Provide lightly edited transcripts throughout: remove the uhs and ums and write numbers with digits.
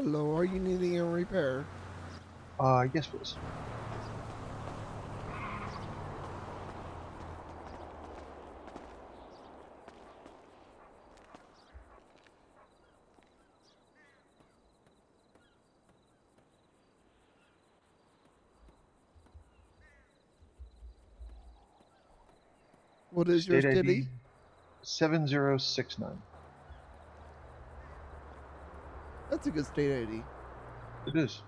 Hello, are you needing a repair? Yes, please. What is your State steady? ID 7069. That's a good state ID. It is.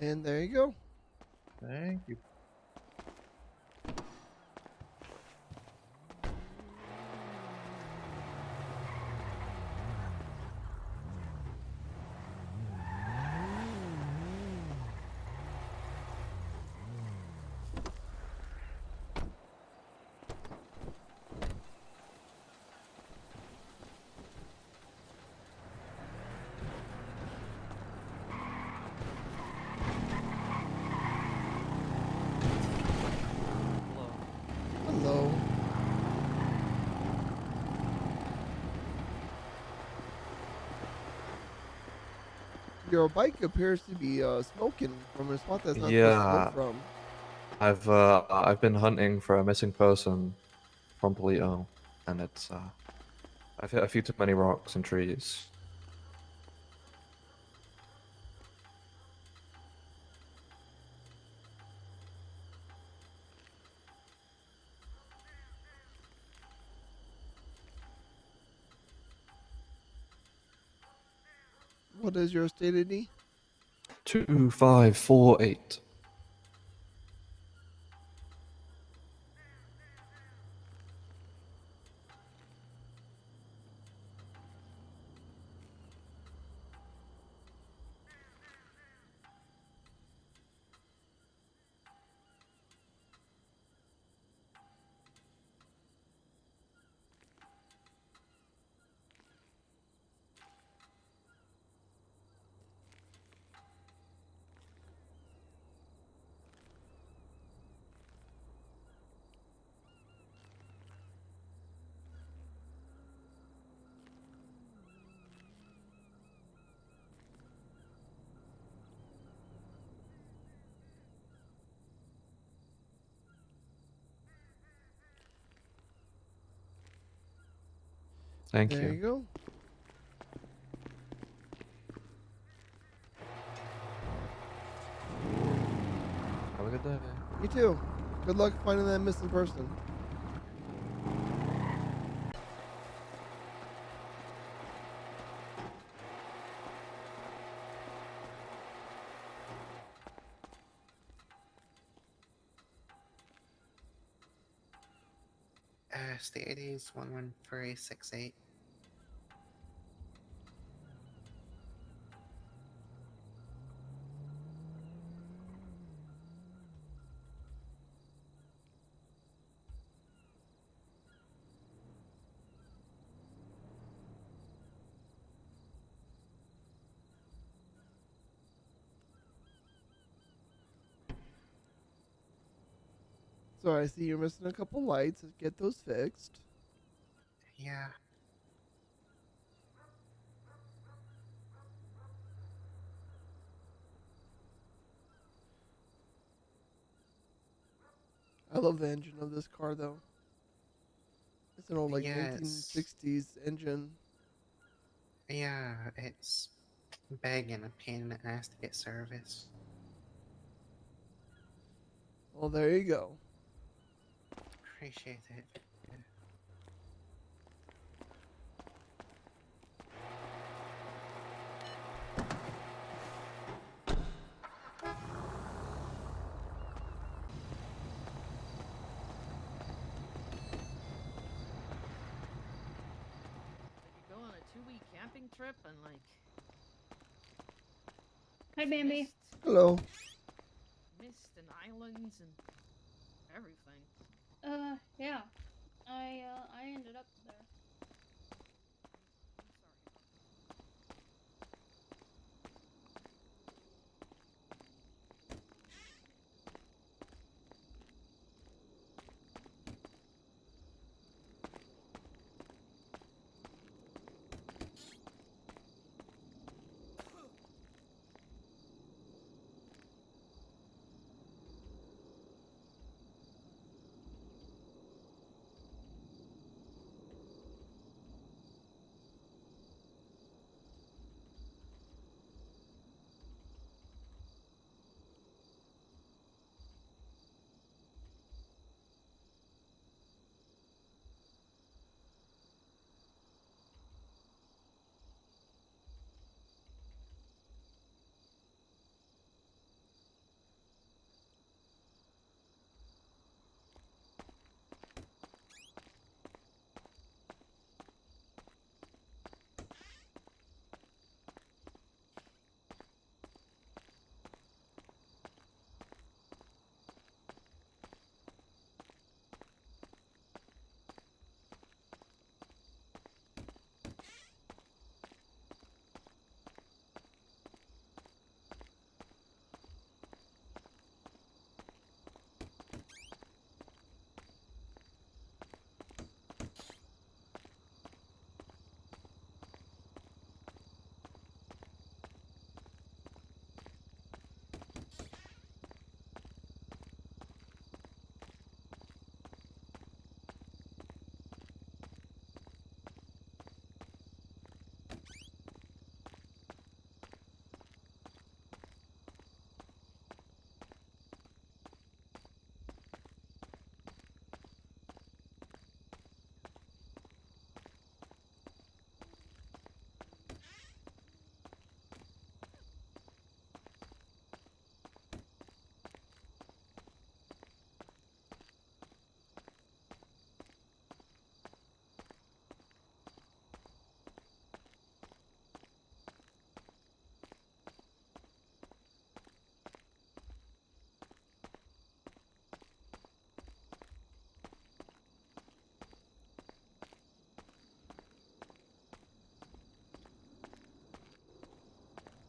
And there you go. Thank you. Hello. Your bike appears to be smoking from a spot that's not supposed to smoke Yeah, from. I've been hunting for a missing person from Polito, and I've hit a few too many rocks and trees. What is your state ID? 2548. Thank There you. you go. Have a good day. You too. Good luck finding that missing person. State ID is 113868. So I see you're missing a couple lights. Let's get those fixed. Yeah. I love the engine of this car though. It's an old like Yes. 1960s engine. Yeah, it's begging a pain in the ass to get service. Well, there you go. Appreciate it. trip and like. Hi, Bambi. Mist, Hello. mist and islands and everything. Yeah. I ended up there. I'm sorry about that.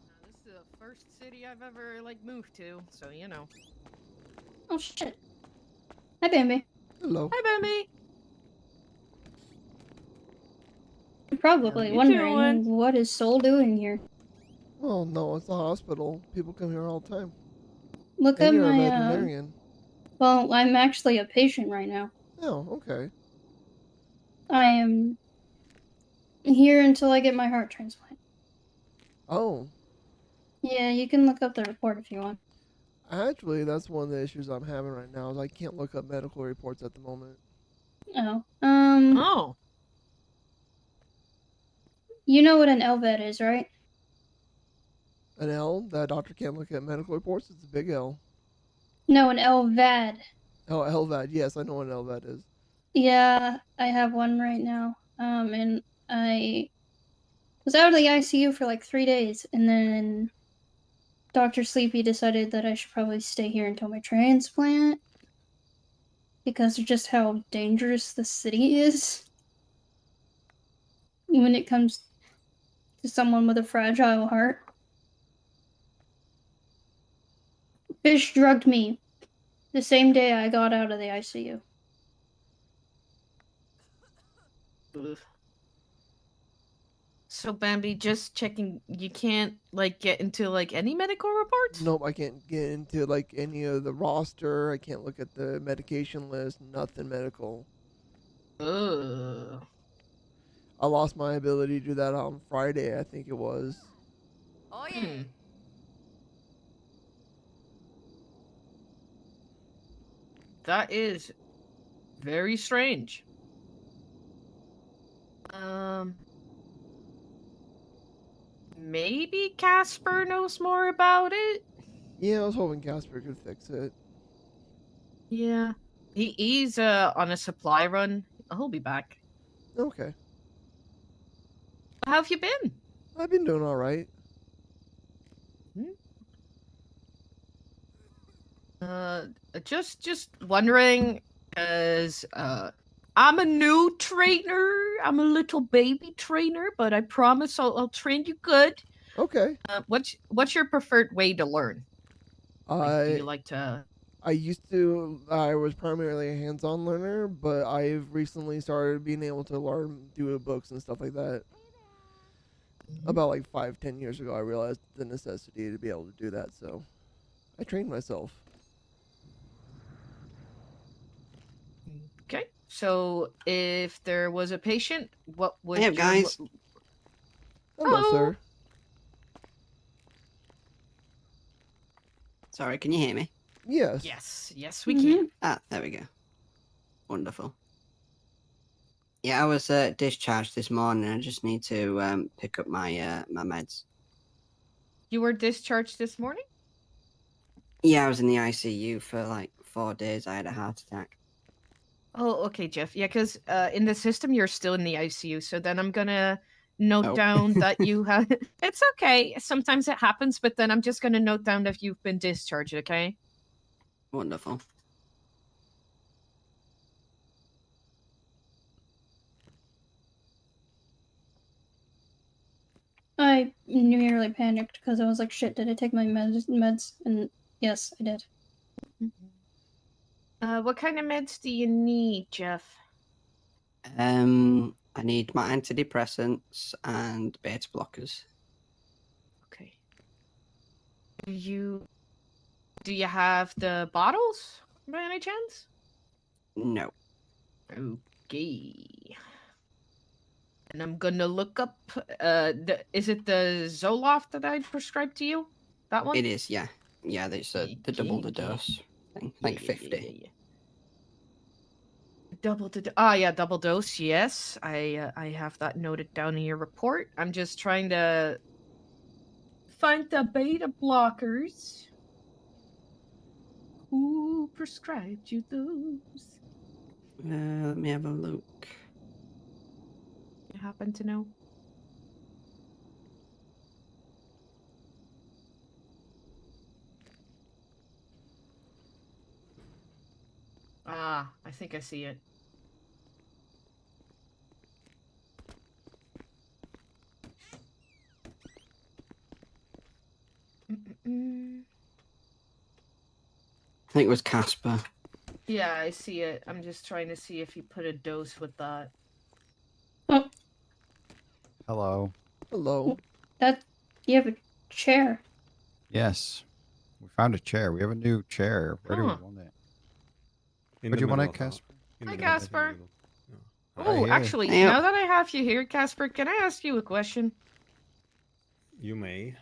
Now, this is the first city I've ever like moved to, so you know. Oh shit. Hi, Bambi. Hello. Hi, Bambi. You're probably you wondering doing? what is Soul doing here. Well, no, it's a hospital. People come here all the time. Look And at you're a my veterinarian. Well, I'm actually a patient right now. Oh, okay. I am here until I get my heart transplant. Oh, Yeah, you can look up the report if you want. actually, that's one of the issues I'm having right now. Is I can't look up medical reports at the moment. Oh. Oh. You know what an LVET is, right? An L, that doctor can't look at medical reports. It's a big L. No, an LVAD. Oh, LVAD. Yes, I know what an LVAD is. Yeah, I have one right now. And I was out of the ICU for like 3 days, and then Dr. Sleepy decided that I should probably stay here until my transplant because of just how dangerous the city is when it comes to someone with a fragile heart. Fish drugged me the same day I got out of the ICU. Ugh. So Bambi, just checking, you can't like get into like any medical reports? Nope, I can't get into like any of the roster. I can't look at the medication list. Nothing medical. Ugh. I lost my ability to do that on Friday, I think it was. Oh yeah. That is very strange. Um, maybe Casper knows more about it. Yeah, I was hoping Casper could fix it. Yeah, he's on a supply run. He'll be back. Okay. How have you been? I've been doing all right. Just wondering, as I'm a new trainer. I'm a little baby trainer, but I promise I'll train you good. Okay. What's your preferred way to learn? Like, do you I like to? I was primarily a hands-on learner, but I've recently started being able to learn through books and stuff like that. About like 5-10 years ago, I realized the necessity to be able to do that, so I trained myself. Okay. So if there was a patient, what would Hey up, your guys. Hello, Hello. sir. Sorry, can you hear me? Yes. Yes, we can. Ah, there we go. Wonderful. Yeah, I was discharged this morning. I just need to pick up my my meds. You were discharged this morning? Yeah, I was in the ICU for like 4 days. I had a heart attack. Oh, okay, Jeff. Yeah, because in the system you're still in the ICU. So then I'm gonna note Oh. down that you have. It's okay. Sometimes it happens, but then I'm just gonna note down that you've been discharged. Okay. Wonderful. I nearly panicked because I was like, shit, did I take my meds? And yes, I did. What kind of meds do you need, Jeff? I need my antidepressants and beta blockers. Okay. Do you have the bottles by any chance? No. Okay. And I'm gonna look up. Is it the Zoloft that I prescribed to you? That one. It is, yeah. Yeah, there's the double the Okay. dose thing. Like 50. Yeah. Double dose. Yes, I have that noted down in your report. I'm just trying to find the beta blockers. Who prescribed you those? Let me have a look. You happen to know? Ah, I think I see it. Mm-mm-mm. I think it was Casper. Yeah, I see it. I'm just trying to see if you put a dose with that. Oh, Hello. Hello. you have a chair. Yes. We found a chair. We have a new chair. Where do we Huh. want it? In Where do the you want middle it, of Casper? in Hi, the middle, Casper. in the middle. Yeah. Oh, here. actually, Hey, now that I have you here, Casper, can I ask you a question? You may.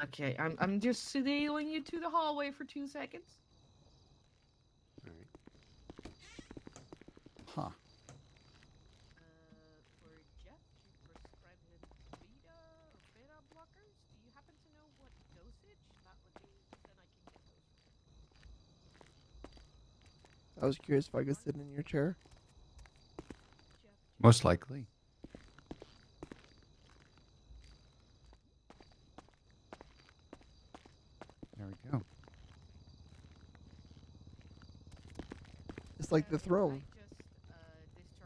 Okay, I'm just sailing you to the hallway for 2 seconds. Alright. Huh. For Jeff, you prescribed him beta or beta blockers. Do you happen to know what dosage that would be? Then I can get those. I was curious if I could sit in your chair. Most likely. There we go. It's like the throne.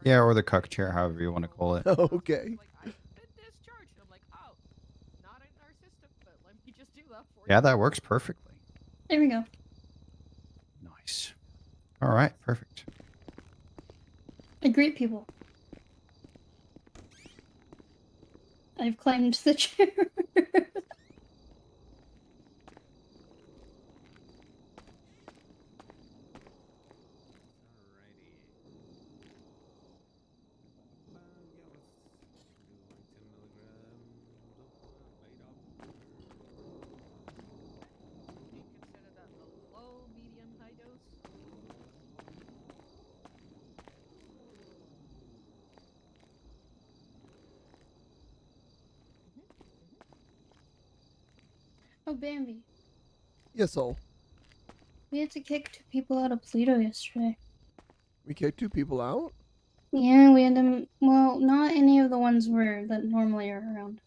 Yeah, or the cuck chair, however you want to call it. Okay. Like, I've been discharged. I'm like, oh, not in our system, but let me just do that for you. Yeah, that works perfectly. There we go. Nice. All right, perfect. I greet people. I've climbed the chair. Do you consider that a low, medium, high dose? Oh, Bambi. Yes, all. We had to kick 2 people out of Pluto yesterday. We kicked 2 people out? Yeah, we had them. Well, not any of the ones that normally are around.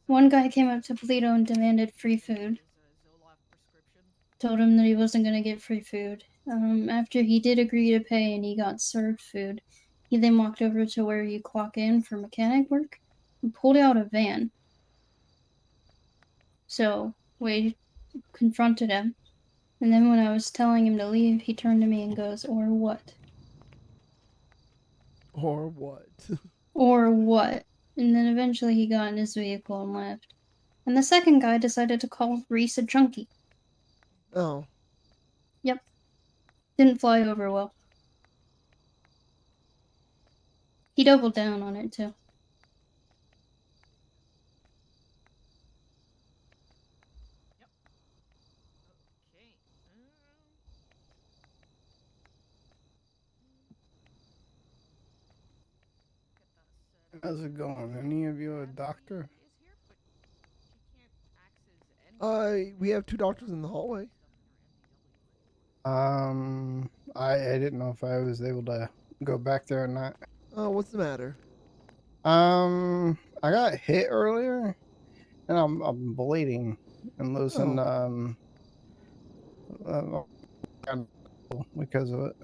One guy came up to Polito and demanded free food. Told him that he wasn't gonna get free food. After he did agree to pay and he got served food, he then walked over to where you clock in for mechanic work and pulled out a van. So we confronted him, and then when I was telling him to leave, he turned to me and goes, "Or what? Or what? Or what?" And then eventually he got in his vehicle and left. And the second guy decided to call Reese a junkie. Oh. Yep. Didn't fly over well. He doubled down on it too. Okay. How's it going? Any of you a doctor? We have 2 doctors in the hallway. I didn't know if I was able to go back there or not. Oh, what's the matter? I got hit earlier, and I'm bleeding and losing because of it.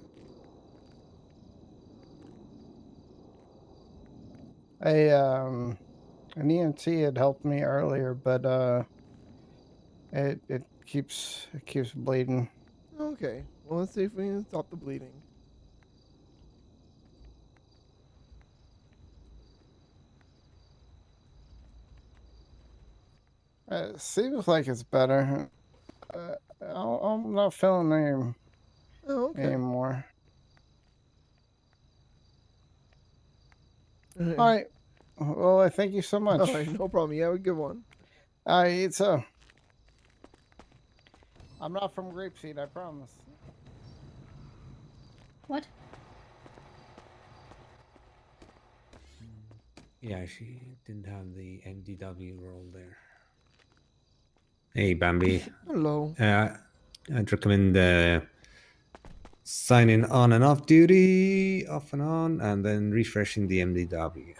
An EMT had helped me earlier, but it keeps bleeding. Okay. Well, let's see if we can stop the bleeding. It seems like it's better. I'm not feeling any anymore. All right. Well, I thank you so much. All right, no problem. You have a good one. It's I'm not from Grapeseed, I promise. What? Yeah, she didn't have the MDW role there. Hey, Bambi. Hello. I'd recommend signing on and off duty, off and on, and then refreshing the MDW.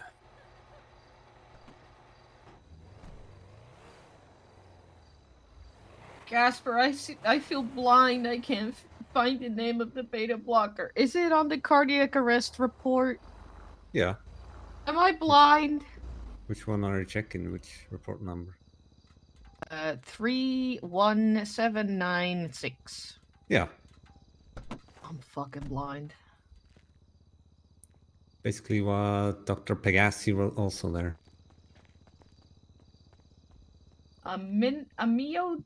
Casper, I feel blind. I can't find the name of the beta blocker. Is it on the cardiac arrest report? Yeah. Am I blind? Which one are you checking? Which report number? 31796. Yeah. I'm fucking blind. Basically what Dr. Pegassi wrote also there. Amiodarone?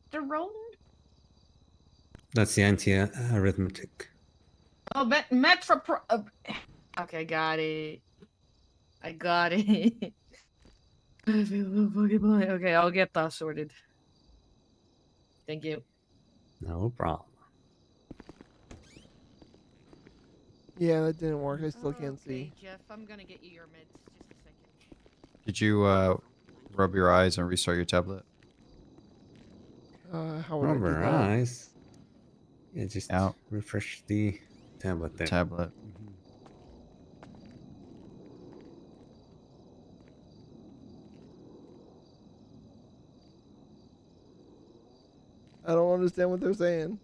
That's the anti-arithmetic. Oh, Metropro. Okay, got it. I got it. I feel so fucking blind. Okay, I'll get that sorted. Thank you. No problem. Yeah, that didn't work. I still can't see. Jeff, I'm gonna get you your meds. Just a second. Did you rub your eyes and restart your tablet? How would I do Rubber that? eyes. Yeah, just refresh the tablet there. Tablet. I don't understand what they're saying.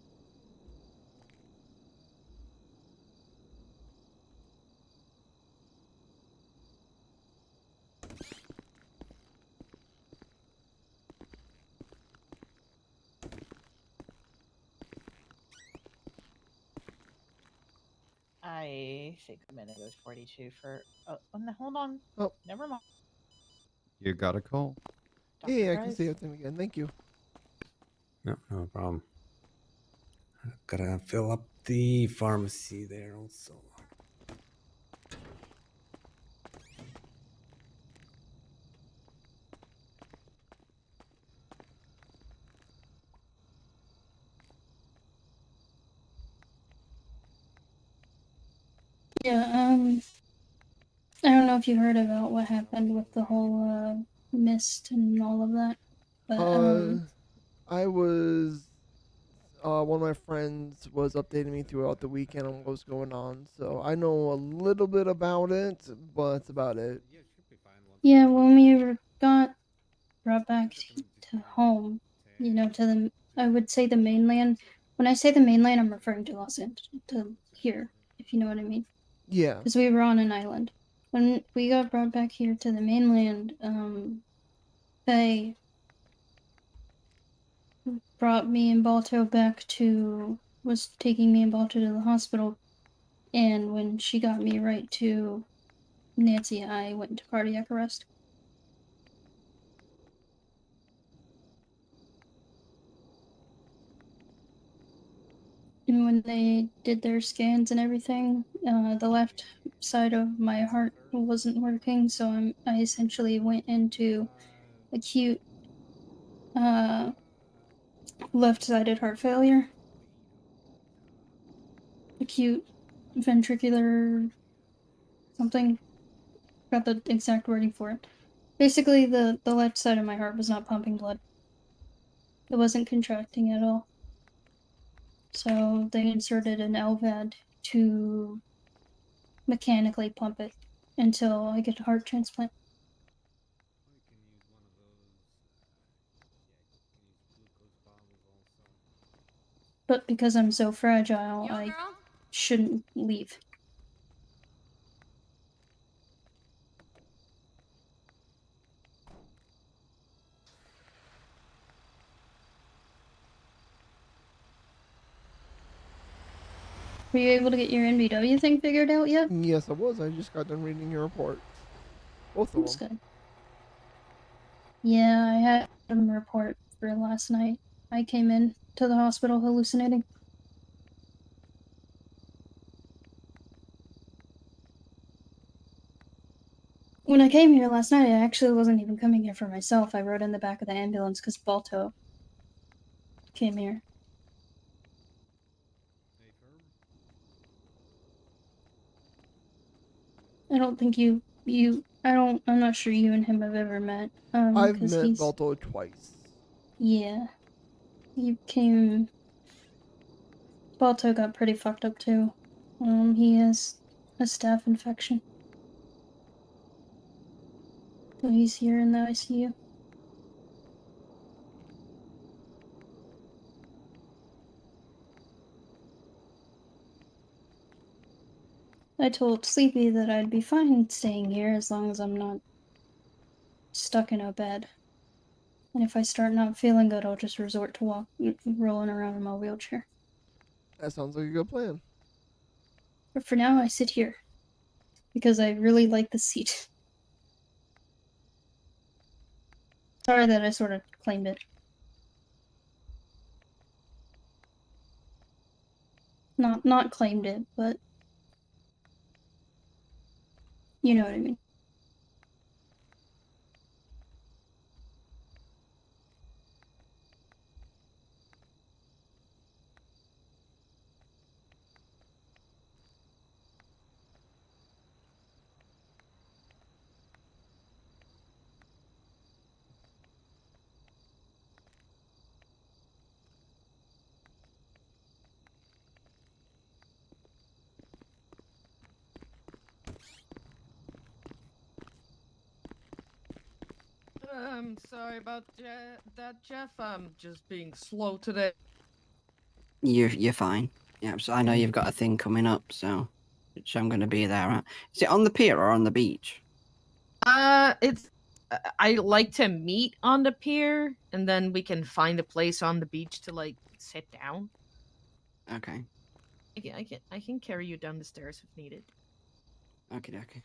I think a minute it was 42 for. Oh, no, hold on. Oh, never mind. You got a call? Yeah, I can see everything again. Thank you. No problem. Gotta fill up the pharmacy there also. Yeah, I don't know if you heard about what happened with the whole mist and all of that, but I was one of my friends was updating me throughout the weekend on what was going on. So I know a little bit about it, but that's about it. Yeah, when we got brought back to home, you know, to the, I would say the mainland. When I say the mainland, I'm referring to Los Santos, to here, if you know what I mean. Yeah. Because we were on an island. When we got brought back here to the mainland, they brought me and Balto back to, was taking me and Balto to the hospital. And when she got me right to Nancy, I went into cardiac arrest. And when they did their scans and everything, the left side of my heart wasn't working, so I essentially went into acute left-sided heart failure, acute ventricular something. Got the exact wording for it. Basically, the left side of my heart was not pumping blood. It wasn't contracting at all. So they inserted an LVAD to mechanically pump it until I get a heart transplant. But because I'm so fragile, I shouldn't leave. Were you able to get your NBW thing figured out yet? Yes, I was. I just got done reading your report. Both of That's them. good. Yeah, I had a report for last night. I came in to the hospital hallucinating. When I came here last night, I actually wasn't even coming here for myself. I rode in the back of the ambulance because Balto came here. I don't think I'm not sure you and him have ever met. I've 'Cause met he's, Balto twice. yeah. He came, Balto got pretty fucked up too. He has a staph infection. So he's here in the ICU. I told Sleepy that I'd be fine staying here as long as I'm not stuck in a bed. And if I start not feeling good, I'll just resort to rolling around in my wheelchair. That sounds like a good plan. But for now, I sit here because I really like the seat. Sorry that I sort of claimed it. Not claimed it, but you know what I mean. Sorry about that, Jeff. I'm just being slow today. You're fine. Yeah, so I know you've got a thing coming up, so which I'm going to be there at. Is it on the pier or on the beach? It's I like to meet on the pier, and then we can find a place on the beach to like sit down. Okay. I can carry you down the stairs if needed. Okay. Okay.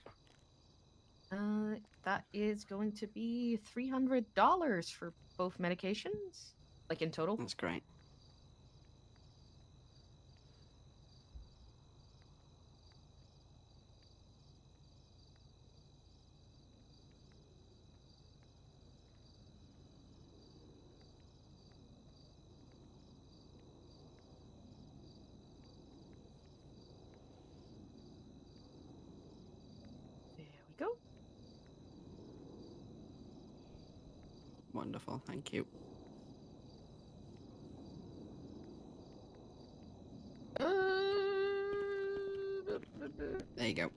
That is going to be $300 for both medications, like in total. That's great. There we go. Wonderful. Thank you. There you go.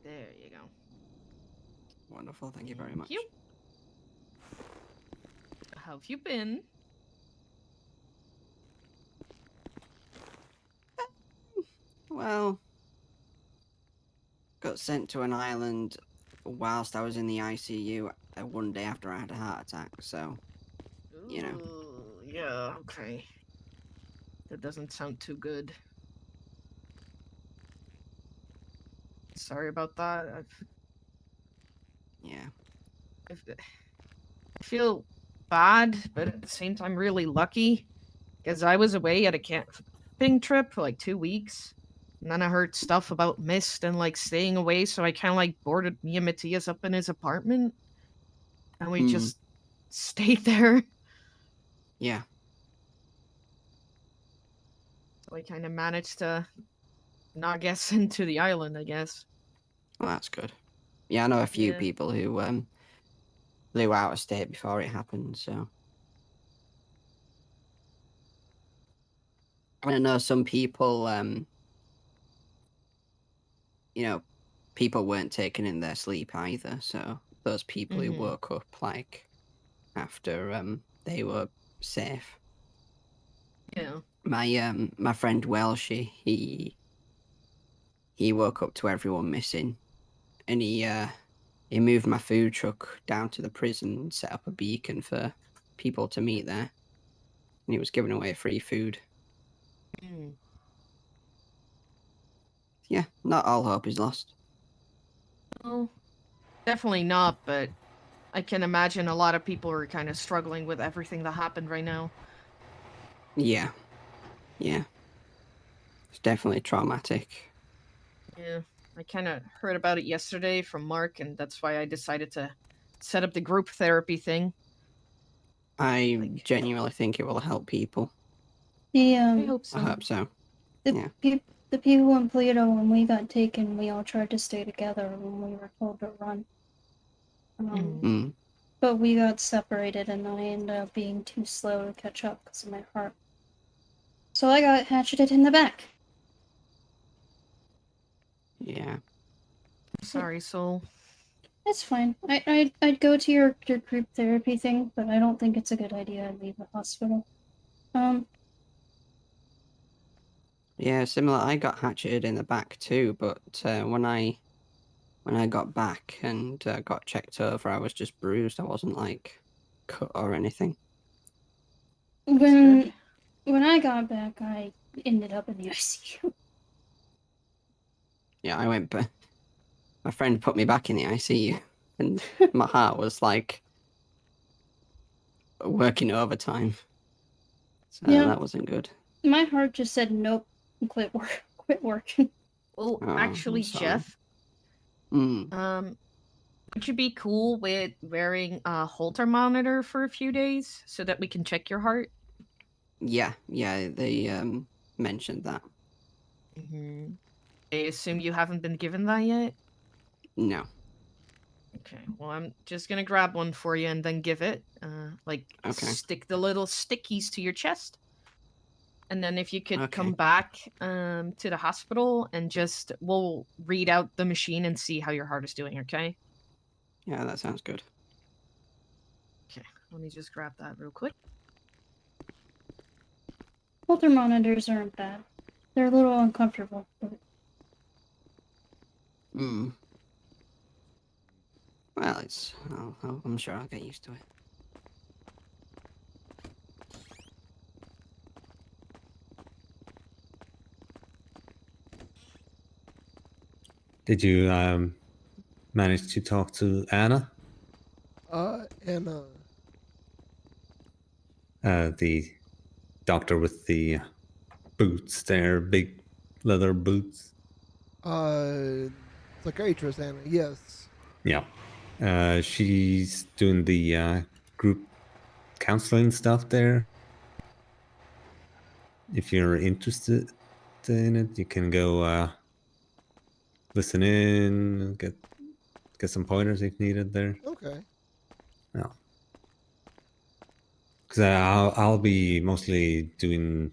There you go. Wonderful. Thank you very Thank much. you. How have you been? Well, got sent to an island whilst I was in the ICU one day after I had a heart attack, so, you know. Ooh, yeah, okay. That doesn't sound too good. Sorry about that. Yeah. I feel bad, but at the same time really lucky. Because I was away at a camping trip for like 2 weeks. And then I heard stuff about Mist and like staying away, so I kind of like boarded me and Matthias up in his apartment. And we just stayed there. Yeah. So I kind of managed to not get sent to the island, I guess. Well, that's good. Yeah, I know a few Yeah. people who flew out of state before it happened, so. I know some people, you know, people weren't taken in their sleep either, so those people who woke up, like, after they were safe. Yeah. My friend Welshie, he woke up to everyone missing, and he moved my food truck down to the prison and set up a beacon for people to meet there, and he was giving away free food. Yeah, not all hope is lost. Well, definitely not, but I can imagine a lot of people are kind of struggling with everything that happened right now. Yeah. Yeah. It's definitely traumatic. Yeah, I kind of heard about it yesterday from Mark, and that's why I decided to set up the group therapy thing. I genuinely think it will help people. I hope so. I hope so. The people in Pluto, when we got taken, we all tried to stay together when we were told to run. But we got separated, and I ended up being too slow to catch up because of my heart. So I got hatcheted in the back. Yeah. Sorry, Soul. It's fine. I'd go to your group therapy thing, but I don't think it's a good idea to leave the hospital. Yeah, similar. I got hatcheted in the back too, but when I got back and got checked over, I was just bruised. I wasn't like cut or anything. When I got back, I ended up in the ICU. Yeah, I went back. My friend put me back in the ICU, and my heart was like working overtime. So that wasn't good. My heart just said nope and quit working. Well, Oh, actually, I'm sorry. Jeff, would you be cool with wearing a Holter monitor for a few days so that we can check your heart? Yeah, they mentioned that. I assume you haven't been given that yet? No. Okay, well, I'm just gonna grab one for you and then give it. Stick the little stickies to your chest. And then if you could come back to the hospital and we'll read out the machine and see how your heart is doing, okay? Yeah, that sounds good. Okay, let me just grab that real quick. Holter monitors aren't bad. They're a little uncomfortable, but... Well, I'm sure I'll get used to it. Did you manage to talk to Anna? Anna. The doctor with the boots there, big leather boots. Psychiatrist Anna, yes. Yeah. She's doing the group counseling stuff there. If you're interested in it, you can go listen in, get some pointers if needed there. Okay. Yeah. Because I'll be mostly doing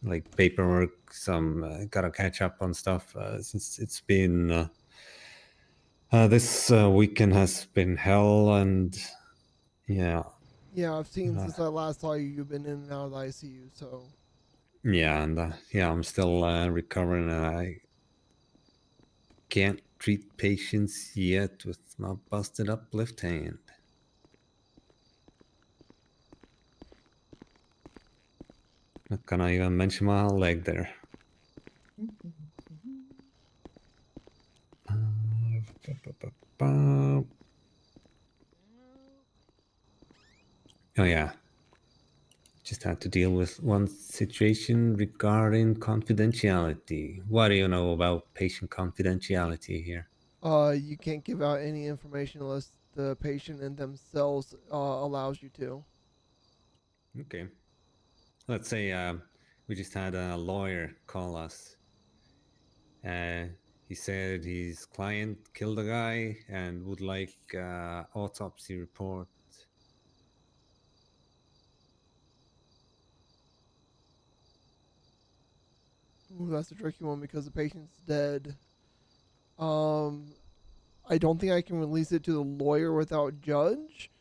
like paperwork. Some gotta catch up on stuff since it's been this weekend has been hell, and yeah, Yeah, I've seen since I last saw you, you've been in and out of the ICU, so. yeah, and yeah, I'm still recovering, and I can't treat patients yet with my busted up left hand. Not gonna even mention my leg there. Oh yeah, just had to deal with one situation regarding confidentiality. What do you know about patient confidentiality here? You can't give out any information unless the patient and themselves allows you to. Okay. Let's say we just had a lawyer call us. He said his client killed a guy and would like autopsy report. Ooh, that's a tricky one because the patient's dead. I don't think I can release it to the lawyer without judge.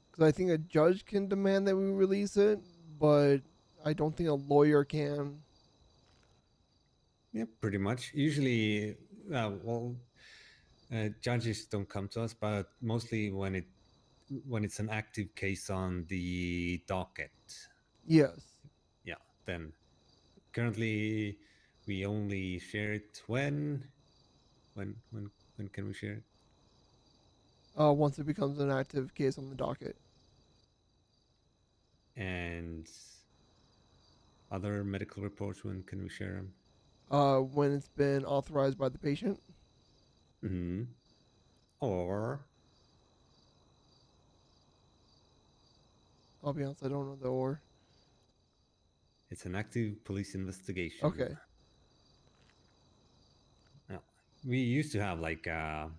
Because I think a judge can demand that we release it, but I don't think a lawyer can. Yeah, pretty much. Usually, judges don't come to us, but mostly when it's an active case on the docket. Yes. Yeah, then currently we only share it when can we share it? Once it becomes an active case on the docket. And other medical reports, when can we share them? When it's been authorized by the patient. Mm-hmm. Or I'll be honest, I don't know the or. it's an active police investigation. Okay. Now, we used to have like a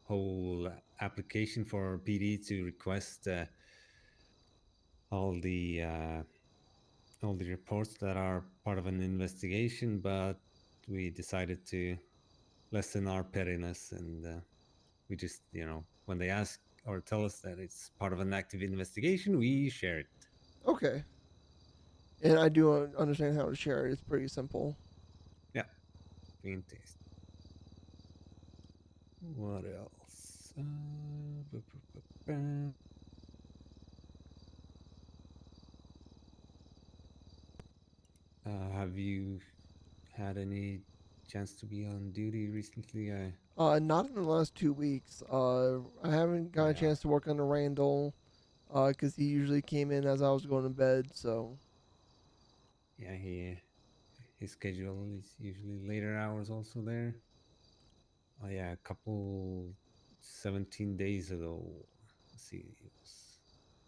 whole application for PD to request all the reports that are part of an investigation, but we decided to lessen our pettiness, and we just, when they ask or tell us that it's part of an active investigation, we share it. Okay. And I do understand how to share it. It's pretty simple. Yeah. Fantastic. What else? Have you had any chance to be on duty recently? Not in the last 2 weeks. I haven't got a chance to work on the Randall, because he usually came in as I was going to bed. So. Yeah, his schedule is usually later hours also there. Oh yeah, a couple 17 days ago. Let's see, it was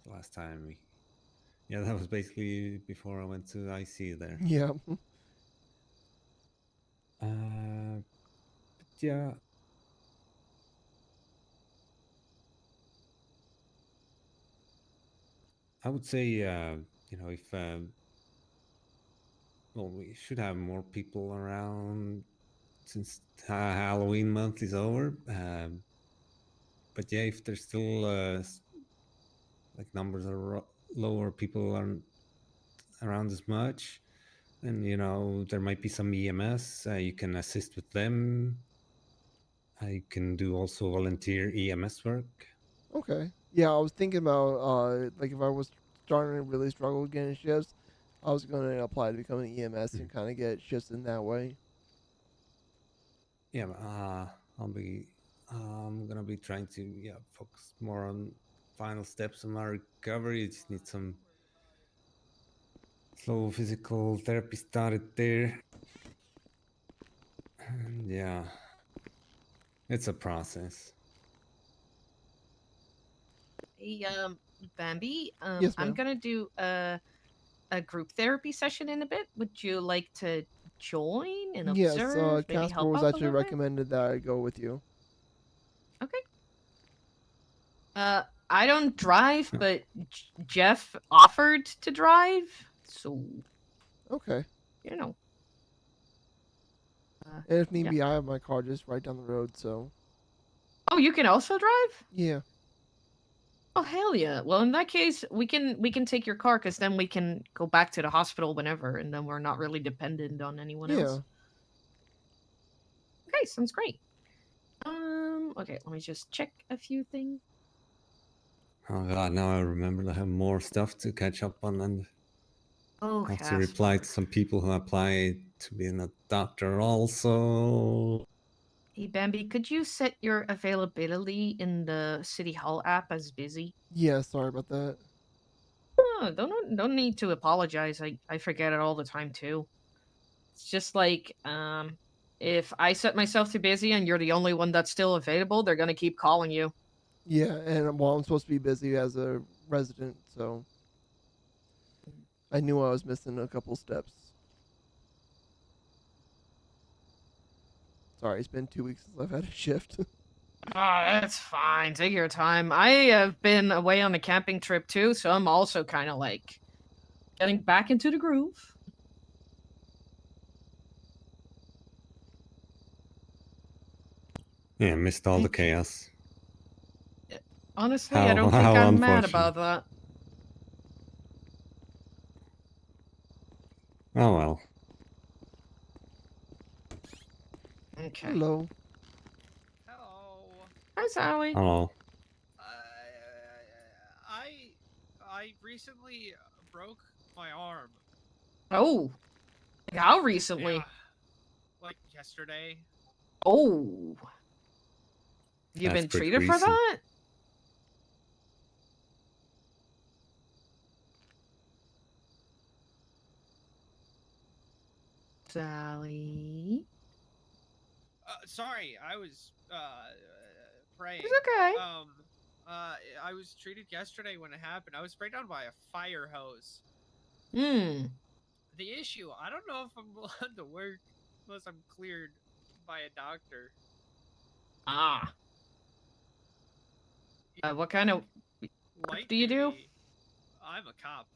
the last time that was basically before I went to IC there. Yeah. But yeah. I would say, if we should have more people around since Halloween month is over. But yeah, if there's still like numbers are lower, people aren't around as much, then there might be some EMS. You can assist with them. I can do also volunteer EMS work. Okay. Yeah, I was thinking about like if I was starting to really struggle getting shifts, I was going to apply to become an EMS and kind of get shifts in that way. Yeah, I'm gonna be trying to focus more on final steps of my recovery. I just need some slow physical therapy started there. And yeah, it's a process. Hey, Bambi, Yes, I'm ma'am. gonna do a group therapy session in a bit. Would you like to join and Yes, observe? Maybe Casper help was out a actually little bit? recommended that I go with you. Okay. I don't drive, but Jeff offered to drive, so Okay. you know. And if need yeah. be, I have my car just right down the road, so. Oh, you can also drive? Yeah. Oh hell yeah! Well, in that case, we can take your car, because then we can go back to the hospital whenever, and then we're not really dependent on anyone else. Okay, sounds great. Okay, let me just check a few things. Oh god, now I remember I have more stuff to catch up on and Oh, have to reply to some people who apply to being a doctor also. Hey Bambi, could you set your availability in the City Hall app as busy? Yeah, sorry about that. Oh, don't need to apologize. I forget it all the time too. It's just like if I set myself to busy and you're the only one that's still available, they're gonna keep calling you. Yeah, and well, I'm supposed to be busy as a resident, so I knew I was missing a couple steps. Sorry, it's been 2 weeks since I've had a shift. Oh, that's fine. Take your time. I have been away on a camping trip too, so I'm also kind of like getting back into the groove. Yeah, missed all the chaos. Honestly, I don't think how I'm mad unfortunate. about that. Oh well. Okay. Hello. Hi, Sally. Hello. I recently broke my arm. Oh. How recently? Yeah, like yesterday. Oh. You That's been pretty treated for recent. that? Sally. Sorry, I was praying. It's okay. I was treated yesterday when it happened. I was sprayed down by a fire hose. Hmm. The issue, I don't know if I'm allowed to work unless I'm cleared by a doctor. Ah. What kind of work do you do? I'm a cop.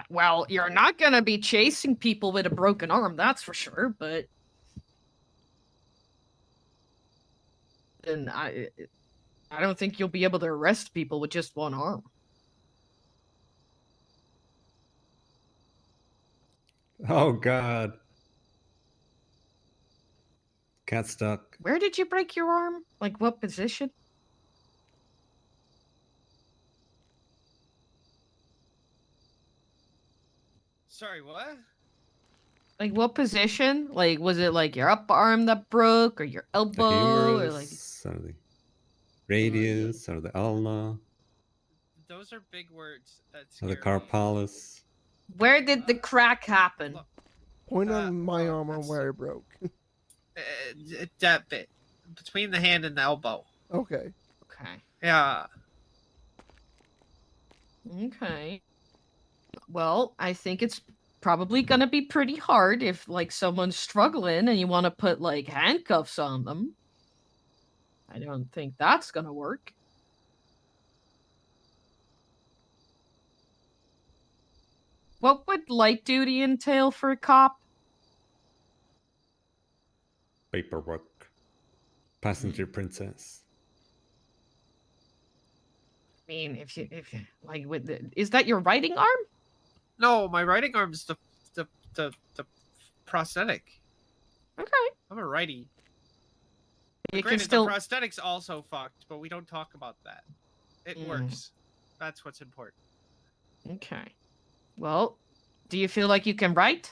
Well, you're not gonna be chasing people with a broken arm, that's for sure, but... And I don't think you'll be able to arrest people with just one arm. Oh god. Cat stuck. Where did you break your arm? Like, what position? Sorry, what? Like, what position? Like, was it like your upper arm that broke, or your The elbow, or like... humerus, or the radius, or the ulna, Those are big words that or the scare me. carpellus. Where did the crack happen? Point on my arm on where it broke. That bit. Between the hand and the elbow. Okay. Okay. Yeah. Okay. Well, I think it's probably gonna be pretty hard if, like, someone's struggling and you want to put, like, handcuffs on them. I don't think that's gonna work. What would light duty entail for a cop? Paperwork. Passenger princess. I mean, if you like, with is that your writing arm? No, my writing arm's the prosthetic. Okay. I'm a righty. You Granted, can still... the prosthetic's also fucked, but we don't talk about that. It works. That's what's important. Okay. Well, do you feel like you can write?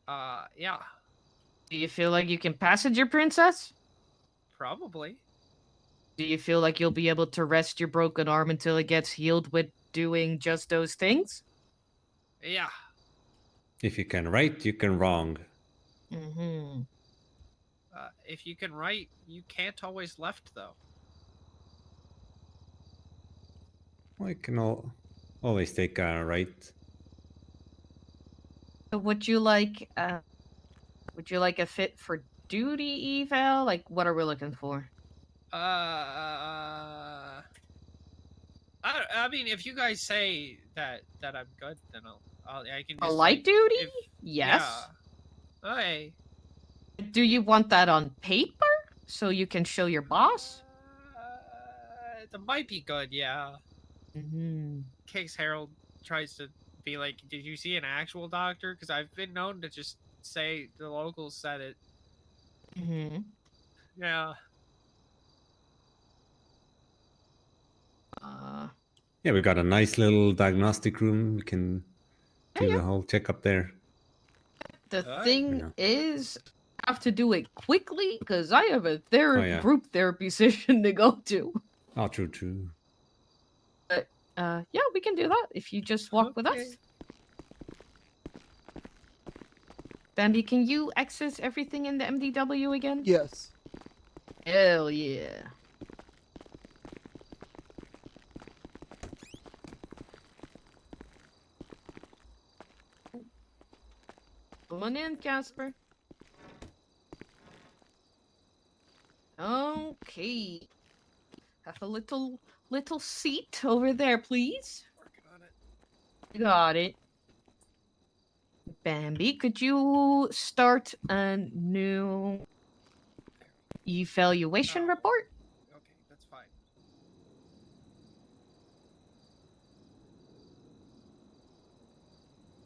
Yeah. Do you feel like you can passenger princess? Probably. Do you feel like you'll be able to rest your broken arm until it gets healed with doing just those things? Yeah. If you can write, you can wrong. Mm-hmm. If you can write, you can't always left, though. Well, you can always take a right. So would you like a fit for duty eval? Like, what are we looking for? I mean, if you guys say that I'm good, then I can A just light like, duty? if Yes. yeah. Okay. Do you want that on paper so you can show your boss? That might be good. Yeah. Mm-hmm. In case Harold tries to be like, "Did you see an actual doctor?" Because I've been known to just say the locals said it. Mm-hmm. Yeah. Yeah, we've got a nice little diagnostic room. We can do the whole checkup there. The Alright. thing Yeah. is, I have to do it quickly because I have a yeah. group therapy session to go to. Oh, true. But yeah, we can do that if you just walk with us. Bambi, can you access everything in the MDW again? Yes. Hell yeah. Come on in, Casper. Okay. Have a little seat over there, please. Working on it. Got it. Bambi, could you start a new evaluation report? Okay, that's fine.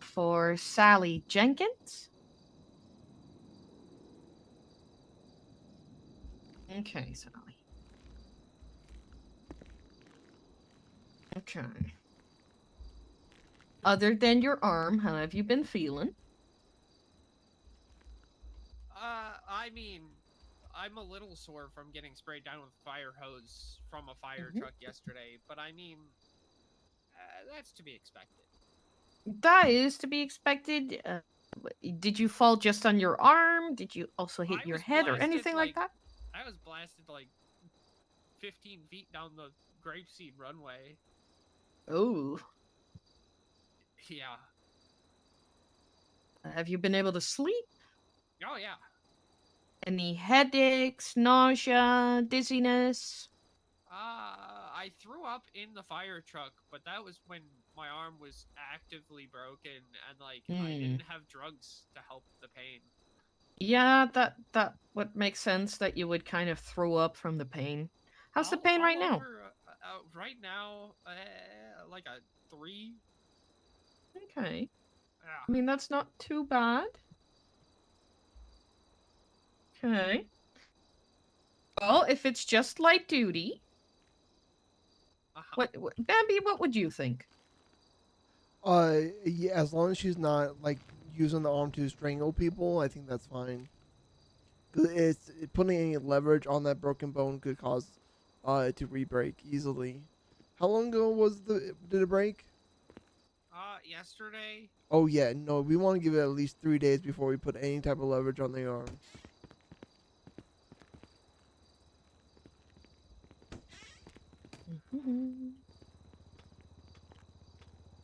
For Sally Jenkins? Okay, Sally. Okay. Other than your arm, how have you been feeling? I mean, I'm a little sore from getting sprayed down with a fire hose from a fire truck yesterday, but I mean, that's to be expected. That is to be expected. Did you fall just on your arm? Did you also hit your head or anything like that? I was blasted like 15 feet down the grapeseed runway. Oh. Yeah. Have you been able to sleep? Oh, yeah. Any headaches, nausea, dizziness? I threw up in the fire truck, but that was when my arm was actively broken and like I didn't have drugs to help the pain. Yeah, that would make sense that you would kind of throw up from the pain. How's the pain right now? Right now, like a 3. Okay. Yeah. I mean, that's not too bad. Okay. Well, if it's just light duty, what Bambi, what would you think? Yeah, as long as she's not like using the arm to strangle people, I think that's fine. 'Cause it's putting any leverage on that broken bone could cause it to re-break easily. How long ago did it break? Yesterday. Oh yeah, no, we want to give it at least 3 days before we put any type of leverage on the arm.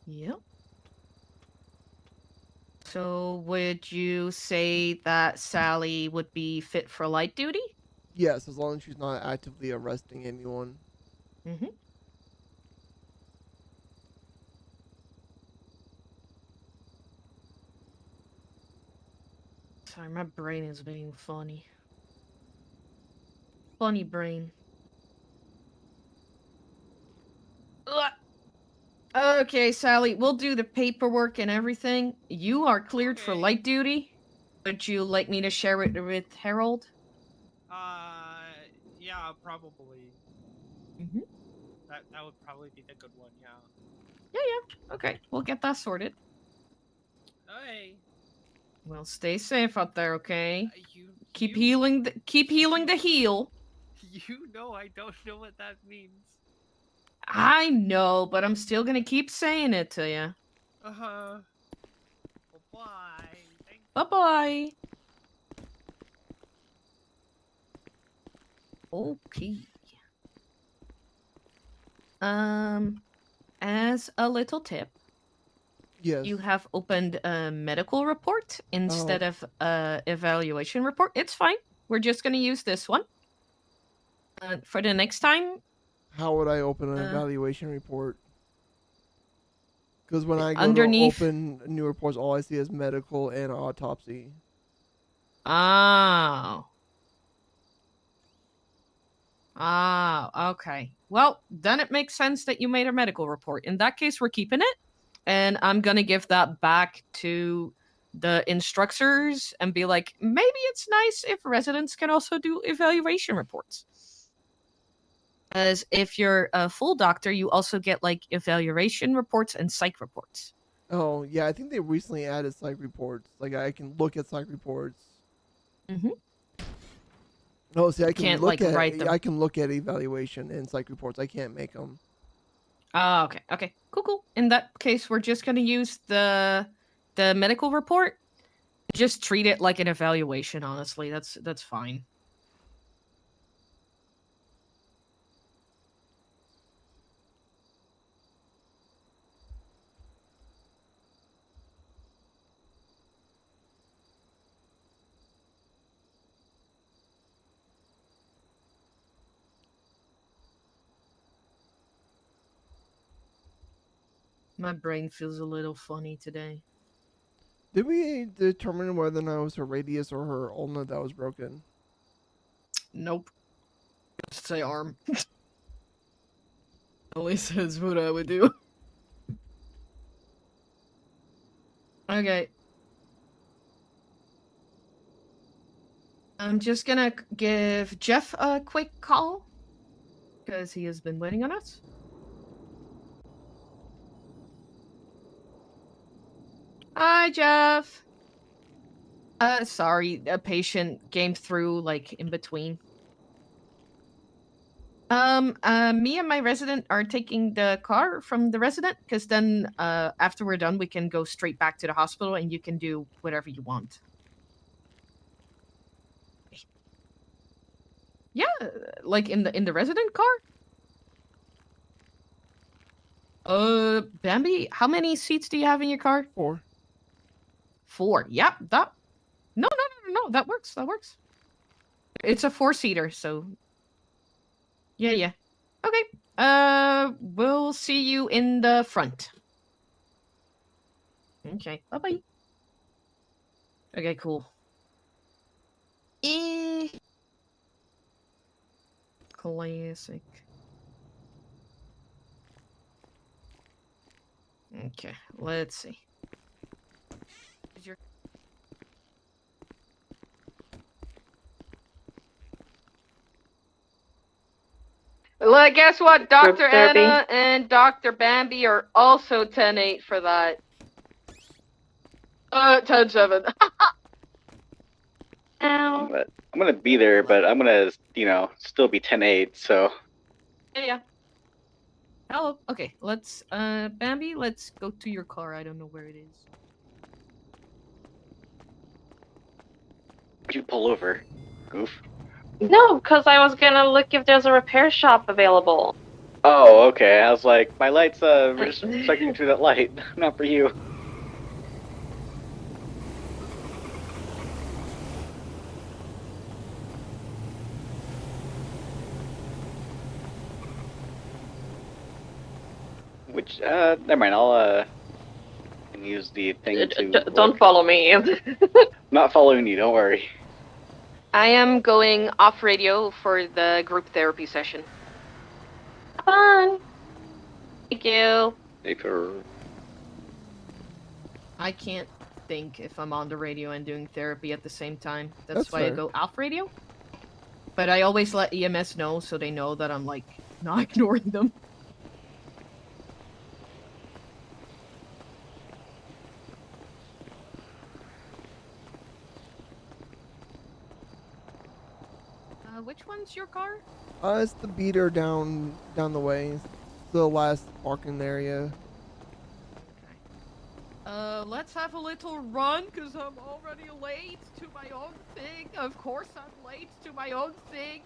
Yep. So would you say that Sally would be fit for light duty? Yes, as long as she's not actively arresting anyone. Mm-hmm. Sorry, my brain is being funny. Funny brain. Ugh. Okay, Sally, we'll do the paperwork and everything. You are cleared for light duty. Would you like me to share it with Harold? Yeah, probably. Mm-hmm. That would probably be the good one, yeah. Yeah. Okay, we'll get that sorted. Hey. Well, stay safe out there, okay? Keep you- healing the heel. You know I don't know what that means. I know, but I'm still gonna keep saying it to you. Uh-huh. Bye-bye. Bye-bye. Okay. As a little tip, yes, you have opened a medical report instead of a evaluation report. It's fine. We're just gonna use this one. For the next time, How would I open an Uh, evaluation report? Because when I go underneath- to open new reports, all I see is medical and autopsy. Oh. Okay. Well, then it makes sense that you made a medical report. In that case, we're keeping it. And I'm gonna give that back to the instructors and be like, maybe it's nice if residents can also do evaluation reports. As if you're a full doctor, you also get like evaluation reports and psych reports. Oh yeah, I think they recently added psych reports. Like I can look at psych reports. Mm-hmm. No, see, I can Can't, look like, at write them. I can look at evaluation and psych reports. I can't make them. Okay. Okay. Cool. In that case, we're just gonna use the medical report. Just treat it like an evaluation. Honestly, that's fine. My brain feels a little funny today. Did we determine whether or not it was her radius or her ulna that was broken? Nope. Just say arm. At least that's what I would do. Okay. I'm just gonna give Jeff a quick call because he has been waiting on us. Hi, Jeff. Sorry, a patient came through like in between. Me and my resident are taking the car from the resident because then, after we're done, we can go straight back to the hospital and you can do whatever you want. Yeah, like in the resident car. Bambi, how many seats do you have in your car? 4. 4. Yep, that. No, that works. That works. It's a 4-seater, so. Yeah. Okay. We'll see you in the front. Okay. Bye-bye. Okay, cool. Classic. Okay, let's see. Well, guess what? Dr. Anna and Dr. Bambi are also 10-8 for that. 10-7. I'm gonna be there, but I'm gonna, still be 10-8, so. Yeah. Oh, okay. Let's, Bambi, let's go to your car. I don't know where it is. Would you pull over, goof? No, because I was gonna look if there's a repair shop available. Oh, okay. I was like, my light's reflecting through that light, not for you. Which, never mind. I'll use the thing to. Don't follow me. Not following you. Don't worry. I am going off radio for the group therapy session. Fun. Thank you. Later. I can't think if I'm on the radio and doing therapy at the same time. That's why I fair. go off radio. But I always let EMS know so they know that I'm, like, not ignoring them. Which one's your car? It's the beater down the way. It's the last parking area. Let's have a little run, because I'm already late to my own thing. Of course I'm late to my own thing.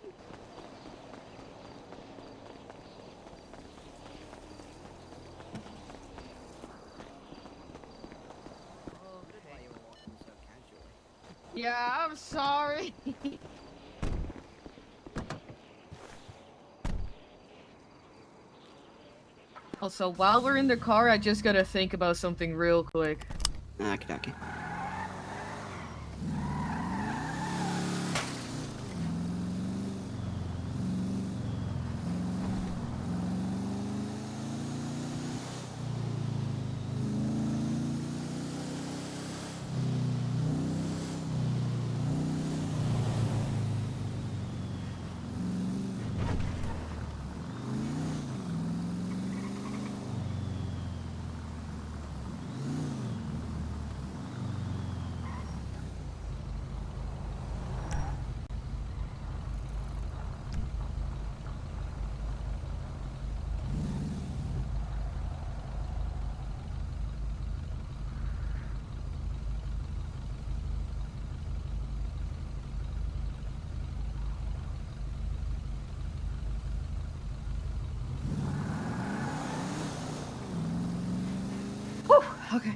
Yeah, I'm sorry. Also, while we're in the car, I just gotta think about something real quick. Okay. Whew, okay.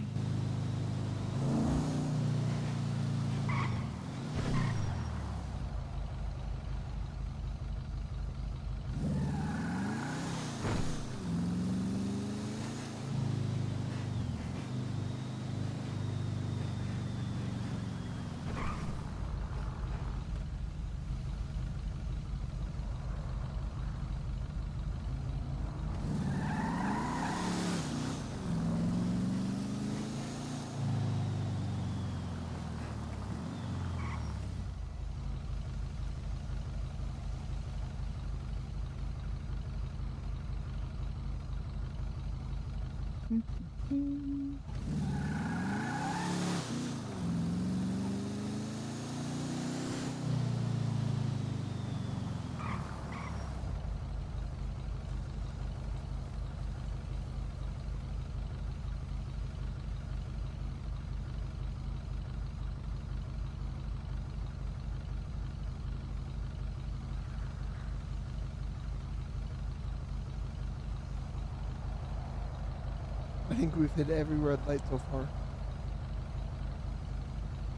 I think we've hit every red light so far.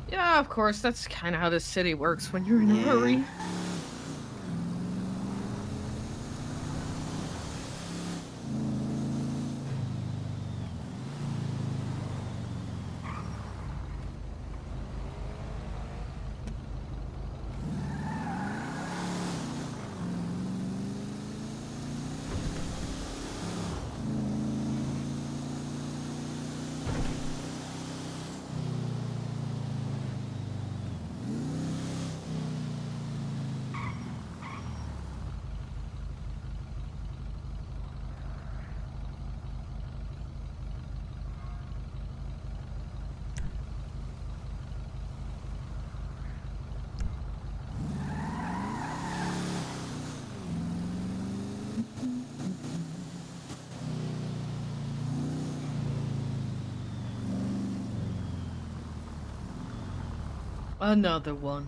Yeah, of course, that's kind of how this city works when you're in a hurry. Another one.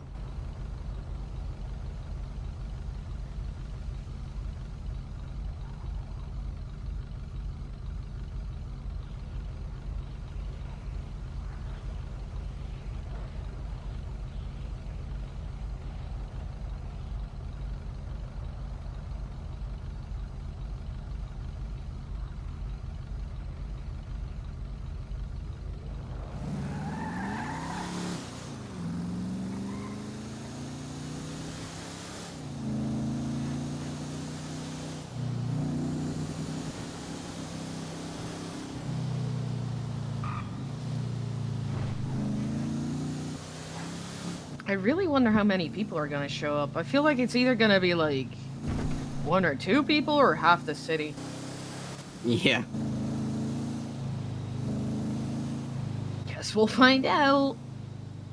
I really wonder how many people are gonna show up. I feel like it's either gonna be like 1 or 2 people or half the city. Yeah. Guess we'll find out.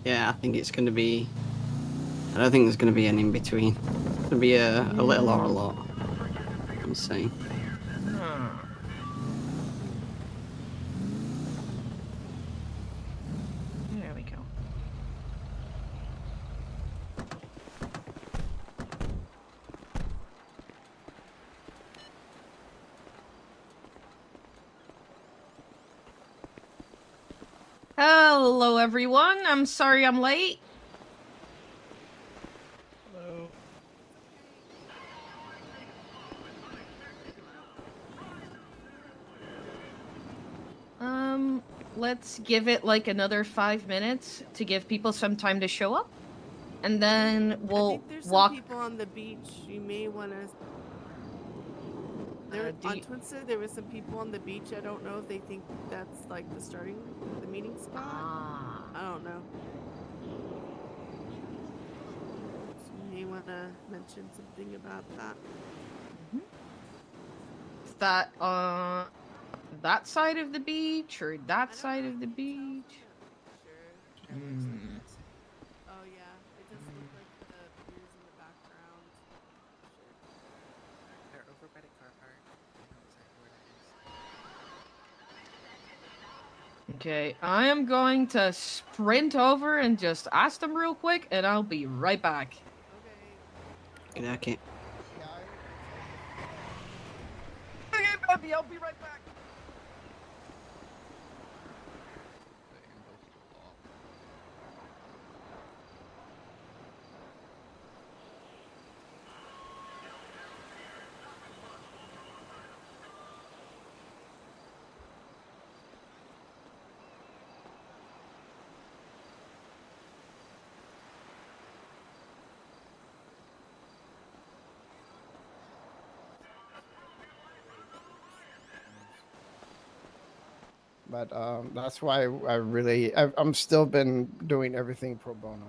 Yeah, I think it's gonna be. I don't think there's gonna be an in between. It's gonna be a little or a lot. Let's see. There we go. Hello, everyone. I'm sorry I'm late. Hello. let's give it like another 5 minutes to give people some time to show up, and then I we'll think there's walk. some people on the beach. You may want to. There on Twinset, there was some people on the beach. I don't know if they think that's like the meeting spot. I don't know. So you may want to mention something about that. Is that that side of the beach or that side of the beach? Sure. Oh yeah, it does look like the piers in the background. Sure. They're over by the car park. I know exactly where that is. Okay, I am going to sprint over and just ask them real quick, and I'll be right back. Okay. Okay. Okay, Bambi, I'll be right back. But that's why I'm still been doing everything pro bono.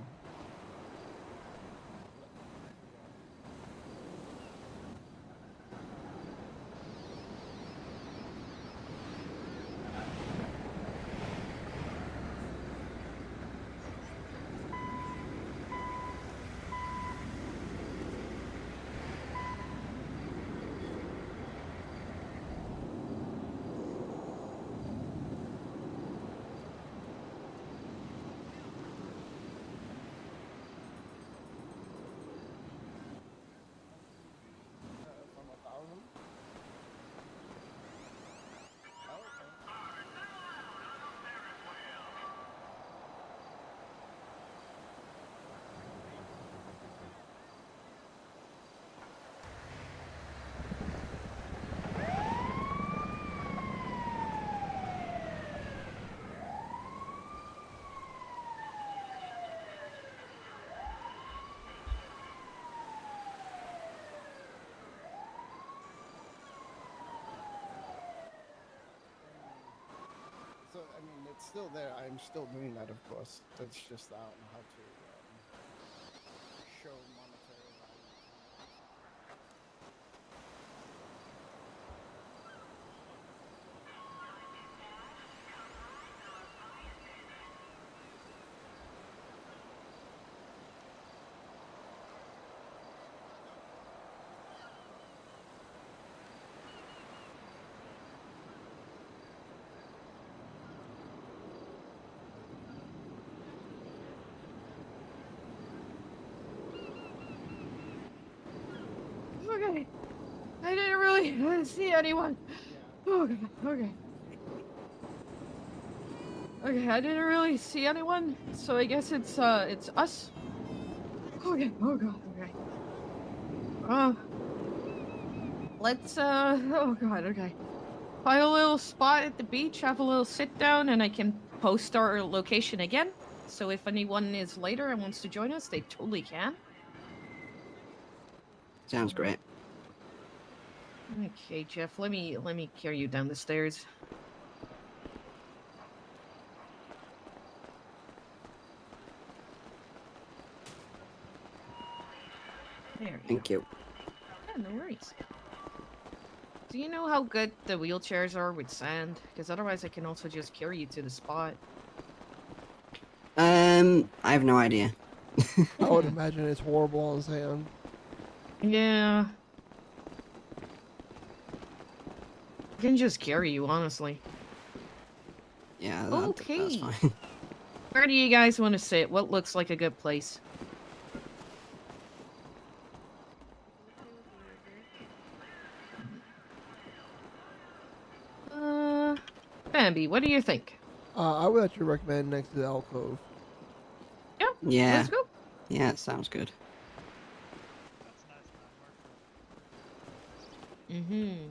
So I mean, it's still there. I'm still doing that, of course. It's just I don't know how to show monetary value. Okay. I didn't really see anyone. Okay, okay. Okay, I didn't really see anyone, so I guess it's us. Okay, oh god, okay. Let's oh god, okay. Find a little spot at the beach, have a little sit down, and I can post our location again. So if anyone is later and wants to join us, they totally can. Sounds great. Okay, Jeff, let me carry you down the stairs. There you Thank go. you. Yeah, no worries. Do you know how good the wheelchairs are with sand? Because otherwise I can also just carry you to the spot. I have no idea. I would imagine it's horrible on sand. Yeah. I can just carry you, honestly. Yeah, that's Okay. fine. Where do you guys want to sit? What looks like a good place? Bambi, what do you think? I would actually recommend next to the alcove. Yeah. Yeah. Let's go. Yeah, it sounds good. Mm-hmm.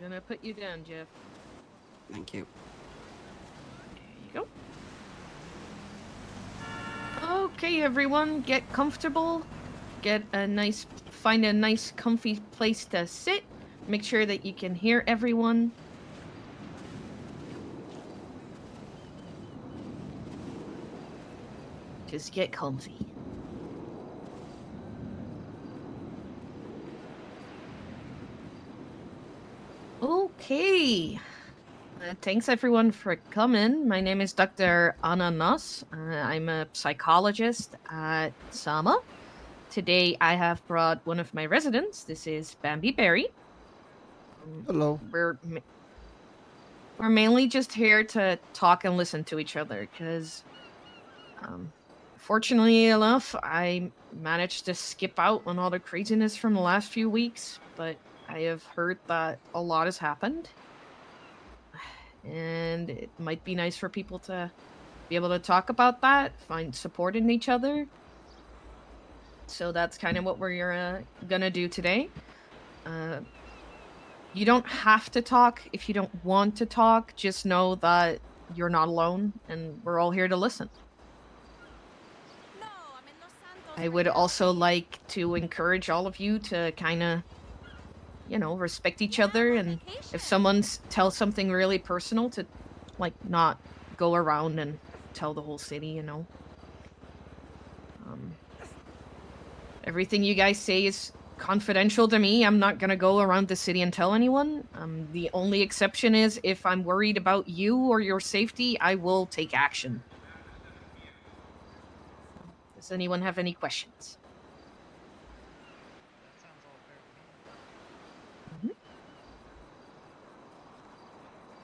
gonna put you down, Jeff. Thank you. There you go. Okay, everyone, get comfortable. Find a nice, comfy place to sit. Make sure that you can hear everyone. Just get comfy. Okay. Thanks everyone for coming. My name is Dr. Ananas. I'm a psychologist at Sama. Today I have brought one of my residents. This is Bambi Berry. Hello. We're mainly just here to talk and listen to each other because, fortunately enough, I managed to skip out on all the craziness from the last few weeks, but I have heard that a lot has happened. And it might be nice for people to be able to talk about that, find support in each other. So that's kind of what we're gonna do today. You don't have to talk if you don't want to talk. Just know that you're not alone, and we're all here to listen. No, I'm in Los Santos I right would now, also please. like to encourage all of you to kind of, respect each other, and if someone tells something really personal, to not go around and tell the whole city. Everything you guys say is confidential to me. I'm not gonna go around the city and tell anyone. The only exception is if I'm worried about you or your safety, I will take action. Does anyone have any questions?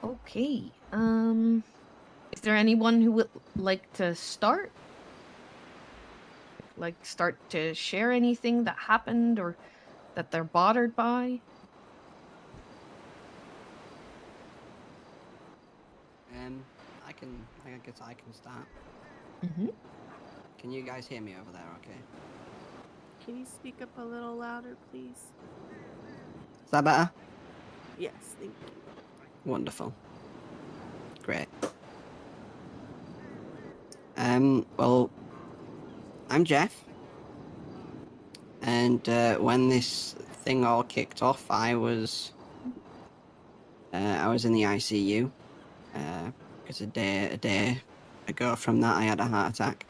Okay. Is there anyone who would like to start? Start to share anything that happened or that they're bothered by? I guess I can start. Mm-hmm. Can you guys hear me over there? Okay. Can you speak up a little louder, please? Is that better? Yes, thank you. Wonderful. Great. Well, I'm Jeff. And when this thing all kicked off, I was in the ICU. Because a day ago from that, I had a heart attack.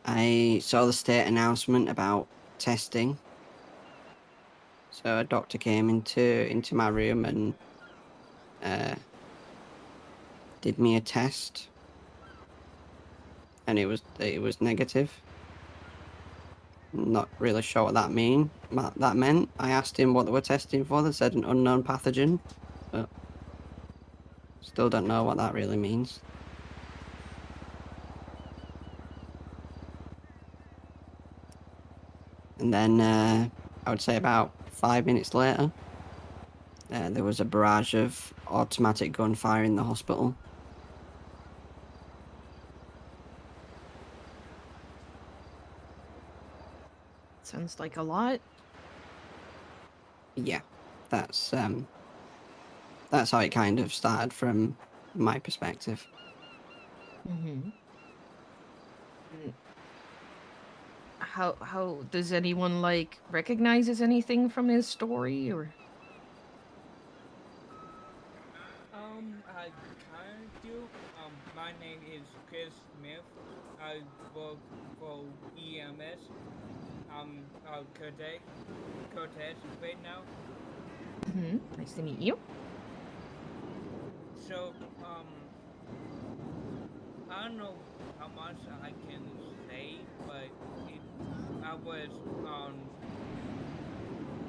I saw the state announcement about testing. So a doctor came into my room and did me a test, and it was negative. Not really sure what that meant. I asked him what they were testing for. They said an unknown pathogen, but still don't know what that really means. And then I would say about 5 minutes later, there was a barrage of automatic gunfire in the hospital. Sounds like a lot. Yeah, that's how it kind of started from my perspective. Mm-hmm. How does anyone recognizes anything from his story or? I kind of do. My name is Chris Smith. I work for EMS. Cortez right now. Mm-hmm. Nice to meet you. So, I don't know how much I can say, but I was on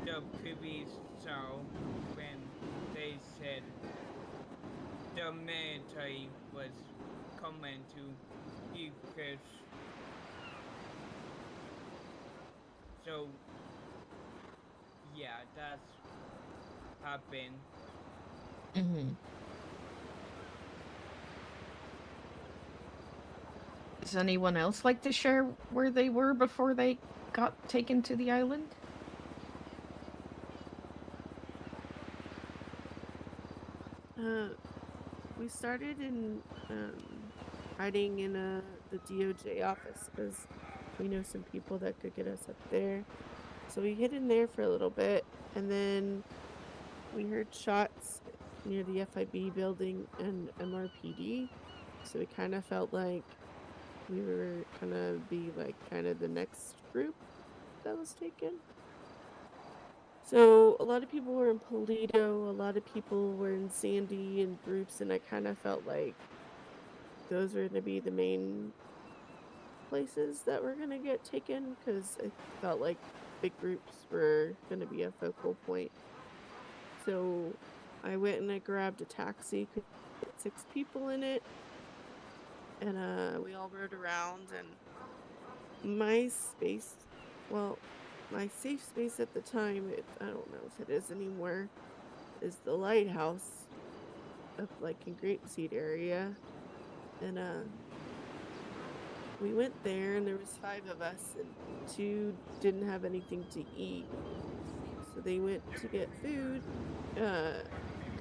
the previous show when they said the military was coming to Ukraine. So, yeah, that's happened. Mm-hmm. Does anyone else like to share where they were before they got taken to the island? We started in hiding in the DOJ office because we know some people that could get us up there. So we hid in there for a little bit, and then we heard shots near the FIB building and MRPD. So we kind of felt like we were gonna be like kind of the next group that was taken. So a lot of people were in Polito, a lot of people were in Sandy in groups, and I kind of felt like those were gonna be the main places that were gonna get taken because I felt like big groups were gonna be a focal point. So I went and I grabbed a taxi, could get 6 people in it, and we all rode around. And my space, well, my safe space at the time, I don't know if it is anymore, is the lighthouse up like in Grapeseed area. And we went there, and there was 5 of us, and 2 didn't have anything to eat, so they went to get food.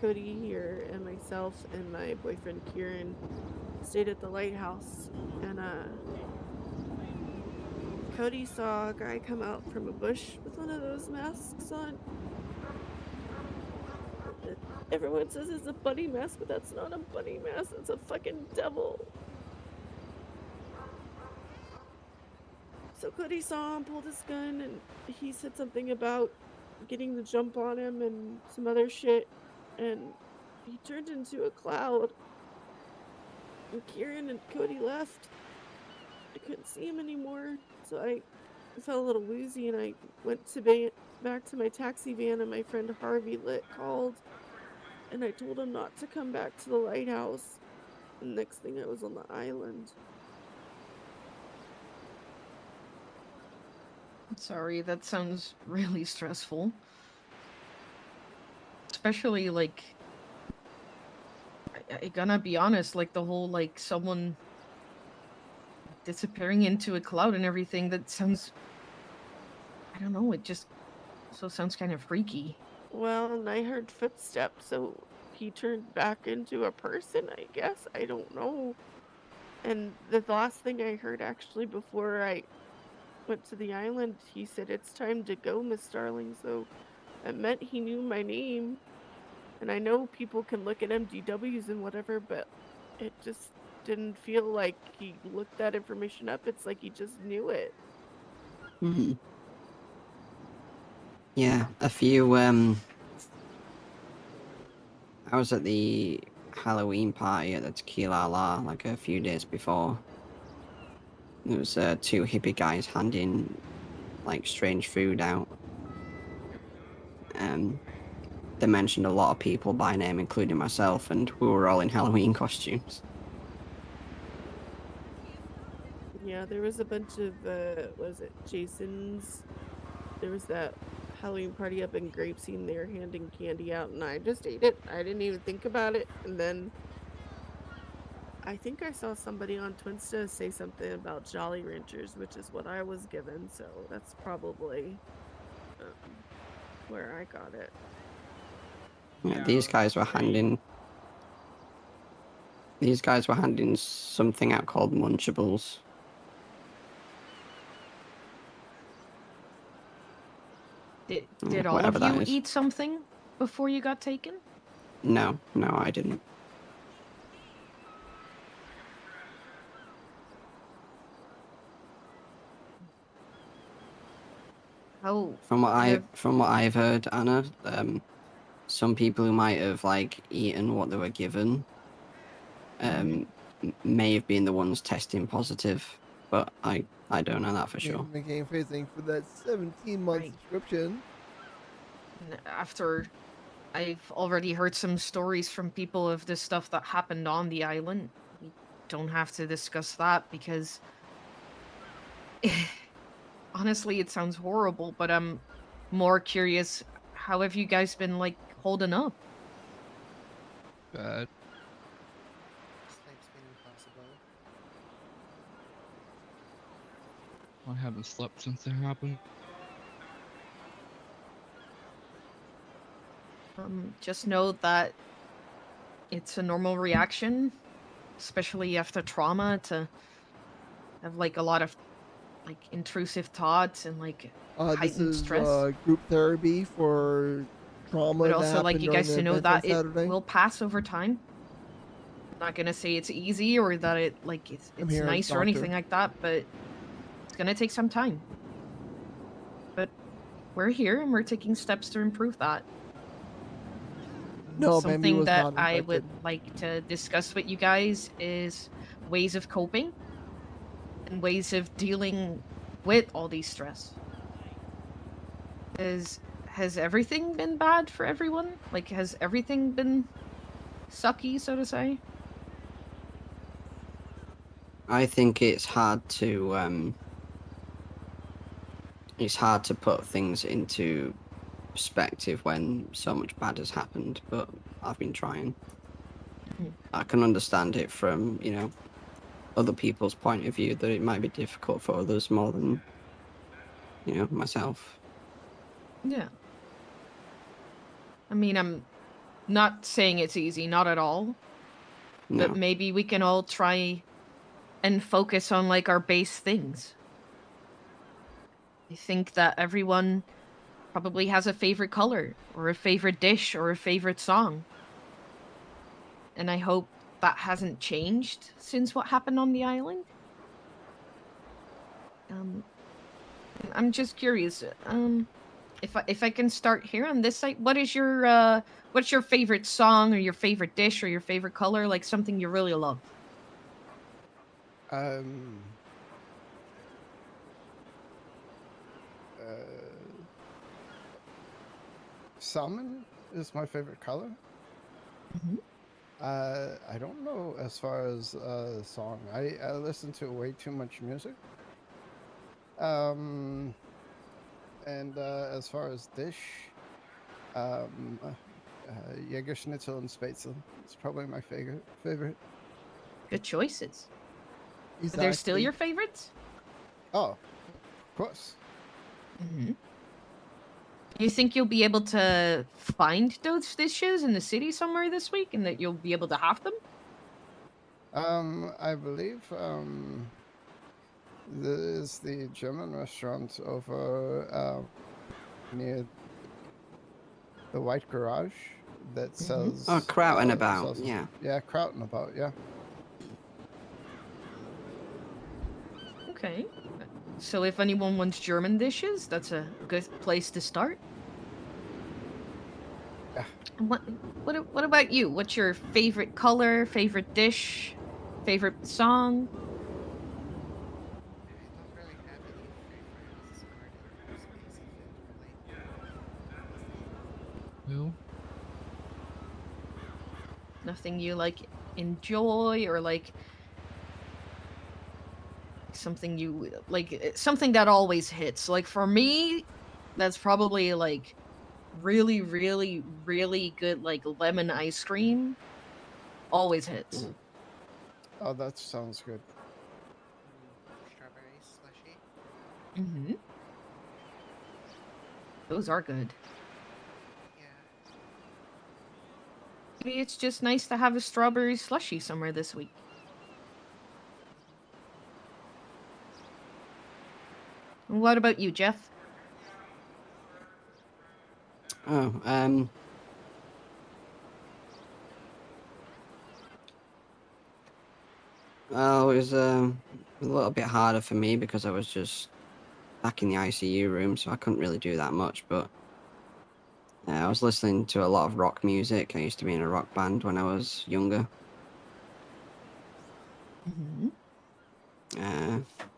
Cody here and myself and my boyfriend Kieran stayed at the lighthouse, and Cody saw a guy come out from a bush with one of those masks on. Everyone says it's a bunny mask, but that's not a bunny mask, it's a fucking devil. So Cody saw him, pulled his gun, and he said something about getting the jump on him and some other shit, and he turned into a cloud. And Kieran and Cody left. I couldn't see him anymore, so I felt a little woozy, and I went to back to my taxi van, and my friend Harvey called, and I told him not to come back to the lighthouse. And next thing I was on the island. Sorry, that sounds really stressful. Especially, like, I gonna be honest, like, the whole, like, someone disappearing into a cloud and everything, that sounds, I don't know, it just also sounds kind of freaky. Well, and I heard footsteps, so he turned back into a person, I guess. I don't know. And the last thing I heard, actually, before I went to the island, he said, "It's time to go, Miss Starling." So it meant he knew my name. And I know people can look at MDWs and whatever, but it just didn't feel like he looked that information up. It's like he just knew it. Hmm. Yeah, a few, I was at the Halloween party at the Tequila La like a few days before. There was 2 hippie guys handing like strange food out. They mentioned a lot of people by name, including myself, and we were all in Halloween costumes. Yeah, there was a bunch of, was it Jason's? There was that Halloween party up in Grapeseed, and they were handing candy out, and I just ate it. I didn't even think about it. And then I think I saw somebody on Twinsta say something about Jolly Ranchers, which is what I was given, so that's probably where I got it. Yeah, these guys were handing something out called Munchables. Did all of you eat something before you got taken? No, I didn't. Oh, From what I've heard, Anna, some people who might have like eaten what they were given, may have been the ones testing positive, but I don't know that for sure. The game phrasing for that 17-month subscription. After I've already heard some stories from people of the stuff that happened on the island, we don't have to discuss that because honestly, it sounds horrible, but I'm more curious, how have you guys been, like, holding up? Sleep's been impossible. I haven't slept since it happened. Just know that it's a normal reaction, especially after trauma, to have like a lot of like intrusive thoughts and like This heightened is stress. group therapy for trauma But that also, like, happened you during guys the to know event on that it Saturday. will pass over time. I'm not gonna say it's easy or that it's I'm here as nice or doctor. anything like that, but it's gonna take some time. But we're here and we're taking steps to improve that. No, Bambi Something was that not I infected. would like to discuss with you guys is ways of coping and ways of dealing with all these stress. Has everything been bad for everyone? Like, has everything been sucky, so to say? I think it's hard to put things into perspective when so much bad has happened, but I've been trying. I can understand it from, other people's point of view, that it might be difficult for others more than, myself. Yeah. I mean, I'm not saying it's easy, not at all. But No. maybe we can all try and focus on like our base things. I think that everyone probably has a favorite color or a favorite dish or a favorite song. And I hope that hasn't changed since what happened on the island. I'm just curious. If I can start here on this site, what's your favorite song or your favorite dish or your favorite color? Like something you really love. Salmon is my favorite color. I don't know as far as song. I listen to way too much music. And as far as dish, Jägerschnitzel and Spätzle. It's probably my favorite. Good choices. Exactly. Are they still your favorites? Oh, of course. Mm-hmm. Do you think you'll be able to find those dishes in the city somewhere this week, and that you'll be able to have them? I believe there's the German restaurant over near the White Garage that sells. Oh, Kraut and About, sells- yeah. Yeah, Kraut and About, yeah. Okay. So if anyone wants German dishes, that's a good place to start. Yeah. And what about you? What's your favorite color, favorite dish, favorite song? Well, Nothing you like enjoy or like something you like something that always hits. Like for me, that's probably like really, really, really good like lemon ice cream. Always hits. Oh, that sounds good. Strawberry slushy. Mm-hmm. Those are good. Maybe it's just nice to have a strawberry slushy somewhere this week. And what about you, Jeff? Oh, well, it was a little bit harder for me because I was just back in the ICU room, so I couldn't really do that much, but I was listening to a lot of rock music. I used to be in a rock band when I was younger.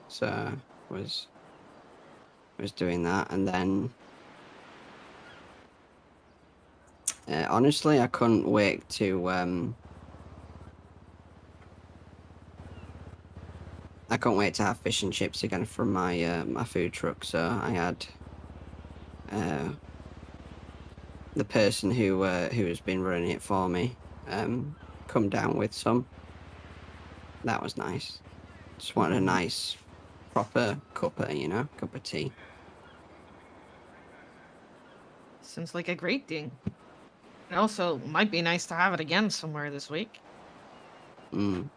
So I was doing that, and then honestly, I couldn't wait to have fish and chips again from my my food truck. So I had the person who has been running it for me come down with some. That was nice. Just wanted a nice proper cuppa, you know, cup of tea. Sounds like a great thing. And also, might be nice to have it again somewhere this week. Mm.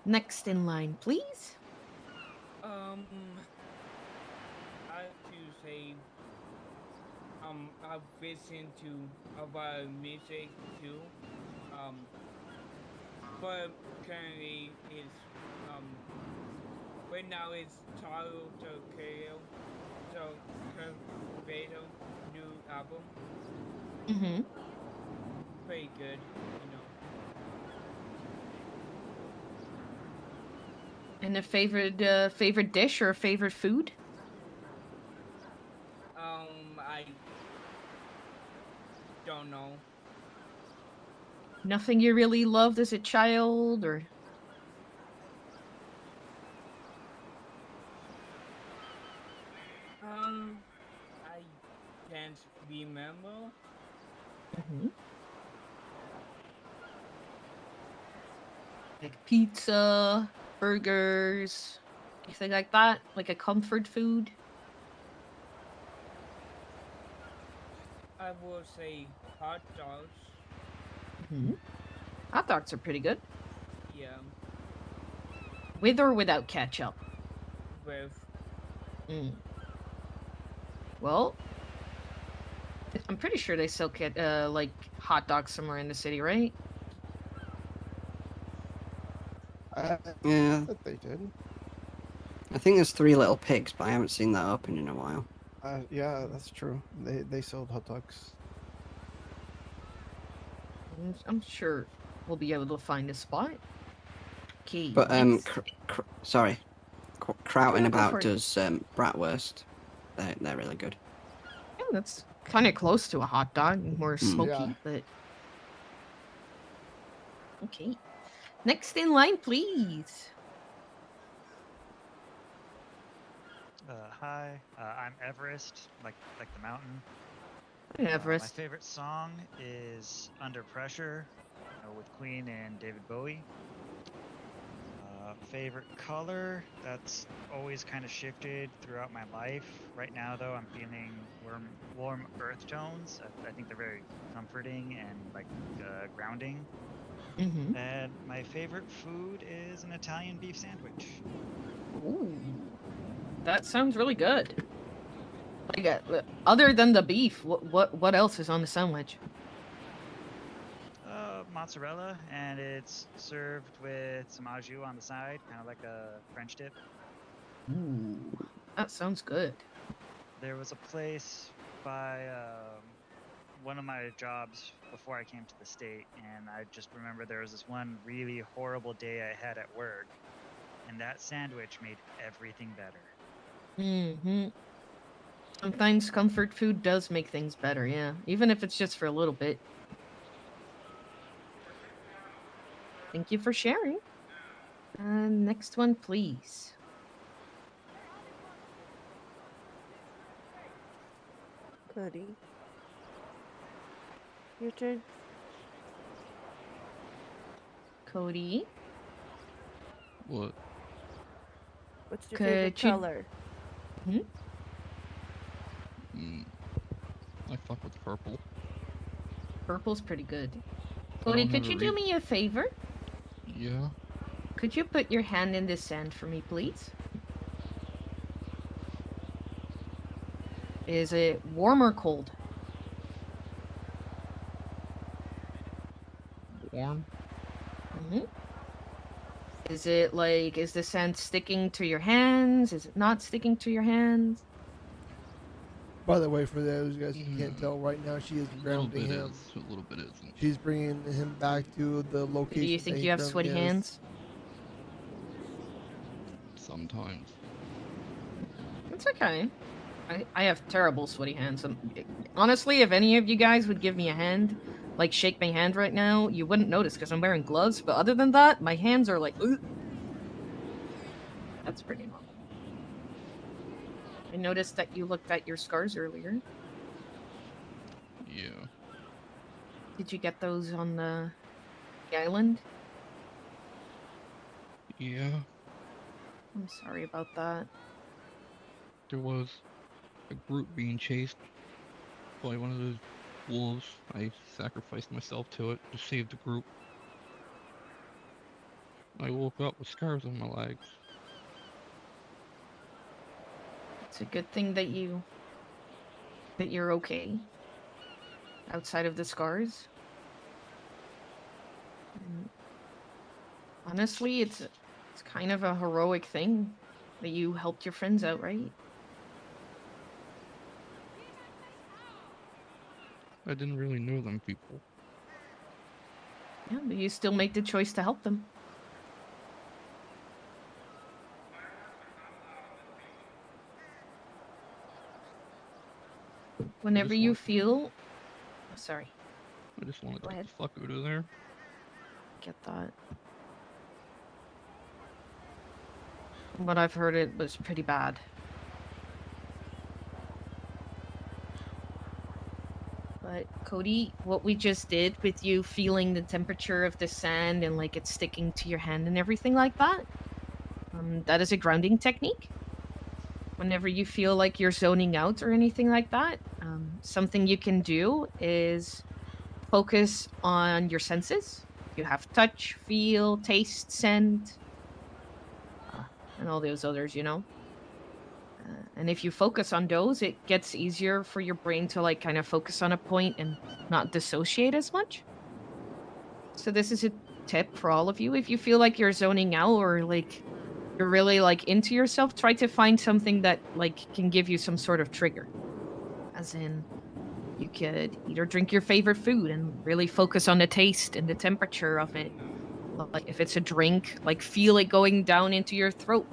Next in line, please. I have to say, I've listened to a lot of music too. But currently is, right now it's Taro Curvedo new album. Mm-hmm. Pretty good, you know. And a favorite dish or a favorite food? I don't know. Nothing you really loved as a child, or I can't remember. like pizza, burgers, anything like that, like a comfort food. I will say hot dogs. Hot dogs are pretty good, Yeah, with or without ketchup. with Well, I'm pretty sure they sell like hot dogs somewhere in the city, right? Yeah. That they did. I think there's 3 Little Pigs, but I haven't seen that open in a while. Yeah, that's true. They sold hot dogs. I'm sure we'll be able to find a spot. Okay. But next. sorry, Krauting Yeah, go for about it. does bratwurst. They're really good. Yeah, that's kind of close to a hot dog, more smoky, Yeah. but okay. Next in line, please. Hi, I'm Everest, like the mountain. Hey, My Everest. favorite song is "Under Pressure" with Queen and David Bowie. Favorite color, that's always kind of shifted throughout my life. Right now, though, I'm feeling warm earth tones. I think they're very comforting and like grounding. And my favorite food is an Italian beef sandwich. Ooh, that sounds really good. Like, other than the beef, what else is on the sandwich? Mozzarella, and it's served with some au jus on the side, kind of like a French dip. Ooh, that sounds good. There was a place by one of my jobs before I came to the state, and I just remember there was this one really horrible day I had at work, and that sandwich made everything better. Sometimes comfort food does make things better, yeah. Even if it's just for a little bit. Thank you for sharing. Next one, please. Cody. Your turn. Cody. What? What's your favorite Could you- color? I fuck with purple. Purple's pretty good. I Cody, don't could have you a do me a favor? Yeah. Could you put your hand in the sand for me, please? Is it warm or cold? Warm. Is it like, is the sand sticking to your hands? Is it not sticking to your hands? By the way, for those guys who can't tell, right now she is grounding bit him. is, a little bit isn't. She's bringing him back to the location. Do you think that you he have currently sweaty is. hands? Sometimes. It's okay. I have terrible sweaty hands. Honestly, if any of you guys would give me a hand, like shake my hand right now, you wouldn't notice because I'm wearing gloves. But other than that, my hands are like, ugh. That's pretty normal. I noticed that you looked at your scars earlier. Yeah. Did you get those on the island? Yeah, I'm sorry about that. there was a group being chased by one of those wolves. I sacrificed myself to it to save the group. I woke up with scars on my legs. It's a good thing that you're okay. Outside of the scars. And honestly, it's kind of a heroic thing that you helped your friends out, right? I didn't really know them people. Yeah, but you still make the choice to help them. Whenever you feel... Oh, sorry. I just wanted Go to get ahead. the fuck out of there. Get that. From what I've heard, it was pretty bad. But Cody, what we just did with you feeling the temperature of the sand and like it's sticking to your hand and everything like that, that is a grounding technique. Whenever you feel like you're zoning out or anything like that, something you can do is focus on your senses. You have touch, feel, taste, scent, and all those others, you know? And if you focus on those, it gets easier for your brain to like kind of focus on a point and not dissociate as much. So this is a tip for all of you. If you feel like you're zoning out or like you're really like into yourself, try to find something that like can give you some sort of trigger. As in, you could either drink your favorite food and really focus on the taste and the temperature of it. Like if it's a drink, like feel it going down into your throat.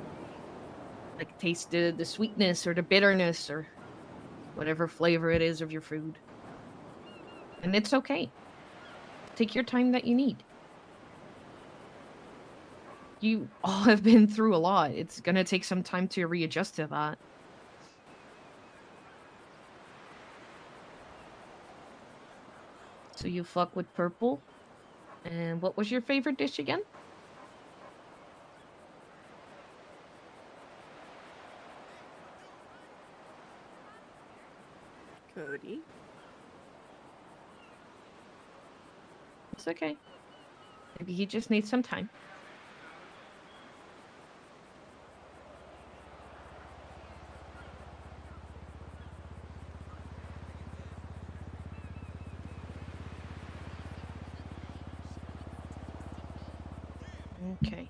Like taste the sweetness or the bitterness or whatever flavor it is of your food. And it's okay. Take your time that you need. You all have been through a lot. It's gonna take some time to readjust to that. So you fuck with purple. And what was your favorite dish again? Cody. It's okay. Maybe he just needs some time. Okay.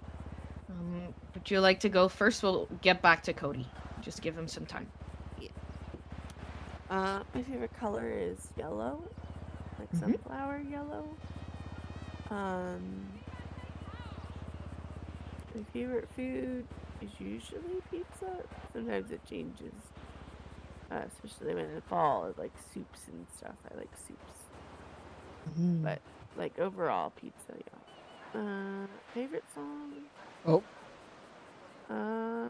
Would you like to go first? We'll get back to Cody. Just give him some time. Yeah. My favorite color is yellow, like sunflower yellow. My favorite food is usually pizza. Sometimes it changes, especially when in fall, I like soups and stuff. I like soups, but like overall pizza. Yeah. Favorite song? Oh. I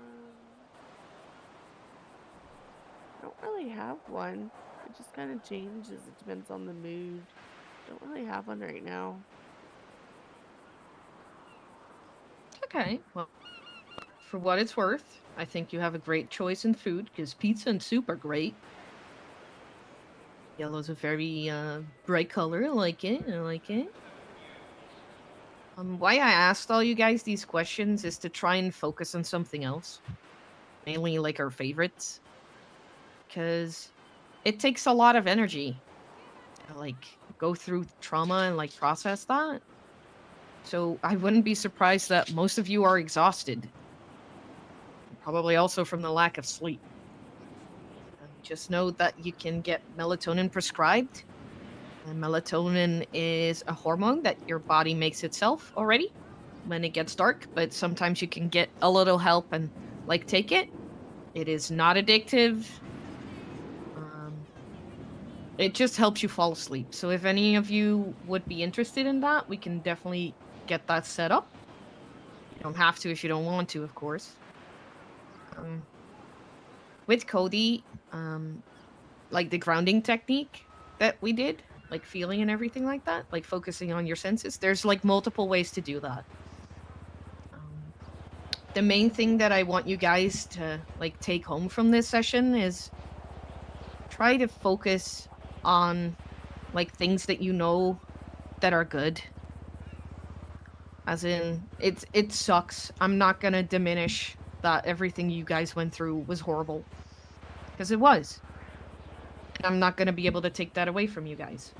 don't really have one. It just kind of changes. It depends on the mood. Don't really have one right now. Okay, well, for what it's worth, I think you have a great choice in food because pizza and soup are great. Yellow's a very bright color. I like it. I like it. Why I asked all you guys these questions is to try and focus on something else. Mainly like our favorites. Because it takes a lot of energy to like go through trauma and like process that. So I wouldn't be surprised that most of you are exhausted. Probably also from the lack of sleep. Just know that you can get melatonin prescribed. And melatonin is a hormone that your body makes itself already when it gets dark, but sometimes you can get a little help and like take it. It is not addictive. It just helps you fall asleep. So if any of you would be interested in that, we can definitely get that set up. You don't have to if you don't want to, of course. With Cody, like the grounding technique that we did, like feeling and everything like that, like focusing on your senses, there's like multiple ways to do that. the main thing that I want you guys to like take home from this session is try to focus on like things that you know that are good. As in, it sucks. I'm not gonna diminish that everything you guys went through was horrible. Because it was. And I'm not gonna be able to take that away from you guys.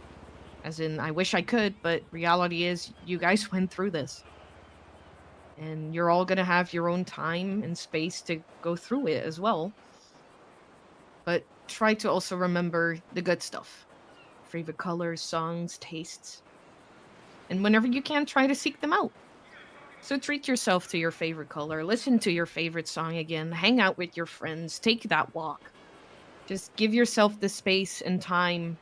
As in, I wish I could, but reality is you guys went through this. And you're all gonna have your own time and space to go through it as well. But try to also remember the good stuff. Favorite colors, songs, tastes. And whenever you can, try to seek them out. So treat yourself to your favorite color, listen to your favorite song again, hang out with your friends, take that walk. Just give yourself the space and time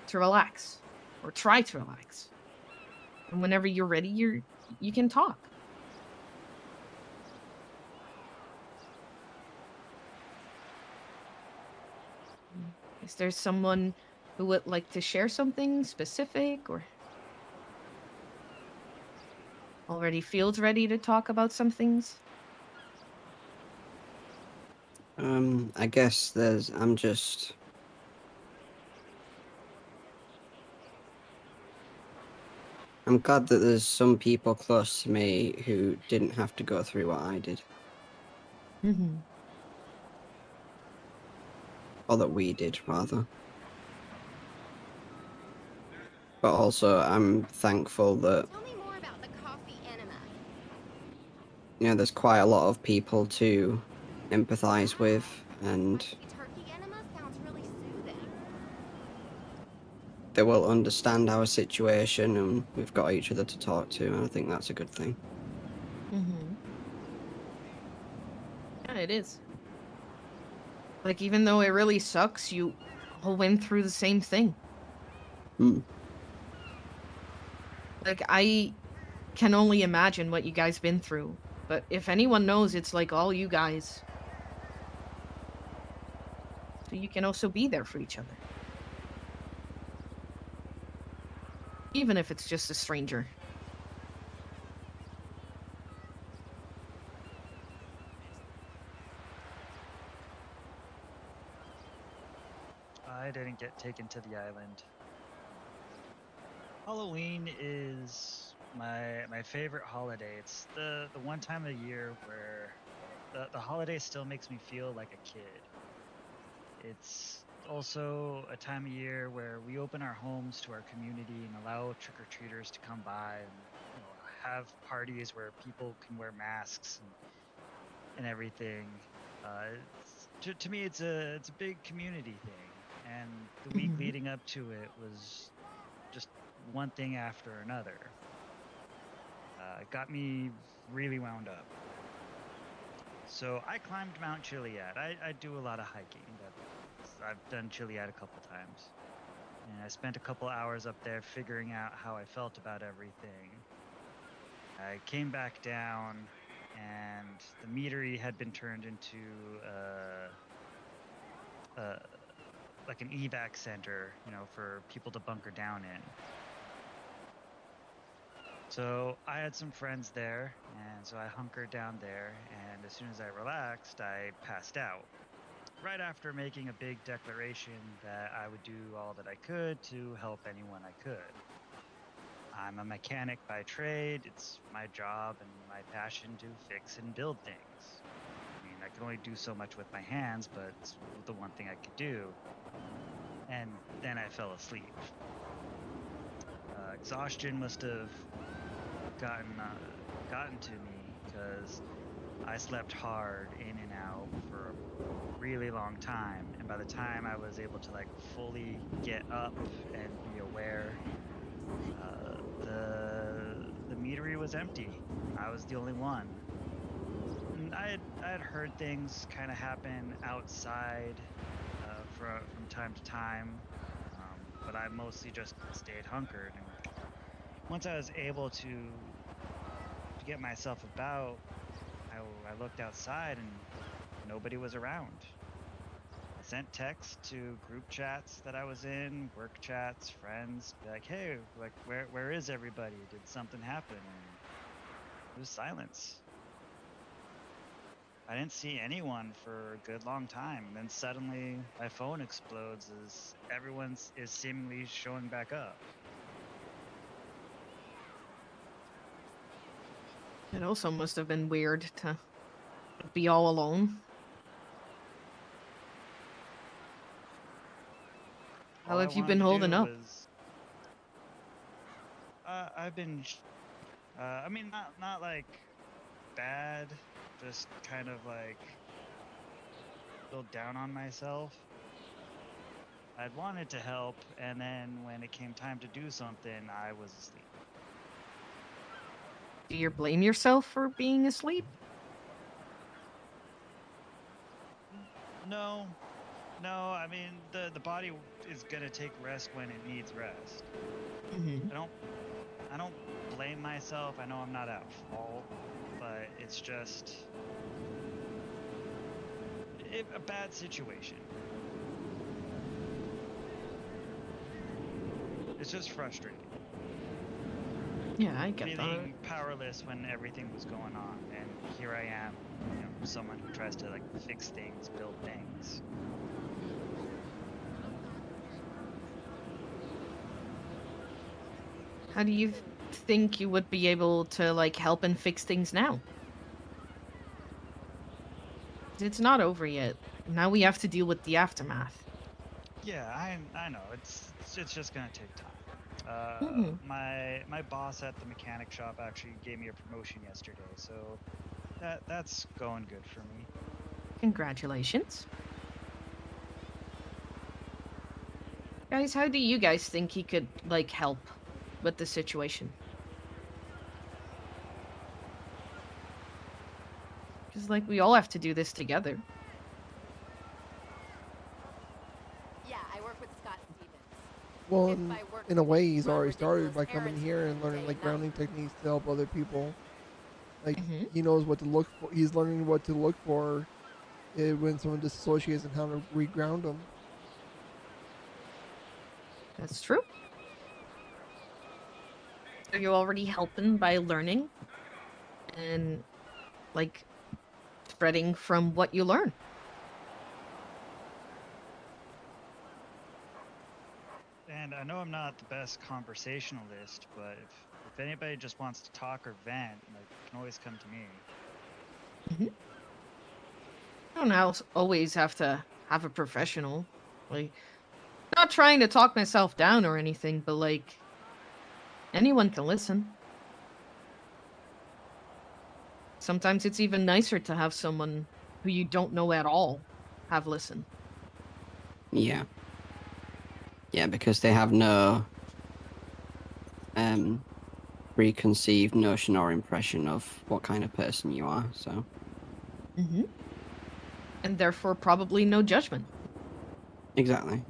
to relax, or try to relax. And whenever you're ready, you can talk. Is there someone who would like to share something specific, or already feels ready to talk about some things? I guess I'm glad that there's some people close to me who didn't have to go through what I did. Mm-hmm. Or that we did, rather. But also, I'm thankful that, you know, there's quite a lot of people to empathize with, and they will understand our situation, and we've got each other to talk to, and I think that's a good thing. Mm-hmm. Yeah, it is. Like, even though it really sucks, you all went through the same thing. Like, I can only imagine what you guys been through. But if anyone knows, it's like all you guys. So you can also be there for each other. Even if it's just a stranger. I didn't get taken to the island. Halloween is my favorite holiday. It's the one time of year where the holiday still makes me feel like a kid. It's also a time of year where we open our homes to our community and allow trick-or-treaters to come by and, you know, have parties where people can wear masks and everything. To me, it's a big community thing, and the week Mhm. leading up to it was just one thing after another. It got me really wound up. So I climbed Mount Chiliad. I do a lot of hiking. I've done Chiliad a couple times. And I spent a couple hours up there figuring out how I felt about everything. I came back down, and the meadery had been turned into like an evac center, you know, for people to bunker down in. So I had some friends there, and so I hunkered down there, and as soon as I relaxed, I passed out. Right after making a big declaration that I would do all that I could to help anyone I could. I'm a mechanic by trade. It's my job and my passion to fix and build things. I mean, I can only do so much with my hands, but it's the one thing I could do. And then I fell asleep. Exhaustion must have gotten to me because I slept hard in and out for a really long time, and by the time I was able to like fully get up and be aware, the meadery was empty. I was the only one. And I had heard things kind of happen outside from time to time, but I mostly just stayed hunkered. And once I was able to get myself about, I looked outside and nobody was around. I sent texts to group chats that I was in, work chats, friends, be like, hey, like where is everybody? Did something happen? And it was silence. I didn't see anyone for a good long time. And then suddenly my phone explodes as everyone is seemingly showing back up. It also must have been weird to be all alone. How All I have you wanted been to holding do up? was, I've been, I mean, not like bad, just kind of like feel down on myself. I'd wanted to help, and then when it came time to do something, I was asleep. Do you blame yourself for being asleep? No, I mean the body is gonna take rest when it needs rest. Mm-hmm. I don't blame myself. I know I'm not at fault, but it's just a bad situation. It's just frustrating. Yeah, I get that. Feeling powerless when everything was going on, and here I am, someone who tries to like fix things, build things. How do you think you would be able to like help and fix things now? It's not over yet. Now we have to deal with the aftermath. Yeah, I know. It's just gonna take time. Mhm. My boss at the mechanic shop actually gave me a promotion yesterday, so that's going good for me. Congratulations. Guys, how do you guys think he could like help with the situation? Because like we all have to do this together. Yeah, I work with Scott Stevens. Well, If in, I work in a with way, him, he's run already started by ridiculous coming errands here and day learning like and grounding night. techniques to help other people. Like Mhm. he knows what to look for. He's learning what to look for when someone disassociates and how to reground them. That's true. So you're already helping by learning and like spreading from what you learn. And I know I'm not the best conversationalist, but if anybody just wants to talk or vent, like, can always come to me. I don't always have to have a professional. Like, not trying to talk myself down or anything, but like, anyone can listen. Sometimes it's even nicer to have someone who you don't know at all have listen. Yeah. Yeah, because they have no preconceived notion or impression of what kind of person you are, so. Mm-hmm. And therefore, probably no judgment. Exactly.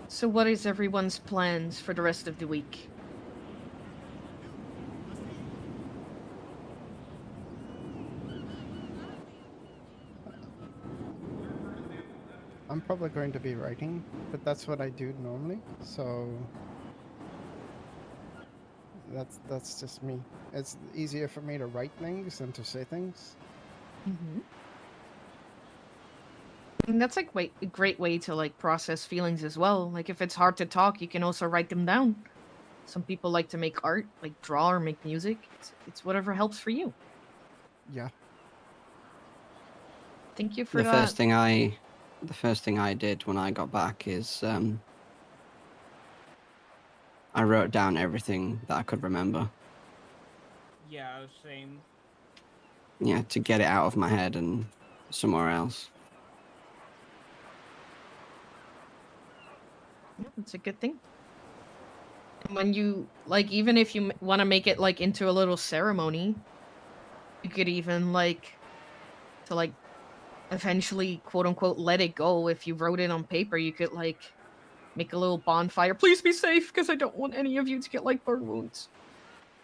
So, what is everyone's plans for the rest of the week? I'm probably going to be writing, but that's what I do normally. So that's just me. It's easier for me to write things than to say things. Mm-hmm. And that's like a great way to like process feelings as well. Like if it's hard to talk, you can also write them down. Some people like to make art, like draw or make music. It's whatever helps for you. Yeah. Thank you for The that. first thing I did when I got back is I wrote down everything that I could remember. Yeah, same. Yeah, to get it out of my head and somewhere else. Yeah, it's a good thing. And when you like, even if you want to make it like into a little ceremony, you could even like to like eventually quote unquote let it go. If you wrote it on paper, you could like make a little bonfire. Please be safe, because I don't want any of you to get like burn wounds.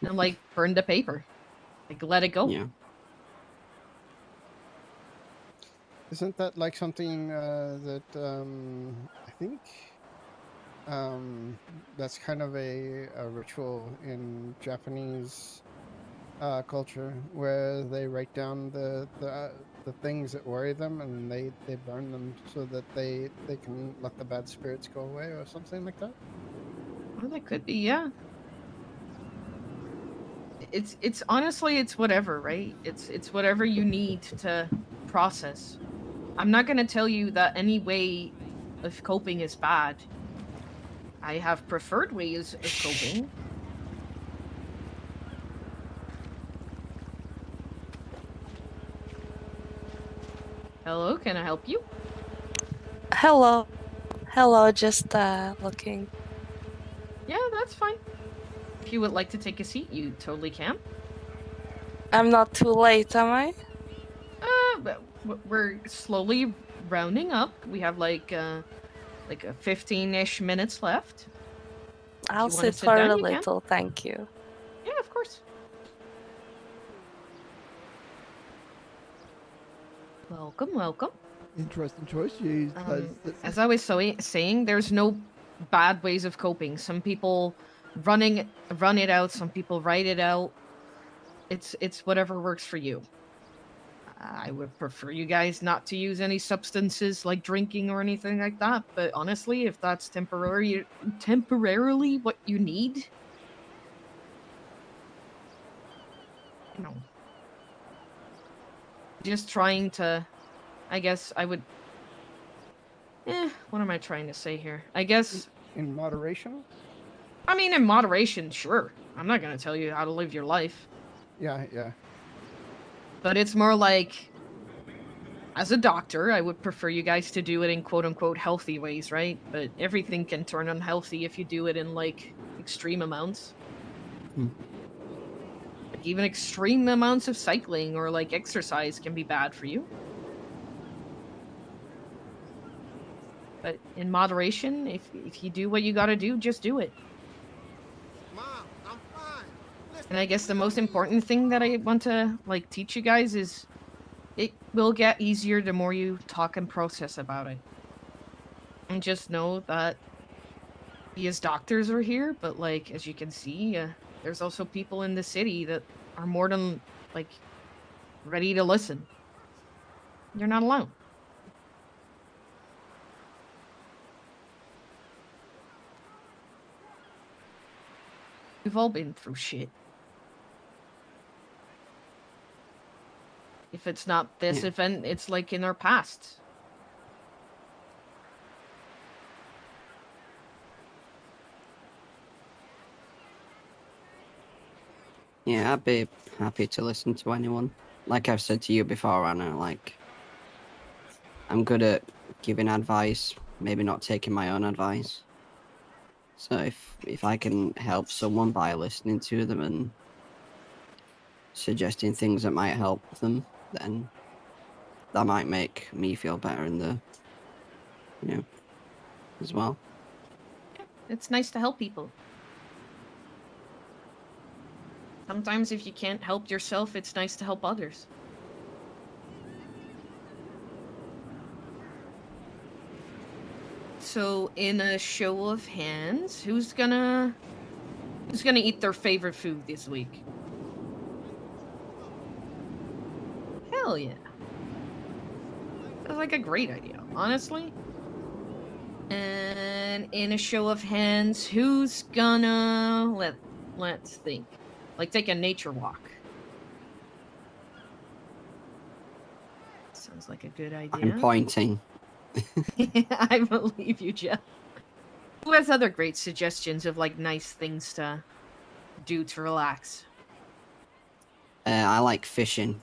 And like burn the paper, like let it go. Yeah. Isn't that like something that I think That's kind of a ritual in Japanese culture where they write down the things that worry them and they burn them so that they can let the bad spirits go away or something like that. Well, that could be, yeah. It's honestly it's whatever, right? It's whatever you need to process. I'm not gonna tell you that any way of coping is bad. I have preferred ways of coping. Hello, can I help you? Hello. Hello, just looking. Yeah, that's fine. If you would like to take a seat, you totally can. I'm not too late, am I? But we're slowly rounding up. We have like a 15-ish minutes left. I'll If you want to sit sit for down, a you can. little, thank you. Yeah, of course. Welcome, welcome. Interesting choice. You As I was saying, there's no bad ways of coping. Some people run it out. Some people write it out. It's whatever works for you. I would prefer you guys not to use any substances like drinking or anything like that. But honestly, if that's temporarily what you need, you know, just trying to, I guess I would. What am I trying to say here? I guess in moderation. I mean, in moderation, sure. I'm not gonna tell you how to live your life. Yeah, yeah. But it's more like, as a doctor, I would prefer you guys to do it in quote-unquote healthy ways, right? But everything can turn unhealthy if you do it in, like, extreme amounts. Like, even extreme amounts of cycling or, like, exercise can be bad for you. But in moderation, if you do what you gotta do, just do it. And I guess the most important thing that I want to, like, teach you guys is it will get easier the more you talk and process about it. And just know that we as doctors are here, but, like, as you can see, there's also people in the city that are more than, like, ready to listen. You're not alone. We've all been through shit. If it's not this event, it's like in our past. Yeah, I'd be happy to listen to anyone. Like I've said to you before, Anna, like, I'm good at giving advice, maybe not taking my own advice. So if I can help someone by listening to them and suggesting things that might help them, then that might make me feel better in the, as well. It's nice to help people. Sometimes if you can't help yourself, it's nice to help others. So, in a show of hands, who's gonna eat their favorite food this week? Hell yeah. That's like a great idea, honestly. And in a show of hands, who's gonna let's think. Like take a nature walk. Sounds like a good idea. I'm pointing. I believe you, Jeff. Who has other great suggestions of like nice things to do to relax? I like fishing.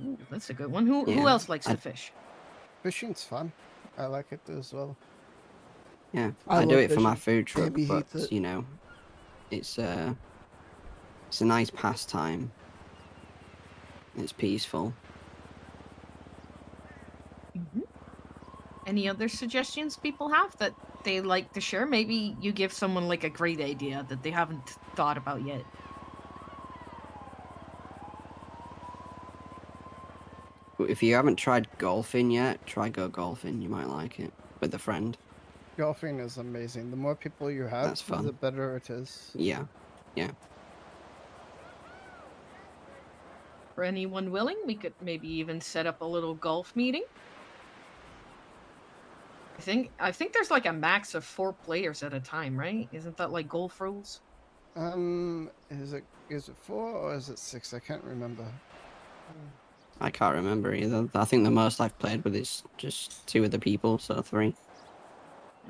Ooh, that's a good one. Who else likes to fish? Fishing's fun. I like it as well. Yeah, I I do love it for my fishing. food truck, Bambi but hates it. you know, it's a nice pastime. It's peaceful. Any other suggestions people have that they like to share? Maybe you give someone like a great idea that they haven't thought about yet. If you haven't tried golfing yet, try go golfing. You might like it with a friend. Golfing is amazing. The more people you have, That's fun. the better it is. Yeah. Yeah. For anyone willing, we could maybe even set up a little golf meeting. I think there's like a max of 4 players at a time, right? Isn't that like golf rules? Is it 4 or is it 6? I can't remember. I can't remember either. I think the most I've played with is just 2 other people, so 3.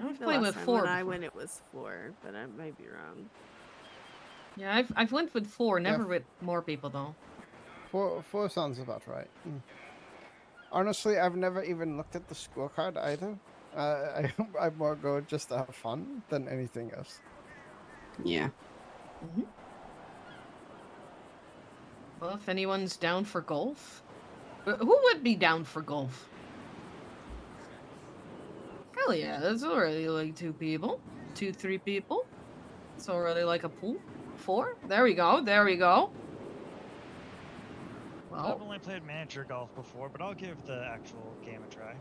I've The played last with time 4 when I before. went, it was 4, but I might be wrong. Yeah, I've went with 4, Yeah, never with more people though. 4 sounds about right. Honestly, I've never even looked at the scorecard either. I more go just to have fun than anything else. Yeah. Well, if anyone's down for golf, who would be down for golf? Hell yeah, that's already like 2 people, 3 people. It's already like a pool. 4. There we go. There we go. I've Well, only played miniature golf before, but I'll give the actual game a try.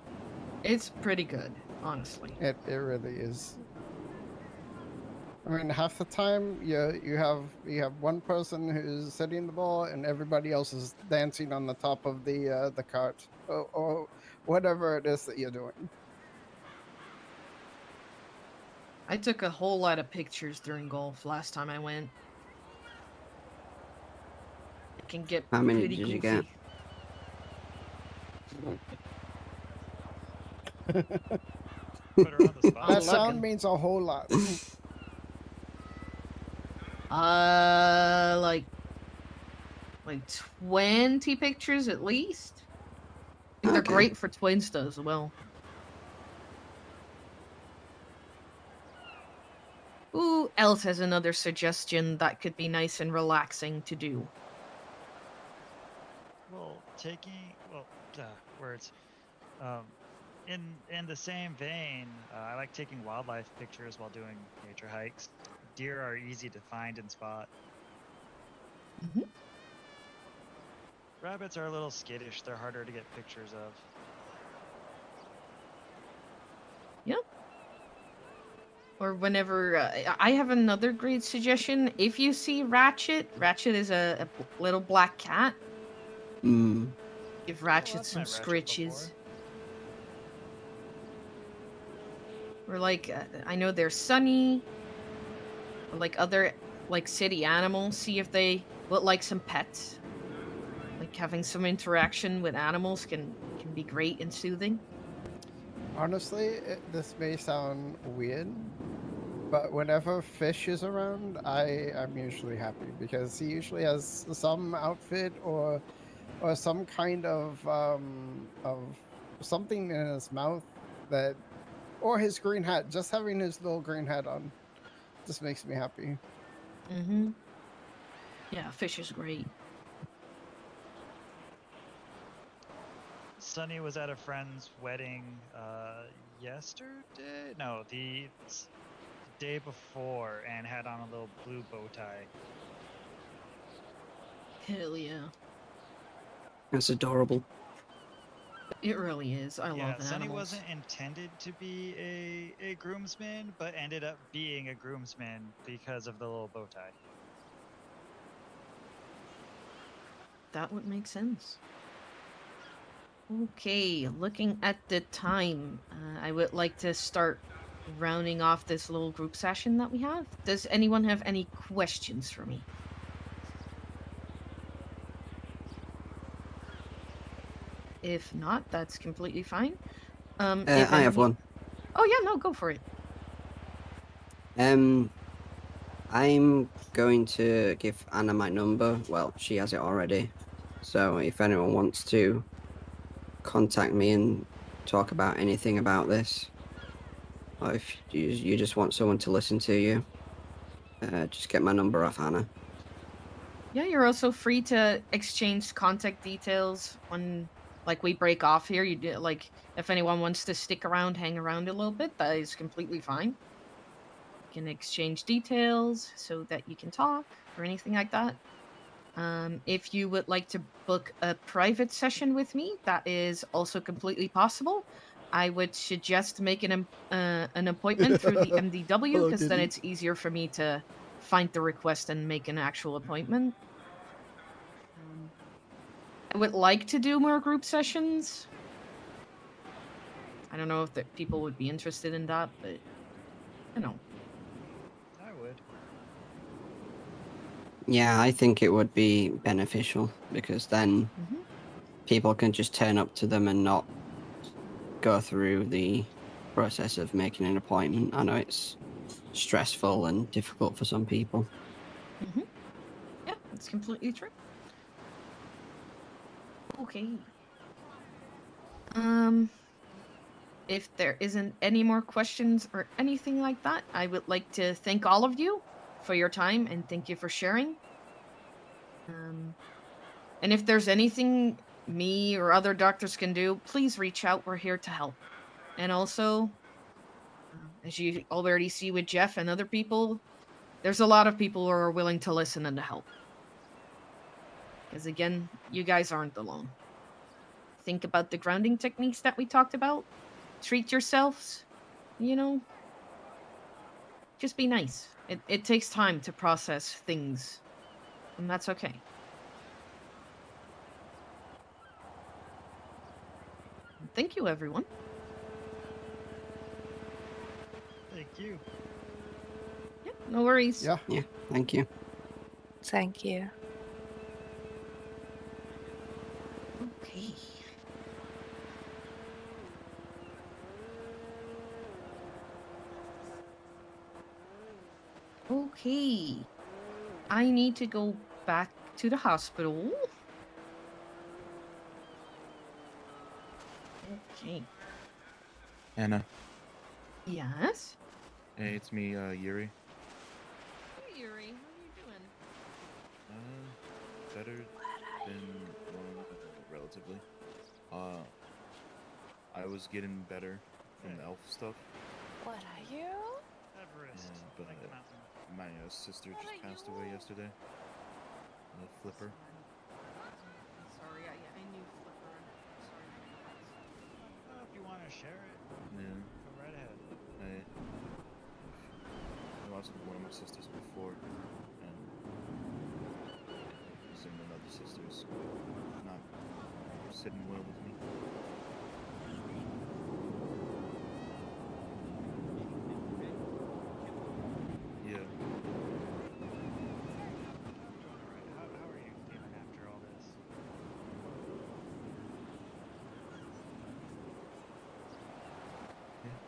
it's pretty good, honestly. It really is. I mean, half the time you have one person who's hitting the ball, and everybody else is dancing on the top of the cart, or whatever it is that you're doing. I took a whole lot of pictures during golf last time I went. It can get How many pretty did goofy. you get? That sound means a whole lot. Like 20 pictures at least. I think they're great for twins though as well. Who else has another suggestion that could be nice and relaxing to do? Well, words. In the same vein, I like taking wildlife pictures while doing nature hikes. Deer are easy to find and spot. Rabbits are a little skittish. They're harder to get pictures of. Yep. Or whenever I have another great suggestion. If you see Ratchet is a little black cat. Give Ratchet some scritches. Or like I know there's Sunny. Or like other like city animals. See if they would like some pets. Like having some interaction with animals can be great and soothing. Honestly, this may sound weird, but whenever Fish is around, I'm usually happy because he usually has some outfit or some kind of something in his mouth that, or his green hat. Just having his little green hat on just makes me happy. Yeah, Fish is great. Sunny was at a friend's wedding yesterday? No, the day before, and had on a little blue bow tie. Hell yeah. That's adorable. It really is. I love animals. Sunny wasn't intended to be a groomsman, but ended up being a groomsman because of the little bow tie. That would make sense. Okay, looking at the time, I would like to start rounding off this little group session that we have. Does anyone have any questions for me? If not, that's completely fine. I have one. Oh yeah, no, go for it. I'm going to give Anna my number. Well, she has it already. So if anyone wants to contact me and talk about anything about this, or if you just want someone to listen to you, just get my number off Anna. Yeah, you're also free to exchange contact details when, like, we break off here. You do, like, if anyone wants to stick around, hang around a little bit, that is completely fine. You can exchange details so that you can talk or anything like that. If you would like to book a private session with me, that is also completely possible. I would suggest making an appointment through the MDW Hello, because then Diddy. it's easier for me to find the request and make an actual appointment. I would like to do more group sessions. I don't know if people would be interested in that, but you know. I would. Yeah, I think it would be beneficial because then Mhm. people can just turn up to them and not go through the process of making an appointment. I know it's stressful and difficult for some people. Yeah, that's completely true. Okay. If there isn't any more questions or anything like that, I would like to thank all of you for your time and thank you for sharing. And if there's anything me or other doctors can do, please reach out. We're here to help. And also, as you already see with Jeff and other people, there's a lot of people who are willing to listen and to help. Because again, you guys aren't alone. Think about the grounding techniques that we talked about. Treat yourselves, you know, just be nice. It takes time to process things, and that's okay. Thank you, everyone. Thank you. Yeah, no worries. Yeah. Yeah, thank you. Thank you. Okay. Okay. I need to go back to the hospital. Okay. Anna. Yes? Hey, it's me, Yuri. Hey, Yuri. How are you doing? Better than relatively. I was getting better from the elf stuff. What are you? Everest, Yeah, but like the mountain. my sister just passed away yesterday. Flipper. I'm sorry, I knew Flipper. I'm sorry for your loss. If you want to share it, Yeah. go right ahead. I lost one of my sisters before, and losing another sister is not sitting well with me. Yeah. Alright, how are you feeling after all this? Yeah.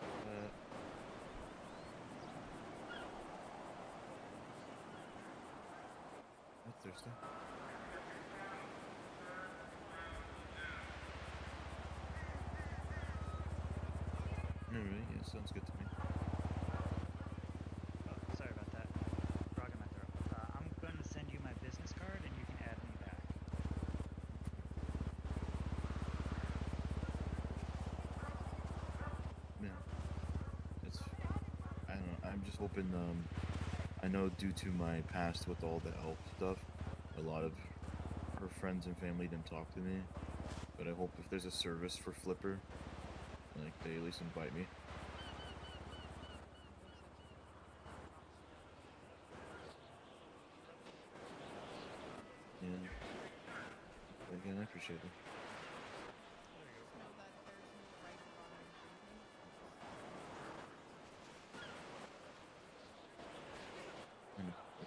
That's Thursday. Alright, yeah, sounds good to me. Oh, sorry about that. Frog in my throat. I'm going to send you my business card and you can add me back. Yeah. I don't know, I'm just hoping, I know due to my past with all the elf stuff, a lot of her friends and family didn't talk to me, but I hope if there's a service for Flipper, like, they at least invite me. Yeah. But again, I appreciate it. I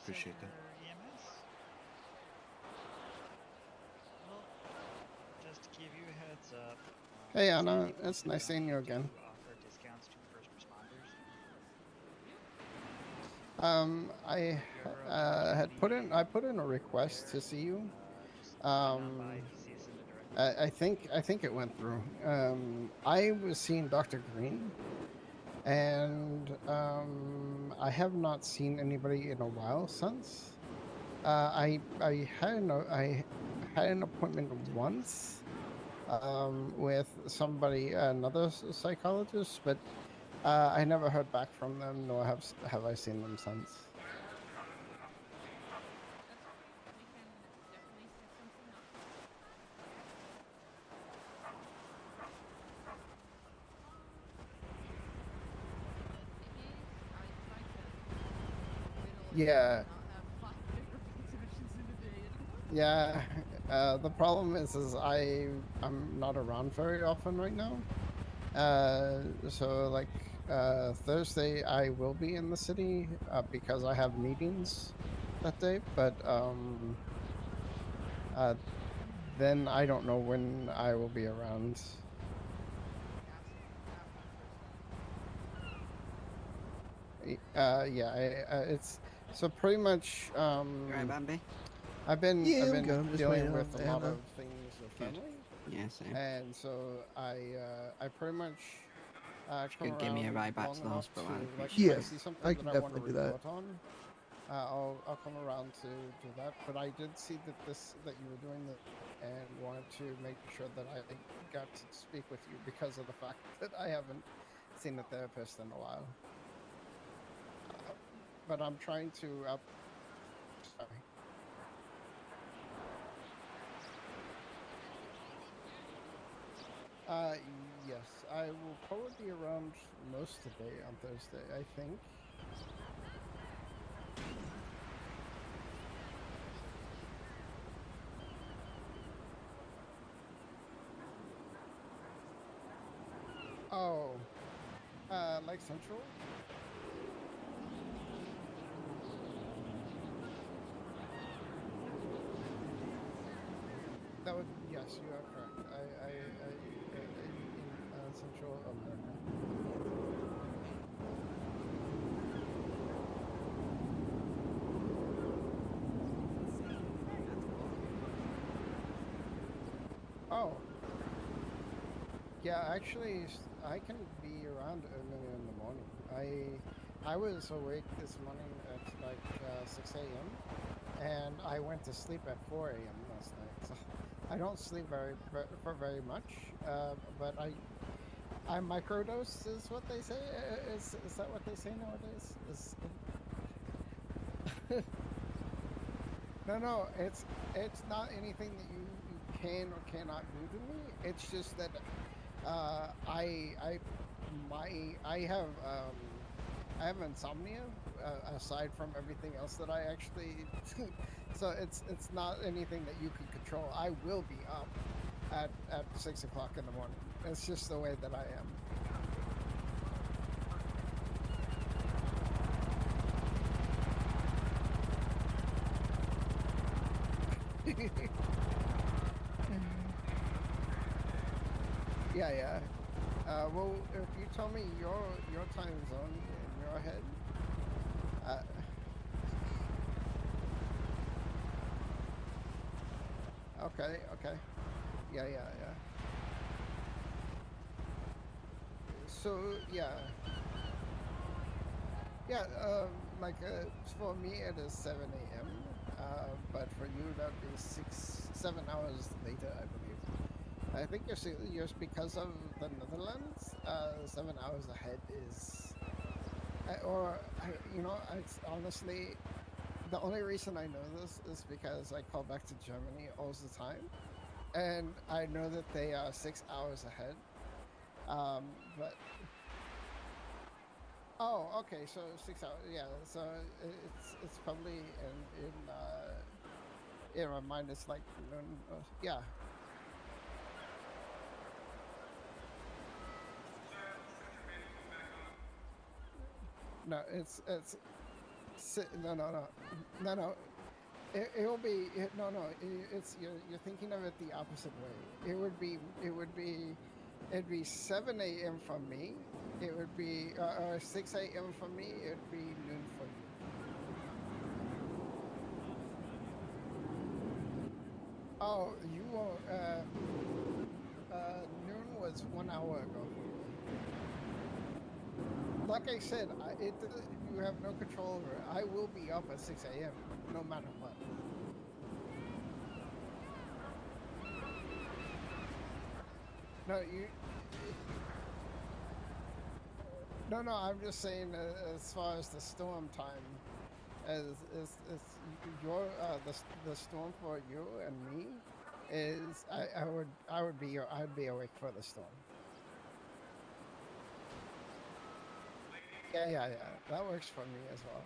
appreciate that. EMS? Well, just to give you a heads up. Hey Anna, it's nice seeing you again. Offer discounts to first responders. I I put in a request to see you. I think it went through. I was seeing Dr. Green, and I have not seen anybody in a while since. I had an appointment once with somebody, another psychologist, but I never heard back from them, nor have I seen them since. Yeah. Yeah. The problem is I'm not around very often right now. So like Thursday I will be in the city because I have meetings that day, but uh, then I don't know when I will be around. Yeah, it's so pretty much. Right, Bambi? I've been Yeah, I'm good. I'm just dealing waiting with on a lot Anna. of things with Good. family, Yeah, same. and so I pretty much She come could give me a around ride back long to the enough hospital. to I'd like if I appreciate see it. something I that can I want to definitely do that. report on. I'll come around to do that. But I did see that you were doing that and wanted to make sure that I got to speak with you because of the fact that I haven't seen a therapist in a while. But I'm trying to sorry. Yes, I will probably be around most of the day on Thursday, I think. Oh, like Central? That would, yes, you are correct. In Central America. Oh, yeah. Actually, I can be around early in the morning. I was awake this morning at like 6 a.m. and I went to sleep at 4 a.m. last night. So I don't sleep for very much, but I microdose is what they say. Is that what they say nowadays? No, it's not anything that you can or cannot do to me. It's just that I have insomnia aside from everything else that I actually so it's not anything that you can control. I will be up at 6 o'clock in the morning. It's just the way that I am. Yeah. Well, if you tell me your time zone in your head, okay, yeah. So yeah. Like for me it is 7 a.m. But for you that'd be 7 hours later, I believe. I think you're because of the Netherlands. 7 hours ahead is, it's honestly the only reason I know this is because I call back to Germany all the time, and I know that they are 6 hours ahead. But oh, okay, so 6 hours. Yeah, so it's probably in my mind it's like noon. Yeah. No, no. It will be no. It's you're thinking of it the opposite way. It'd be 7 a.m. for me. It would be 6 a.m. for me. It'd be noon for you. Oh, you will. Noon was 1 hour ago for me. Like I said, you have no control over it. I will be up at 6 a.m. no matter what. No, No. I'm just saying, as far as the storm time, as your the storm for you and me is I'd be awake for the storm. Yeah. That works for me as well.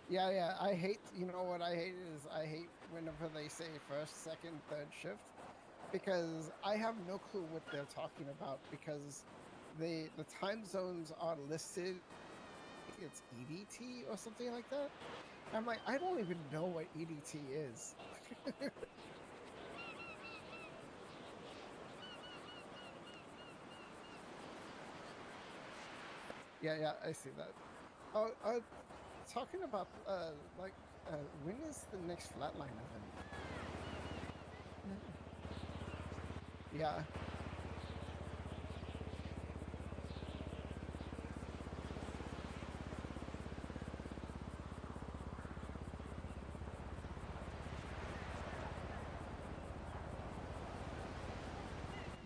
Yeah. I hate. You know what I hate is I hate whenever they say first, second, third shift, because I have no clue what they're talking about because the time zones are listed. I think it's EDT or something like that. I'm like, I don't even know what EDT is. Yeah, I see that. Oh, talking about when is the next flatline event? Yeah.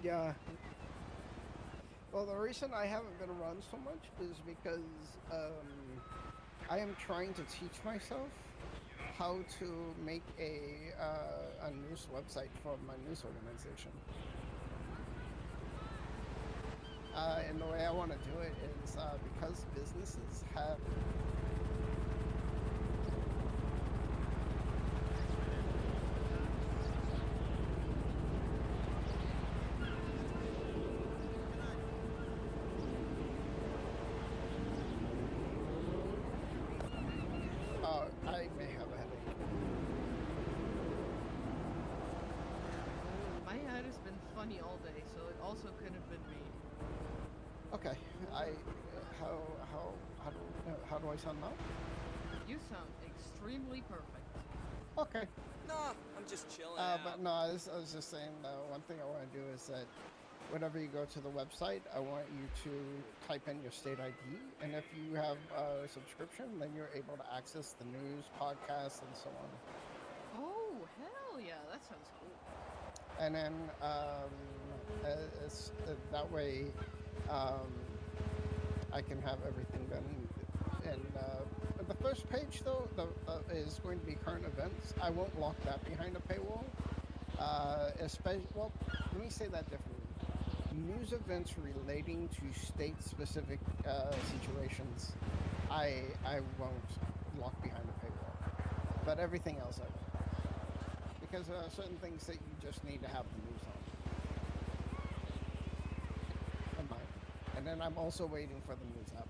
Yeah. Well, the reason I haven't been around so much is because I am trying to teach myself how to make a news website for my news organization. And the way I want to do it is because businesses have I may have a headache. My head has been funny all day, so it also could have been me. Okay, how do I sound now? You sound extremely perfect. Okay. No, I'm just chilling out. But no, I was just saying one thing I want to do is that whenever you go to the website, I want you to type in your state ID, and if you have a subscription, then you're able to access the news, podcasts, and so on. Oh, hell yeah, that sounds cool. And then that way I can have everything done. And the first page, though, is going to be current events. I won't lock that behind a paywall. Well, let me say that differently. News events relating to state-specific situations, I won't lock behind a paywall. But everything else I will. Because there are certain things that you just need to have the news on. And then I'm also waiting for the news app.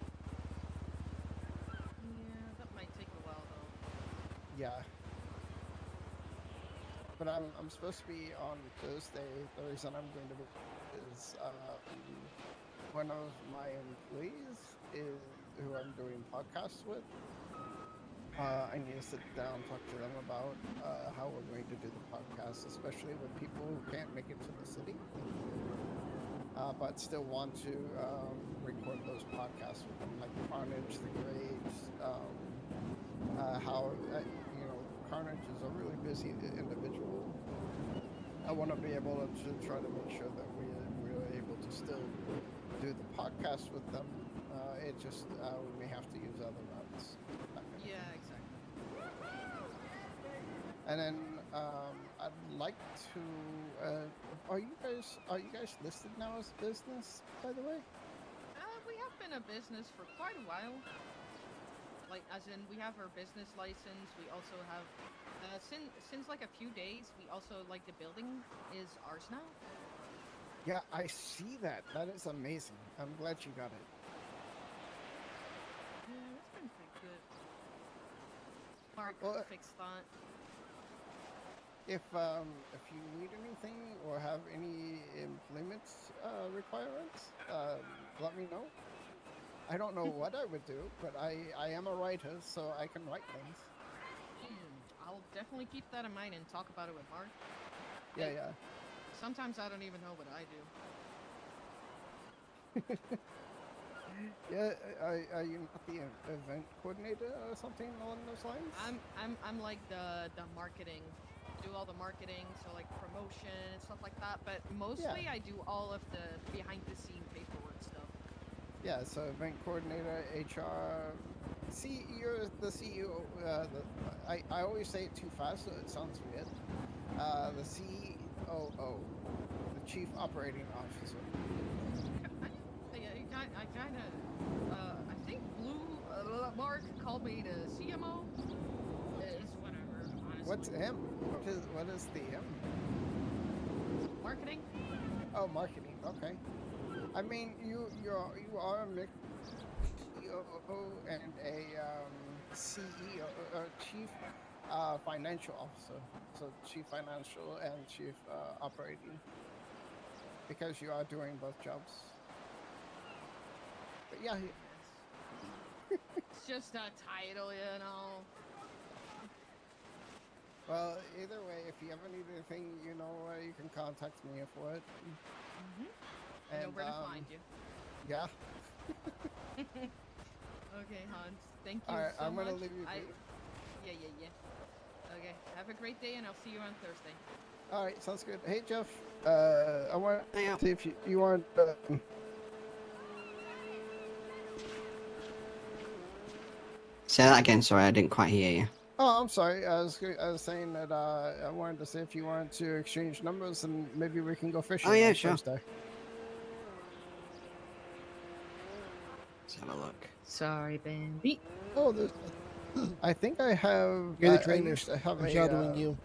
Yeah, that might take a while though. Yeah. But I'm supposed to be on Thursday. The reason I'm going to be is one of my employees who I'm doing podcasts with. I need to sit down, talk to them about how we're going to do the podcast, especially with people who can't make it to the city, but still want to record those podcasts with them, like Carnage, the Graves, how Carnage is a really busy individual. I want to be able to try to make sure that we're able to still do the podcast with them. It just we may have to use other routes. Yeah, exactly. And then I'd like to. Are you guys listed now as a business, by the way? We have been a business for quite a while. Like, as in, we have our business license. We also have, since like a few days, we also, like, the building is ours now. Yeah, I see that. That is amazing. I'm glad you got it. Yeah, it's been pretty good. Mark fixed that. If you need anything or have any employment requirements, let me know. I don't know what I would do, but I am a writer, so I can write things. I'll definitely keep that in mind and talk about it with Mark. Yeah. Sometimes I don't even know what I do. Yeah, are you not the event coordinator or something along those lines? I'm like the marketing. Do all the marketing, so like promotion and stuff like that. But mostly I do all of the behind the scene paperwork stuff. Yeah, so event coordinator, HR. See, you're the CEO. I always say it too fast, so it sounds weird. The COO, the Chief Operating Officer. I think Blue Mark called me to CMO. It's whatever, honestly. What's M? What is the M? Marketing? Oh, marketing. Okay. I mean, you are a mix COO and a CEO, chief financial officer. So chief financial and chief operating, because you are doing both jobs. But yeah. It's just a title, you know. Well, either way, if you ever need anything, you know where you can contact me for it. I know where to find you. Yeah. Okay, Hans. Thank you Alright, so I'm much. gonna leave you be. Yeah. Okay, have a great day, and I'll see you on Thursday. Alright, sounds good. Hey, Jeff. I want to see if you want. Say that again. Sorry, I didn't quite hear you. Oh, I'm sorry. I was saying that I wanted to see if you wanted to exchange numbers and maybe we can go fishing. Oh yeah, on sure. Thursday. Let's have a look. Sorry, Bambi. Oh, there's. I think I have. You're the I trainer. used to have I'm a, shadowing you.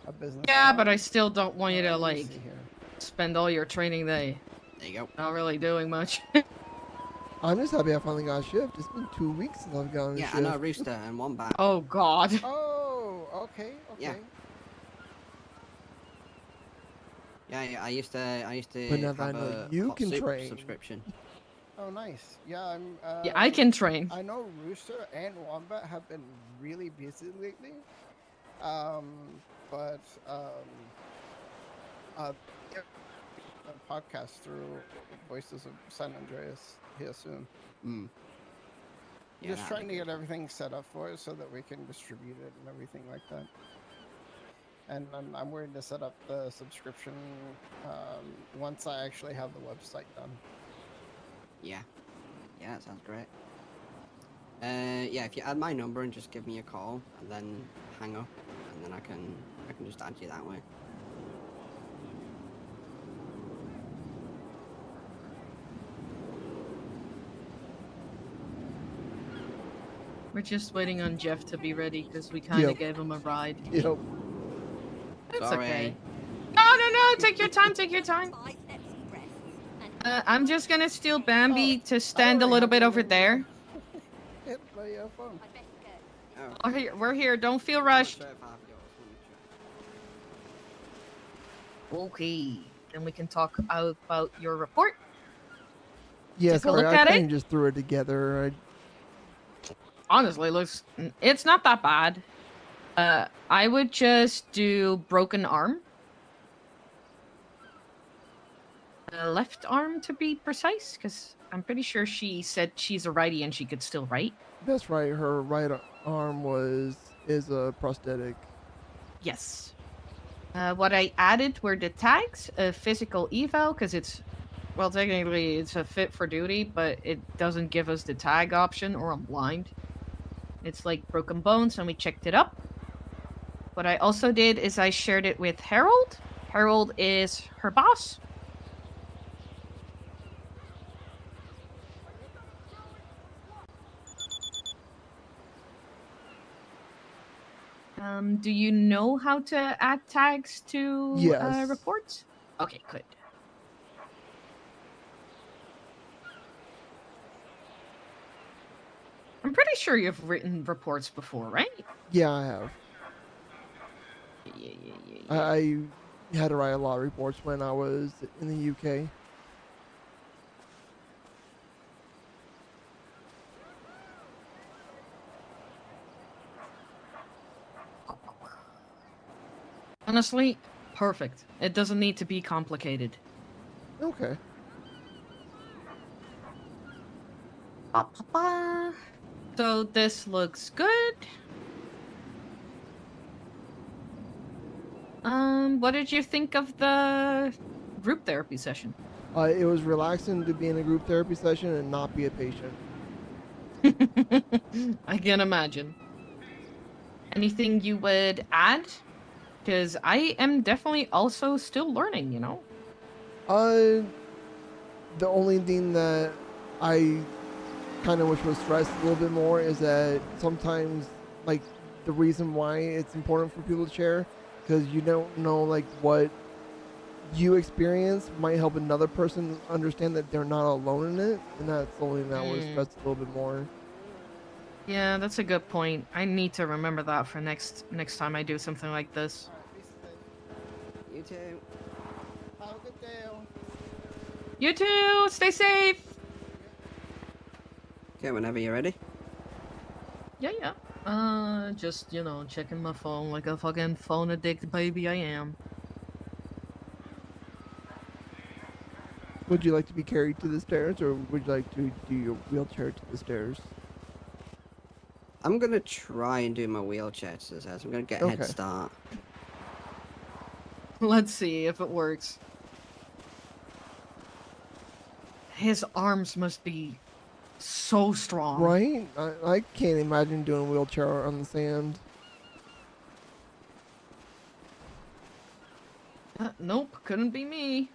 A business. Yeah, card. but I still don't want you to, Let me like, see here. spend all your training day. There you go. Not really doing much. I'm just happy I finally got a shift. It's been 2 weeks since I've gotten a shift. Yeah, I know Rooster and Wombat. Oh God. Oh, okay. Yeah. Yeah, I used to But now that I have know a you hot can soup train. subscription. Oh, nice. Yeah, I'm. Yeah, I can train. I know Rooster and Wombat have been really busy lately. But yeah, a podcast through Voices of San Andreas here soon. Yeah, Just that'd trying be to get everything set up for it so that we can distribute it and everything like that. And I'm waiting to set up the subscription once I actually have the website done. Yeah, that sounds great. Yeah, if you add my number and just give me a call and then hang up, and then I can just add you that way. We're just waiting on Jeff to be ready because we kind of Yep. gave him a ride. Yep. It's Sorry. okay. No. Take your time. Take your time. I'm just gonna steal Bambi to stand a little bit over there. Hit my phone. Oh. We're here. Don't feel rushed. Not sure if I have yours. Let me check. Okay. Then we can talk about your report. Yeah, Take a sorry, look I at kind it. of just threw it together. Honestly, it's not that bad. I would just do broken arm. Left arm to be precise, because I'm pretty sure she said she's a righty and she could still write. That's right. Her right arm is a prosthetic. Yes. What I added were the tags, a physical eval, because technically it's a fit for duty, but it doesn't give us the tag option, or I'm blind. It's like broken bones, and we checked it up. What I also did is I shared it with Harold. Harold is her boss. Do you know how to add tags to Yes. reports? Okay, good. I'm pretty sure you've written reports before, right? Yeah, I have. Yeah. I had to write a lot of reports when I was in the UK. Honestly, perfect. It doesn't need to be complicated. Okay. So this looks good. What did you think of the group therapy session? It was relaxing to be in a group therapy session and not be a patient. I can imagine. Anything you would add? Because I am definitely also still learning, you know? the only thing that I kind of wish was stressed a little bit more is that sometimes, like, the reason why it's important for people to share, because you don't know, like, what you experience might help another person understand that they're not alone in it, and that's the only thing that was stressed a little bit more. Yeah, that's a good point. I need to remember that for next time I do something like this. You too. Have a good day. You too. Stay safe. Okay, whenever you're ready. Yeah. Just, you know, checking my phone like a fucking phone addicted baby I am. Would you like to be carried to the stairs, or would you like to do your wheelchair to the stairs? I'm gonna try and do my wheelchair to the stairs. I'm gonna get a head Okay. start. Let's see if it works. His arms must be so strong. Right? I can't imagine doing a wheelchair on the sand. Nope, couldn't be me.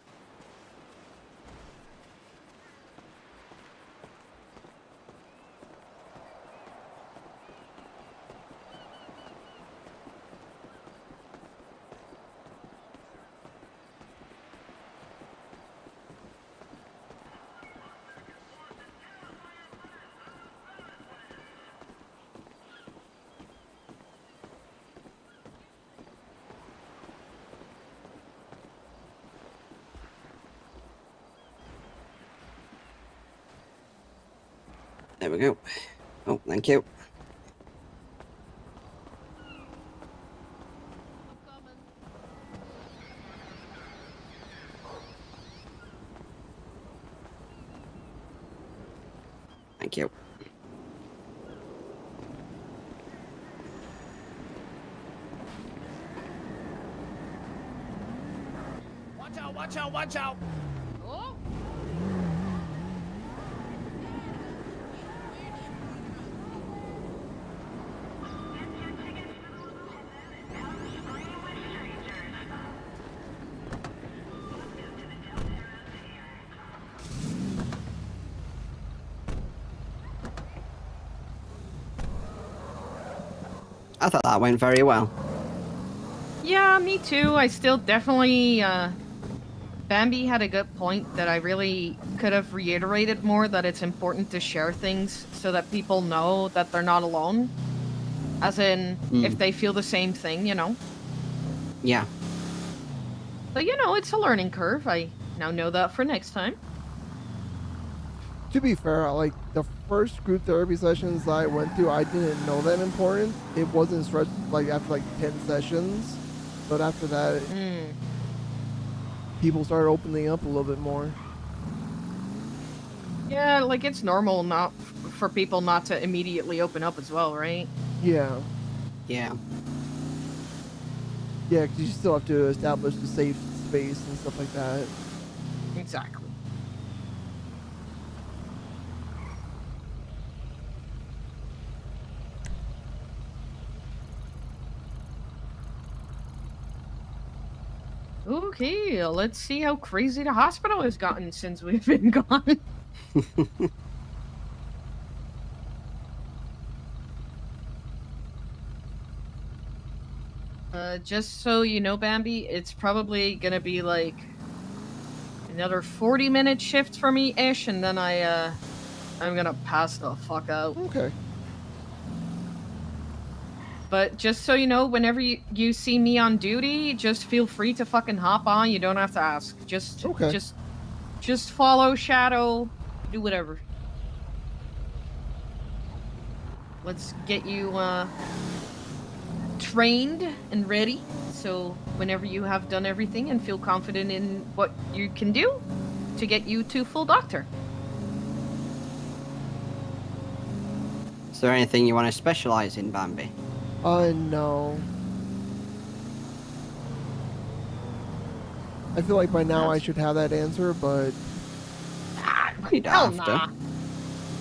There we go. Oh, thank you. Thank you. Watch out, watch out, watch out! Oh. I thought that went very well. Yeah, me too. I still definitely, Bambi had a good point that I really could have reiterated more, that it's important to share things so that people know that they're not alone. As in, if they feel the same thing, you know? Yeah. But, you know, it's a learning curve. I now know that for next time. To be fair, like, the first group therapy sessions I went through, I didn't know that important. It wasn't stressed, like, after, like, 10 sessions. But after that, people started opening up a little bit more. Yeah, like, it's normal not for people not to immediately open up as well, right? Yeah. Yeah. Yeah, because you still have to establish the safe space and stuff like that. Exactly. Okay, let's see how crazy the hospital has gotten since we've been gone. Just so you know, Bambi, it's probably gonna be like another 40-minute shift for me-ish, and then I'm gonna pass the fuck out. Okay. But just so you know, whenever you see me on duty, just feel free to fucking hop on. You don't have to ask. Just follow Shadow. Do whatever. Let's get you trained and ready. So whenever you have done everything and feel confident in what you can do, to get you to full doctor. Is there anything you want to specialize in, Bambi? No. I feel like by now I should have that answer, but You don't Hell have nah. to.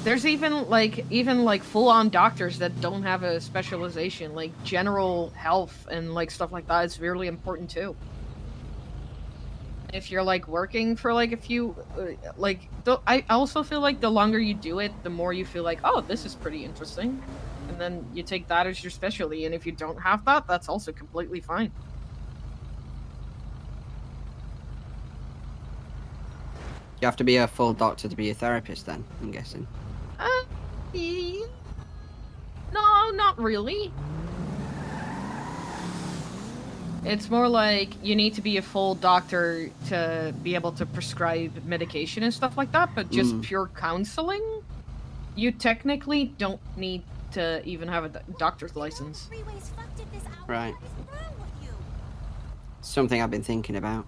There's even like full-on doctors that don't have a specialization, like general health and like stuff like that is really important too. if you're like working for like a few, I also feel like the longer you do it, the more you feel like, oh, this is pretty interesting, and then you take that as your specialty. And if you don't have that, that's also completely fine. You have to be a full doctor to be a therapist, then, I'm guessing. Yeah. No, not really. It's more like you need to be a full doctor to be able to prescribe medication and stuff like that, but just pure counseling, you technically don't need to even have a doctor's license. Right. Something I've been thinking about.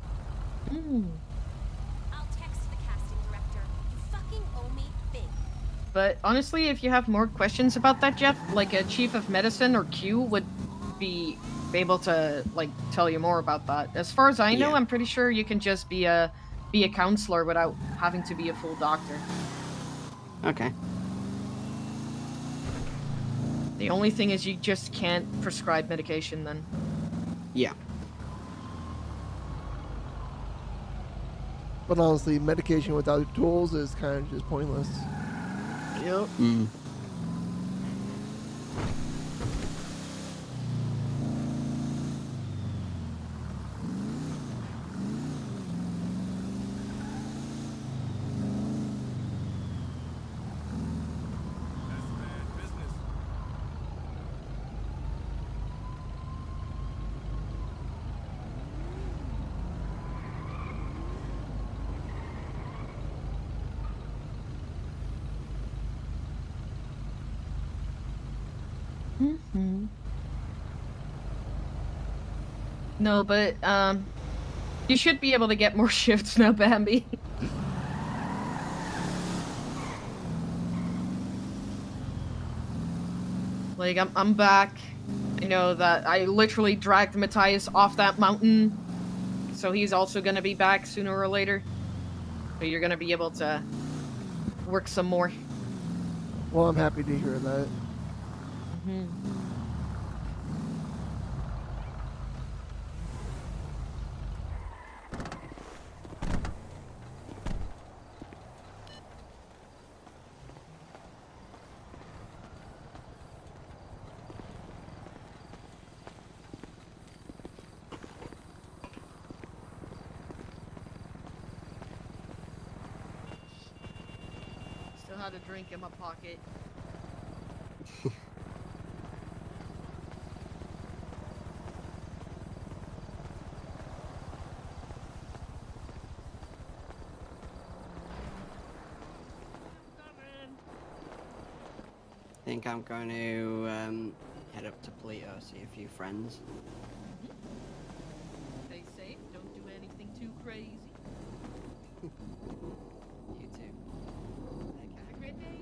But honestly, if you have more questions about that, Jeff, like a chief of medicine or Q would be able to like tell you more about that. As far as I know, Yeah. I'm pretty sure you can just be a counselor without having to be a full doctor. Okay. The only thing is you just can't prescribe medication then. Yeah. But honestly, medication without tools is kind of just pointless. Yep. No, but you should be able to get more shifts now, Bambi. Like I'm back. I know that I literally dragged Matthias off that mountain, so he's also gonna be back sooner or later. So you're gonna be able to work some more. Well, I'm happy to hear that. Still had a drink in my pocket. I think I'm going to head up to Polito, see a few friends. Stay safe. Don't do anything too crazy. You too. Have a great day.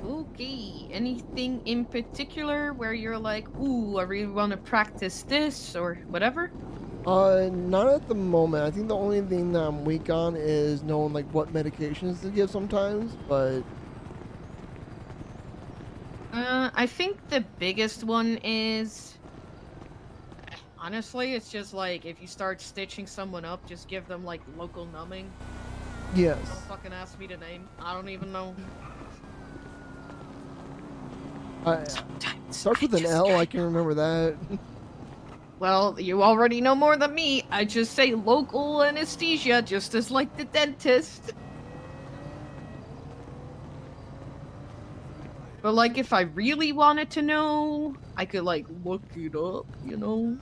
Okay. Anything in particular where you're like, ooh, I really want to practice this or whatever? Not at the moment. I think the only thing that I'm weak on is knowing like what medications to give sometimes, but I think the biggest one is, honestly, it's just like if you start stitching someone up, just give them like local numbing. yes. Don't fucking ask me to name. I don't even know. Starts with an L. I can remember that. Well, you already know more than me. I just say local anesthesia, just as like the dentist. But like, if I really wanted to know, I could like look it up, you know?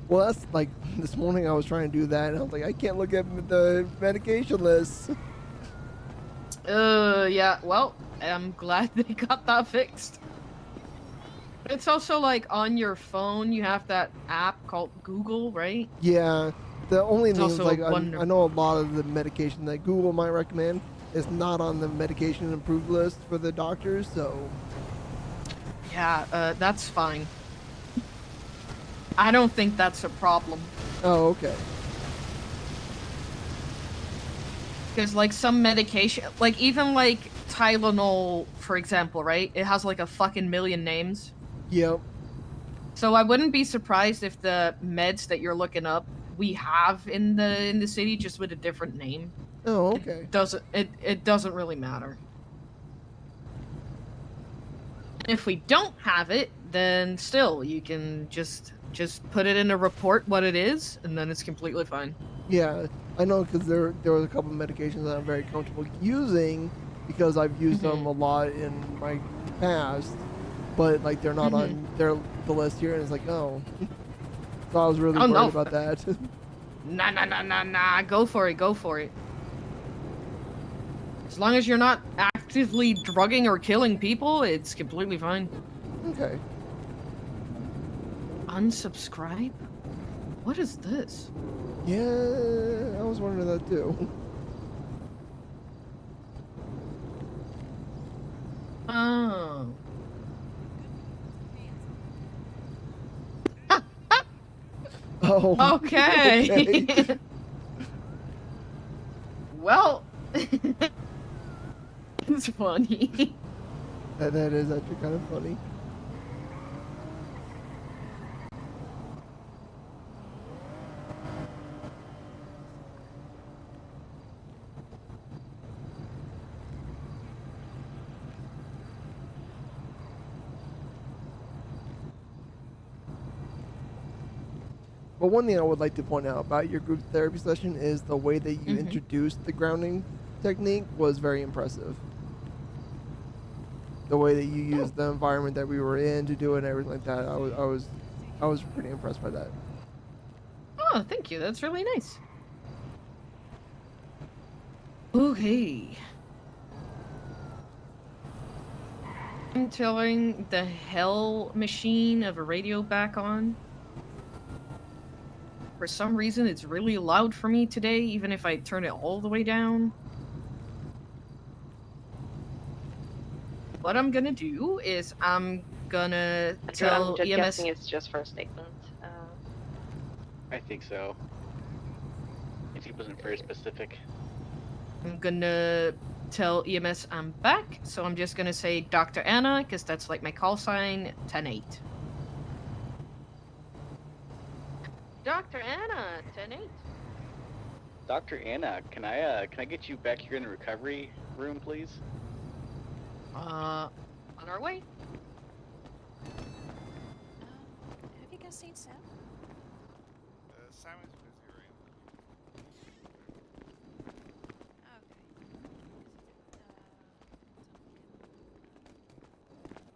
Well, that's like this morning I was trying to do that, and I was like, I can't look at the medication list. Yeah, well, I'm glad they got that fixed. It's also like on your phone, you have that app called Google, right? Yeah, the only It's thing is also like a I know a lot of the medication that Google might recommend is not on the medication approved list for the doctors, so Yeah, that's fine. I don't think that's a problem. oh, okay. Because like some medication, like even like Tylenol, for example, right? It has like a fucking million names. Yep. So I wouldn't be surprised if the meds that you're looking up we have in the city just with a different name. Oh, okay. It doesn't really matter. If we don't have it, then still you can just put it in a report what it is, and then it's completely fine. Yeah, I know because there was a couple of medications that I'm very comfortable using because I've used them a lot in my past, but like they're not on the list here, and it's like, oh. So I was really worried about that. Nah. Go for it. As long as you're not actively drugging or killing people, it's completely fine. Okay. Unsubscribe? What is this? Yeah, I was wondering that too. Oh. Oh. Okay. Well, it's funny. That is actually kind of funny. But one thing I would like to point out about your group therapy session is the way that you introduced the grounding technique was very impressive. The way that you used the environment that we were in to do it and everything like that, I was pretty impressed by that. Oh, thank you. That's really nice. Okay. I'm telling the hell machine of a radio back on. For some reason, it's really loud for me today, even if I turn it all the way down. What I'm gonna do is I'm gonna tell I'm just EMS... guessing it's just for a statement. I think so. He wasn't very specific. I'm gonna tell EMS I'm back, so I'm just gonna say Dr. Anna, because that's like my call sign, 10-8. Dr. Anna, 10-8. Dr. Anna, can I get you back here in the recovery room, please? On our way. Have you guys seen Sam? Simon's busy right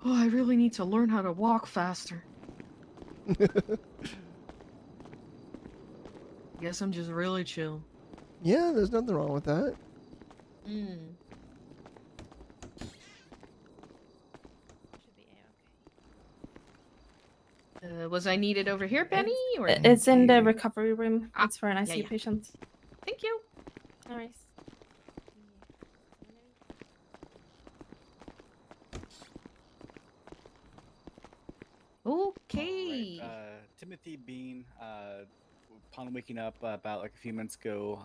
Oh, I really need to learn how to walk faster. Guess I'm just really chill. Yeah, there's nothing wrong with that. Was I needed over here, Benny? Or It's in the recovery room. It's for an ICU yeah. patient. Thank you. Nice. Okay. Timothy Bean, upon waking up about like a few minutes ago,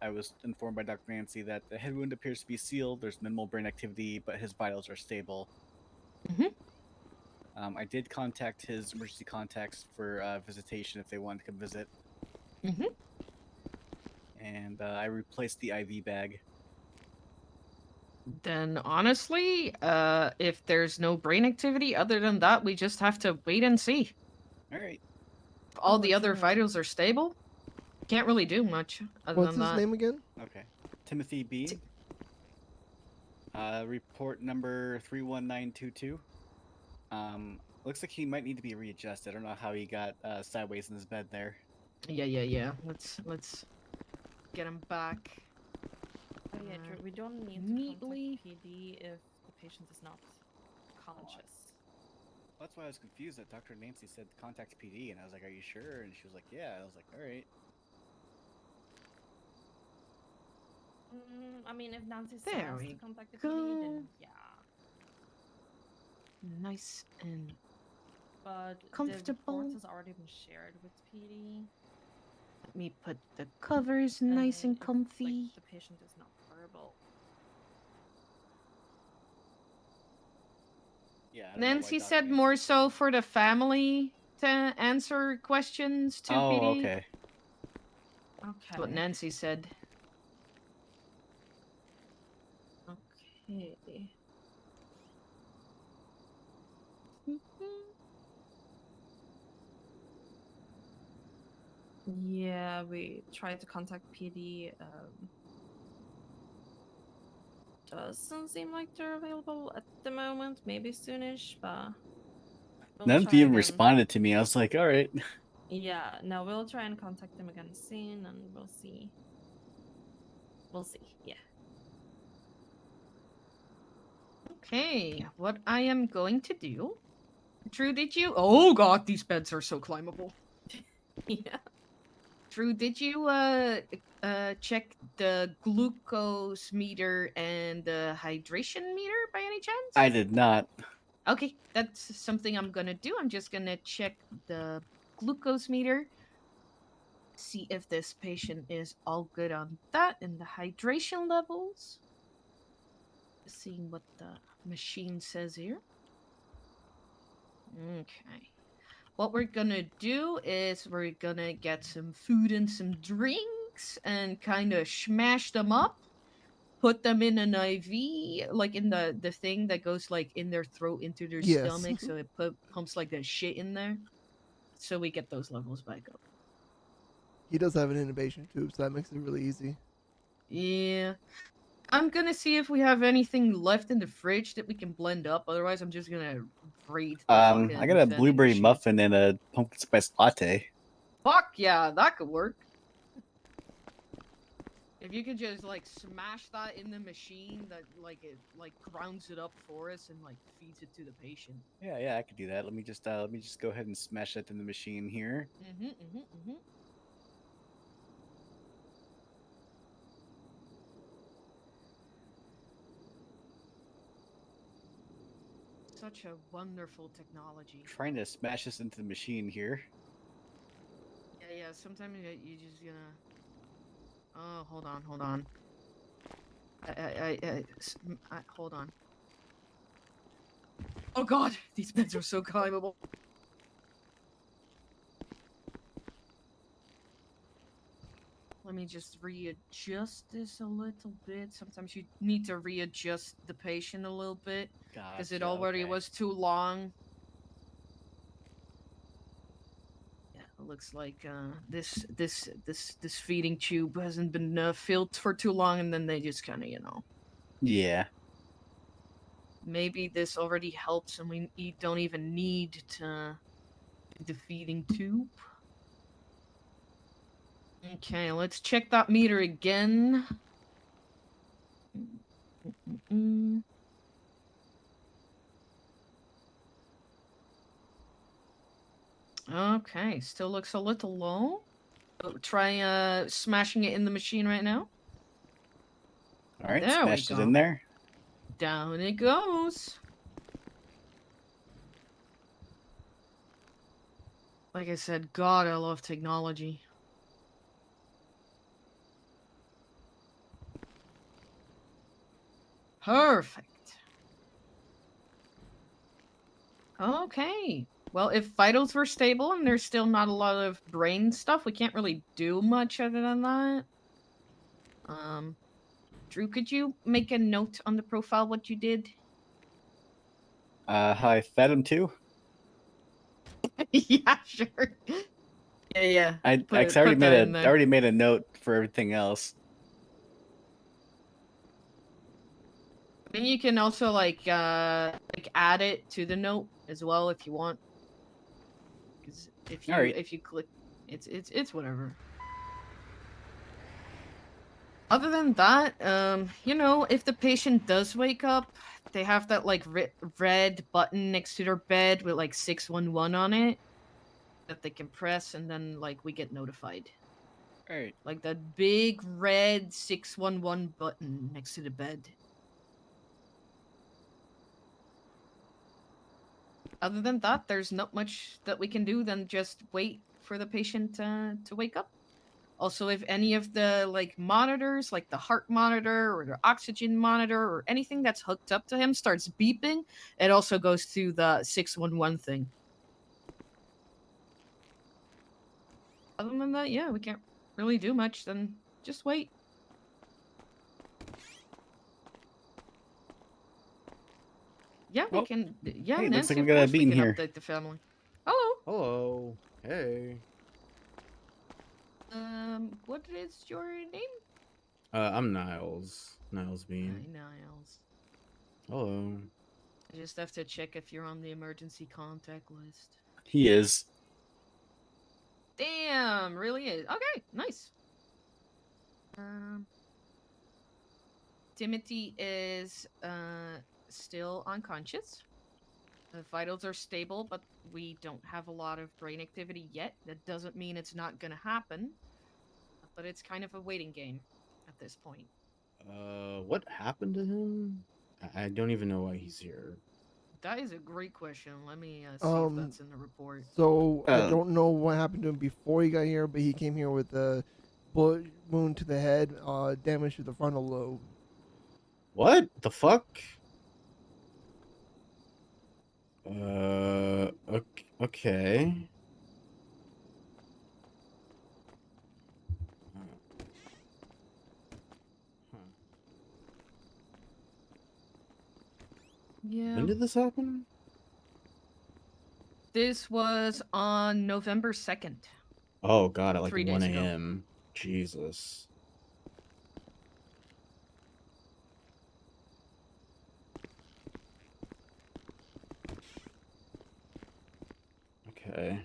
I was informed by Dr. Nancy that the head wound appears to be sealed. There's minimal brain activity, but his vitals are stable. I did contact his emergency contacts for visitation if they wanted to come visit. And I replaced the IV bag. Then honestly, if there's no brain activity other than that, we just have to wait and see. Alright. All the other vitals are stable. Can't really do much other What's than his that. name again? Okay. Timothy Bean. Report number 31922. Looks like he might need to be readjusted. I don't know how he got sideways in his bed there. Yeah. Let's get him back. Oh yeah, Drew, we don't need to neatly. contact PD if the patient is not conscious. That's why I was confused that Dr. Nancy said contact PD, and I was like, "Are you sure?" And she was like, "Yeah." I was like, "All right." I mean, if Nancy There says we to contact the go. PD, then yeah. Nice and But comfortable. the report has already been shared with PD. Let me put the covers nice and if, comfy. like, the patient is not verbal. Yeah. I don't know why Nancy Doc said Nancy more said so that. for the family to answer questions to Oh, PD. okay. That's what Nancy said. Okay. Yeah, we tried to contact PD. Doesn't seem like they're available at the moment. Maybe soonish, but we'll None of try you again. responded to me. I was like, all right. Yeah, no, we'll try and contact them again soon, and we'll see. We'll see. Yeah. Okay, what I am going to do. Drew, did you? Oh god, these beds are so climbable. Yeah. Drew, did you check the glucose meter and the hydration meter by any chance? I did not. Okay, that's something I'm gonna do. I'm just gonna check the glucose meter, see if this patient is all good on that and the hydration levels. Seeing what the machine says here. Okay. What we're gonna do is we're gonna get some food and some drinks and kind of smash them up, put them in an IV, like in the thing that goes like in their throat into their Yes. stomach, so it pumps like the shit in there, so we get those levels back up. He does have an intubation tube, so that makes it really easy. Yeah. I'm gonna see if we have anything left in the fridge that we can blend up. Otherwise, I'm just gonna raid the fucking I got a vending blueberry machine. muffin and a pumpkin spice latte. Fuck yeah, that could work. If you could just like smash that in the machine that like it like grounds it up for us and like feeds it to the patient. Yeah, I could do that. Let me just go ahead and smash that in the machine here. Such a wonderful technology. Trying to smash this into the machine here. Yeah. Sometimes you just gonna. Oh, hold on. Hold on. Oh god, these beds are so climbable. Let me just readjust this a little bit. Sometimes you need to readjust the patient a little bit because it Gotcha, already okay. was too long. Yeah, it looks like this feeding tube hasn't been filled for too long, and then they just kind of Yeah. Maybe this already helps, and we don't even need to do the feeding tube. Okay, let's check that meter again. Okay, still looks a little low. Try smashing it in the machine right now. All right, There we smashed it go. in there. Down it goes. Like I said, God, I love technology. Perfect. Okay. Well, if vitals were stable and there's still not a lot of brain stuff, we can't really do much other than that. Drew, could you make a note on the profile what you did? How I fed him too? Yeah, sure. Yeah. I already made a note for everything else. I mean, you can also like add it to the note as well if you want. Because if you click, it's whatever. Other than that, if the patient does wake up, they have that like red button next to their bed with like 611 on it that they can press, and then like we get notified. Alright. Like that big red 611 button next to the bed. Other than that, there's not much that we can do than just wait for the patient to wake up. Also, if any of the like monitors, like the heart monitor or the oxygen monitor or anything that's hooked up to him starts beeping, it also goes to the 611 thing. Other than that, yeah, we can't really do much. Then just wait. Yeah, we can. Yeah, hey, looks Nancy, like we of got a course we bean can here. update the family. Hello. Hello. Hey. What is your name? I'm Niles. Niles Hi, Bean. Niles. Hello. I just have to check if you're on the emergency contact list. He is. Damn, really is. Okay, nice. Timothy is still unconscious. The vitals are stable, but we don't have a lot of brain activity yet. That doesn't mean it's not gonna happen, but it's kind of a waiting game at this point. What happened to him? I don't even know why he's here. That is a great question. Let me see if that's in the report. So I don't know what happened to him before he got here, but he came here with a bullet wound to the head, damage to the frontal lobe. What the fuck? Okay. Yeah. When did this happen? This was on November 2nd. Oh god, at like 3 1 days ago. a.m. Jesus. Okay.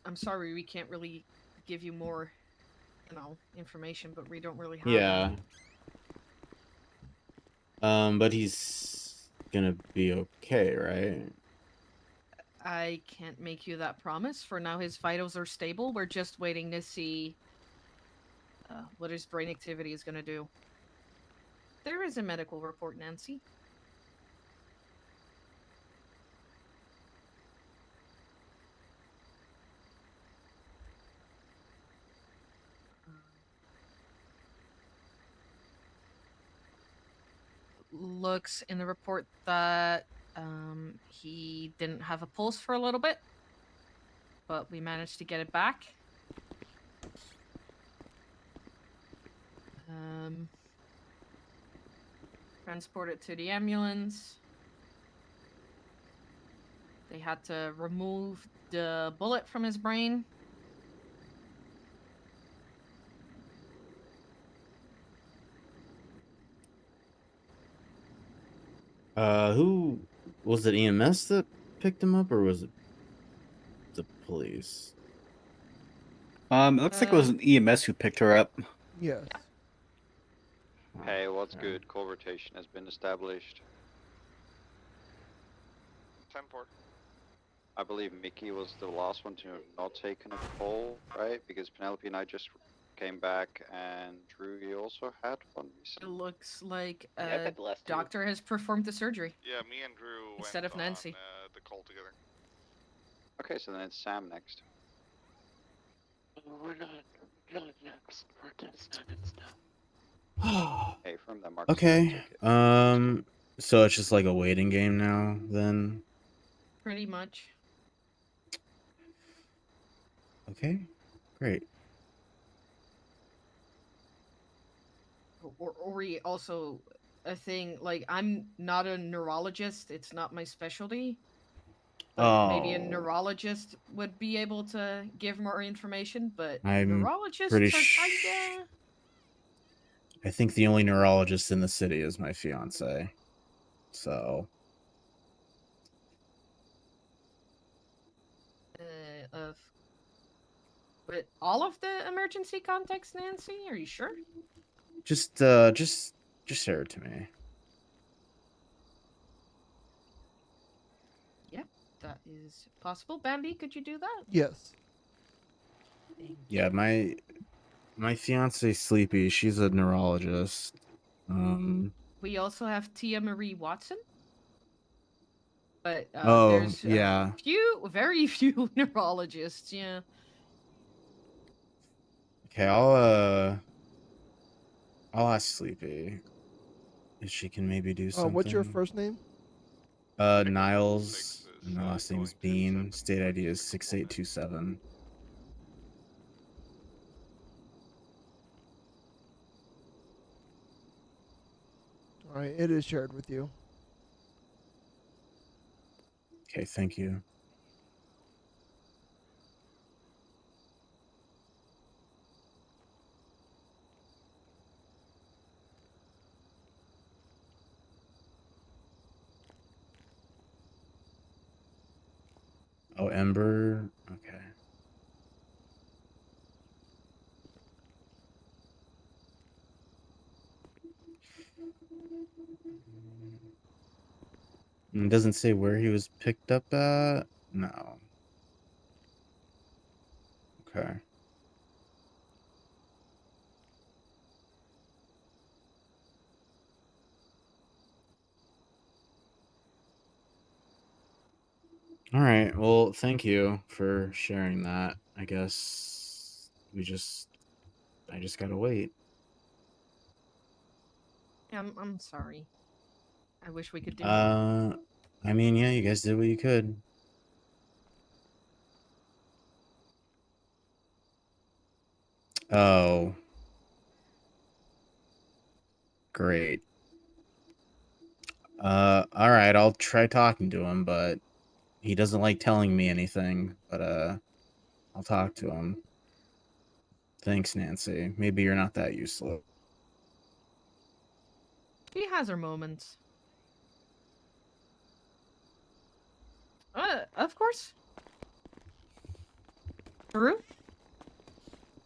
I'm sorry, we can't really give you more, information, but we don't really have Yeah. any. But he's gonna be okay, right? I can't make you that promise. For now, his vitals are stable. We're just waiting to see what his brain activity is going to do. There is a medical report, Nancy. Looks in the report that he didn't have a pulse for a little bit, but we managed to get it back. Transported to the ambulance. They had to remove the bullet from his brain. Who was it? EMS that picked him up, or was it the police? It looks like it was an EMS who picked her up. Yes. Hey, what's good? Call rotation has been established. 10-4. I believe Mickey was the last one to have not taken a call, right? Because Penelope and I just came back, and Drew, you also had one It recently. looks like Yeah, I've a had the last two. doctor has performed the surgery. Yeah, me and Drew instead went of Nancy. on the call together. Okay, so then it's Sam next. We're not next. We're descendants now. Hey, from that Marcus. Okay. So it's just like a waiting game now, then? Pretty much. Okay. Great. Or we also a thing like I'm not a neurologist. It's not my specialty. But maybe a neurologist would be able to give more information. But I'm neurologists pretty are kinda. I think the only neurologist in the city is my fiance. So. But all of the emergency contacts, Nancy? Are you sure? Just share it to me. Yeah, that is possible. Bambi, could you do that? Yes. Yeah, my fiance Sleepy, she's a neurologist. we also have Tia Marie Watson. But Oh, there's yeah. very few neurologists. Yeah. Okay, I'll ask Sleepy if she can maybe do something. What's your first name? Niles, and my last name's Bean. State ID is 6827. All right, it is shared with you. Okay, thank you. Oh, Ember. Okay. It doesn't say where he was picked up at. No. Okay. All right. Well, thank you for sharing that. I guess I just gotta wait. I'm sorry. I wish we could do more. I mean, yeah, you guys did what you could. Oh. Great. All right, I'll try talking to him, but he doesn't like telling me anything, but I'll talk to him. Thanks, Nancy. Maybe you're not that useless. She has her moments. Of course. Drew?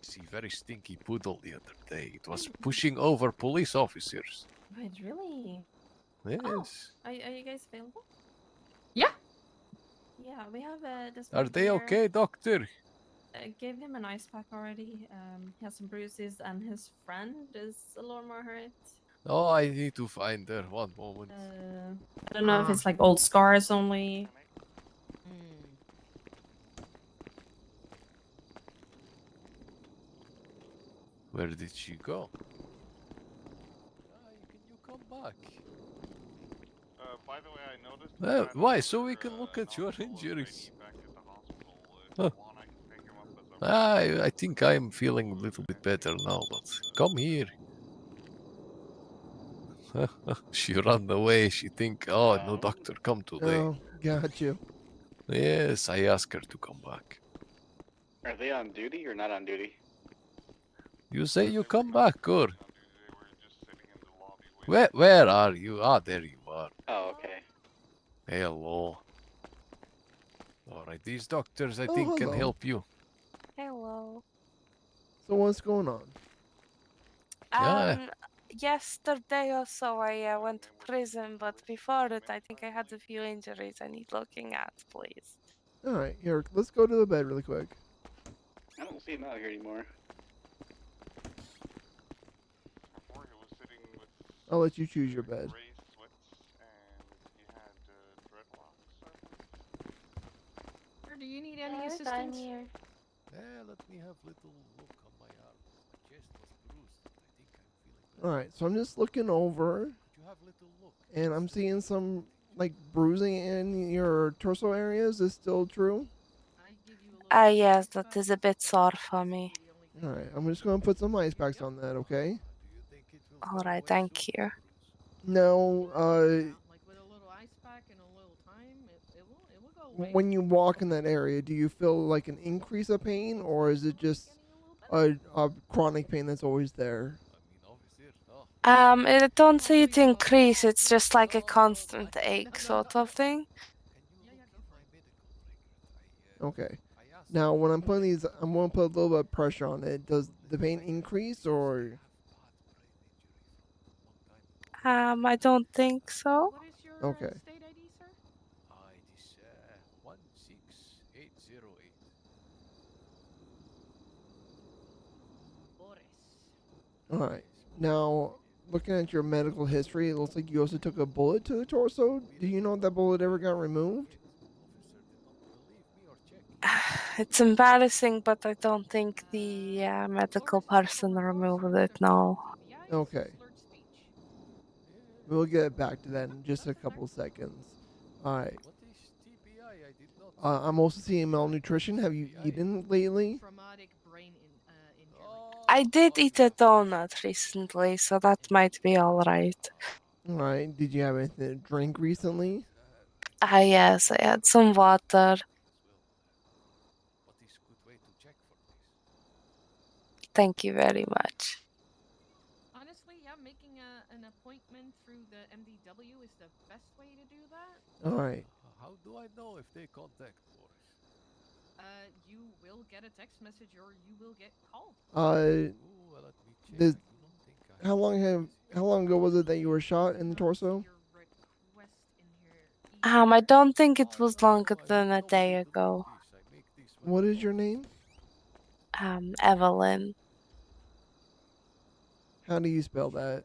See, very stinky poodle the other day. It was pushing over police officers. Wait, really? Yes. Are you guys available? Yeah. Yeah, we have this. Are one they here. okay, doctor? I gave him an ice pack already. He has some bruises, and his friend is a little more hurt. Oh, I need to find her. One moment. I don't know if it's like old scars only. Where did she go? Can you come back? By the way, I noticed. Why? So we can look at your injuries. Huh. I think I am feeling a little bit better now, but come here. She ran away. She think, oh, no doctor come today. Oh, got you. Yes, I asked her to come back. Are they on duty or not on duty? You say you come back, good. Where are you? Ah, there you are. Oh, okay. Hello. All right, these doctors, I Oh, think, can hello. help you. Hello. So what's going on? Yeah. Yesterday or so I went to prison, but before it I think I had a few injuries I need looking at, please. All right, here, let's go to the bed really quick. I don't see him out here anymore. I'll let you choose your bed. Or do you need any I'm assistance? here. Yeah, let me have a little look on my arm. My chest was bruised. I think I'm feeling All right, so I'm just looking over, Could you have a little look? and I'm seeing some like bruising in your torso area. Is this still true? Yes, that is a bit sore for me. All right, I'm just gonna put some ice packs on that, okay? Alright, thank you. Now, Like with a little ice pack and a little time, it will go away. when you walk in that area, do you feel like an increase of pain, or is it just a chronic pain that's always there? I don't see it increase, it's just like a constant ache sort of thing. Okay. Now, when I'm putting these, I'm gonna put a little bit of pressure on it. Does the pain increase, or? I don't think so. What is your Okay. state ID, sir? It is 16808. All right. Now, looking at your medical history, it looks like you also took a bullet to the torso. Do you know if that bullet ever got removed? It's embarrassing, but I don't think the medical person removed it. No. Okay. We'll get back to that in just a couple of seconds. All right. I'm also seeing malnutrition. Have you eaten lately? I did eat a donut recently, so that might be alright. All right. Did you have anything to drink recently? Yes, I had some water. Thank you very much. Honestly, yeah, making an appointment through the MDW is the best way to do that. All right. How do I know if they contact Boris? You will get a text message or you will get called. This, how long ago was it that you were shot in the torso? I don't think it was longer than a day ago. What is your name? Evelyn. How do you spell that?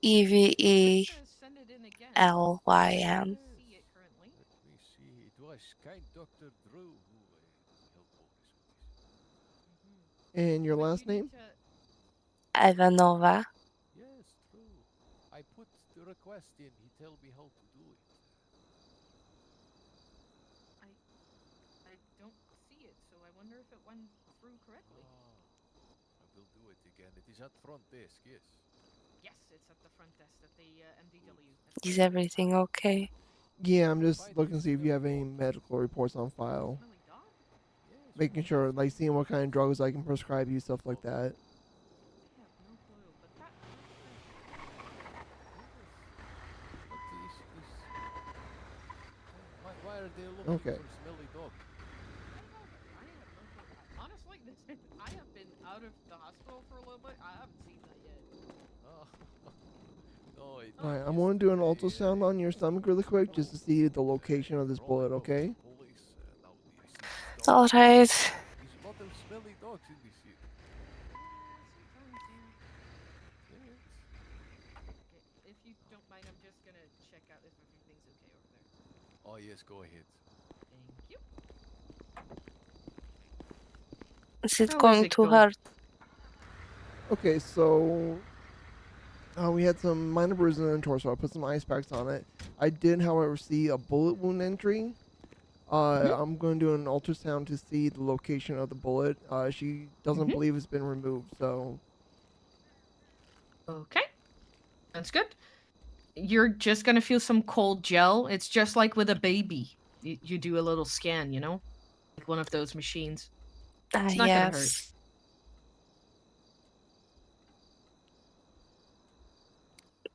EVELYN. Let me see. It was kind Dr. Drew who helped Boris with this. And your last name? Ivanova. Yes, true. I put the request in. He tell me how to do it. I don't see it, so I wonder if it went through correctly. I will do it again. It is at front desk, yes. Yes, it's at the front desk at the MDW. Is everything okay? Yeah, I'm just looking to see if you have any medical reports on file. Making sure, like seeing what kind of drugs I can prescribe you, stuff like that. Why are they looking Okay. for smelly dog? Honestly, I have been out of the hospital for a little bit. I haven't seen that yet. Oh. No, it Alright, I'm going to do an ultrasound on your stomach really quick just to see the location of this bullet, okay? Alright. There's a lot of smelly dogs in this city. If you don't mind, I'm just gonna check out if everything's okay over there. Oh yes, go ahead. Thank you. Is it How going to hurt? Okay, so we had some minor bruises in the torso. I put some ice packs on it. I did, however, see a bullet wound entry. I'm going to do an ultrasound to see the location of the bullet. She doesn't believe it's been removed, so... Okay. That's good. You're just gonna feel some cold gel. It's just like with a baby. You do a little scan, you know? Like one of those machines. It's not gonna hurt. Yes.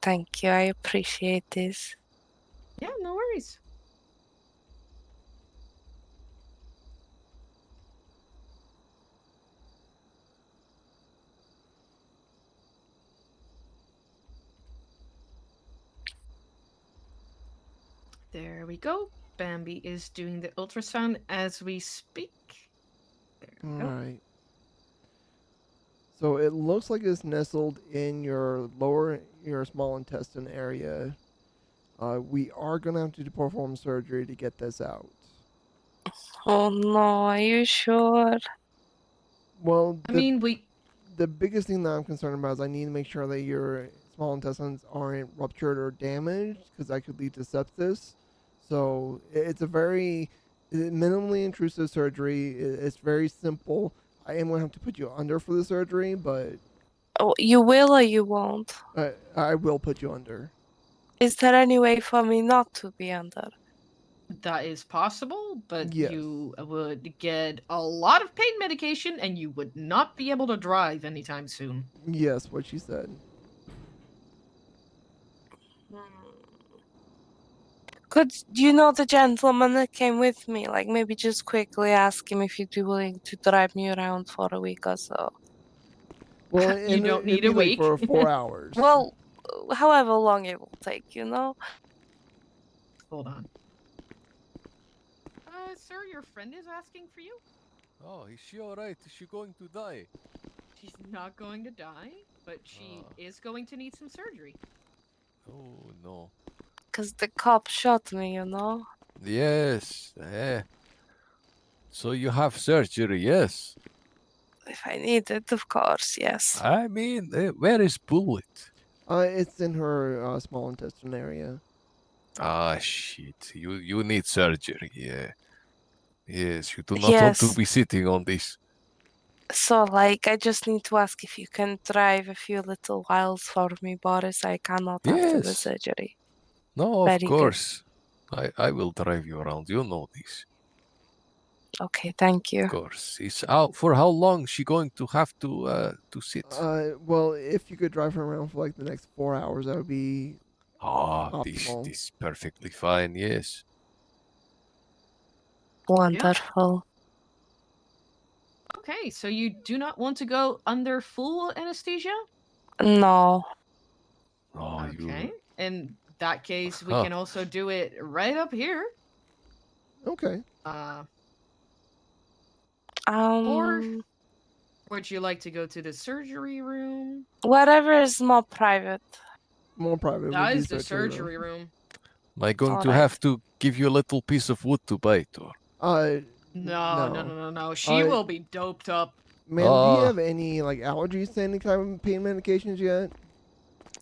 Thank you. I appreciate this. Yeah, no worries. There we go. Bambi is doing the ultrasound as we speak. There we go. Alright. So it looks like it's nestled in your small intestine area. We are going to have to perform surgery to get this out. Oh no, are you sure? Well, I mean, the biggest thing that I'm concerned about is I need to make sure that your small intestines aren't ruptured or damaged because that could lead to sepsis. So it's a very minimally intrusive surgery. It's very simple. I am going to have to put you under for the surgery, but... Oh, you will or you won't? I will put you under. Is there any way for me not to be under? That is possible, but Yes. you would get a lot of pain medication and you would not be able to drive anytime soon. Yes, what she said. Could you know the gentleman that came with me? Like maybe just quickly ask him if he'd be willing to drive me around for a week or so. Well, You don't need a like week. for 4 hours. Well, however long it will take, you know? Hold on. Sir, your friend is asking for you? Oh, is she alright? Is she going to die? She's not going to die. but she is going to need some surgery. Oh no. Because the cop shot me, you know? Yes. So you have surgery, yes? If I need it, of course, yes. I mean, where is bullet? It's in her small intestine area. Ah, shit. You need surgery, yeah. Yes, you do not want to Yes. be sitting on this. So, like, I just need to ask if you can drive a few little whiles for me, Boris. I cannot after the Yes. surgery. No, of Very good. course. I will drive you around. You know this. Okay, thank you. Of course. It's out for how long she going to have to sit? Well, if you could drive her around for like the next 4 hours, that would be This optimal. this perfectly fine, yes. Wonderful. Okay, so you do not want to go under full anesthesia? No. Oh, Okay. In that case, we Huh. can also do it right up here. Okay. Or Um, would you like to go to the surgery room? whatever is more private. More private That would be is the surgery surgery room. Am I going to Alright. have to give you a little piece of wood to bite, or? No. She will be doped up. Ma'am, do you have any like allergies to any kind of pain medications yet?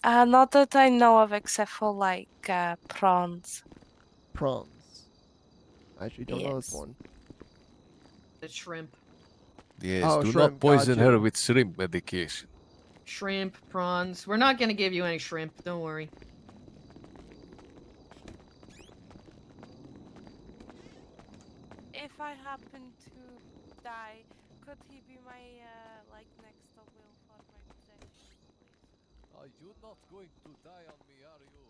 Not that I know of, except for like prawns. Prawns. I actually don't know this Yes. one. The shrimp. Yes, Oh, do shrimp, not poison got her you. with shrimp medication. Shrimp, prawns. We're not going to give you any shrimp. Don't worry. If I happen to die, could he be my like next of will for my possessions, please? Are you not going to die on me, are you?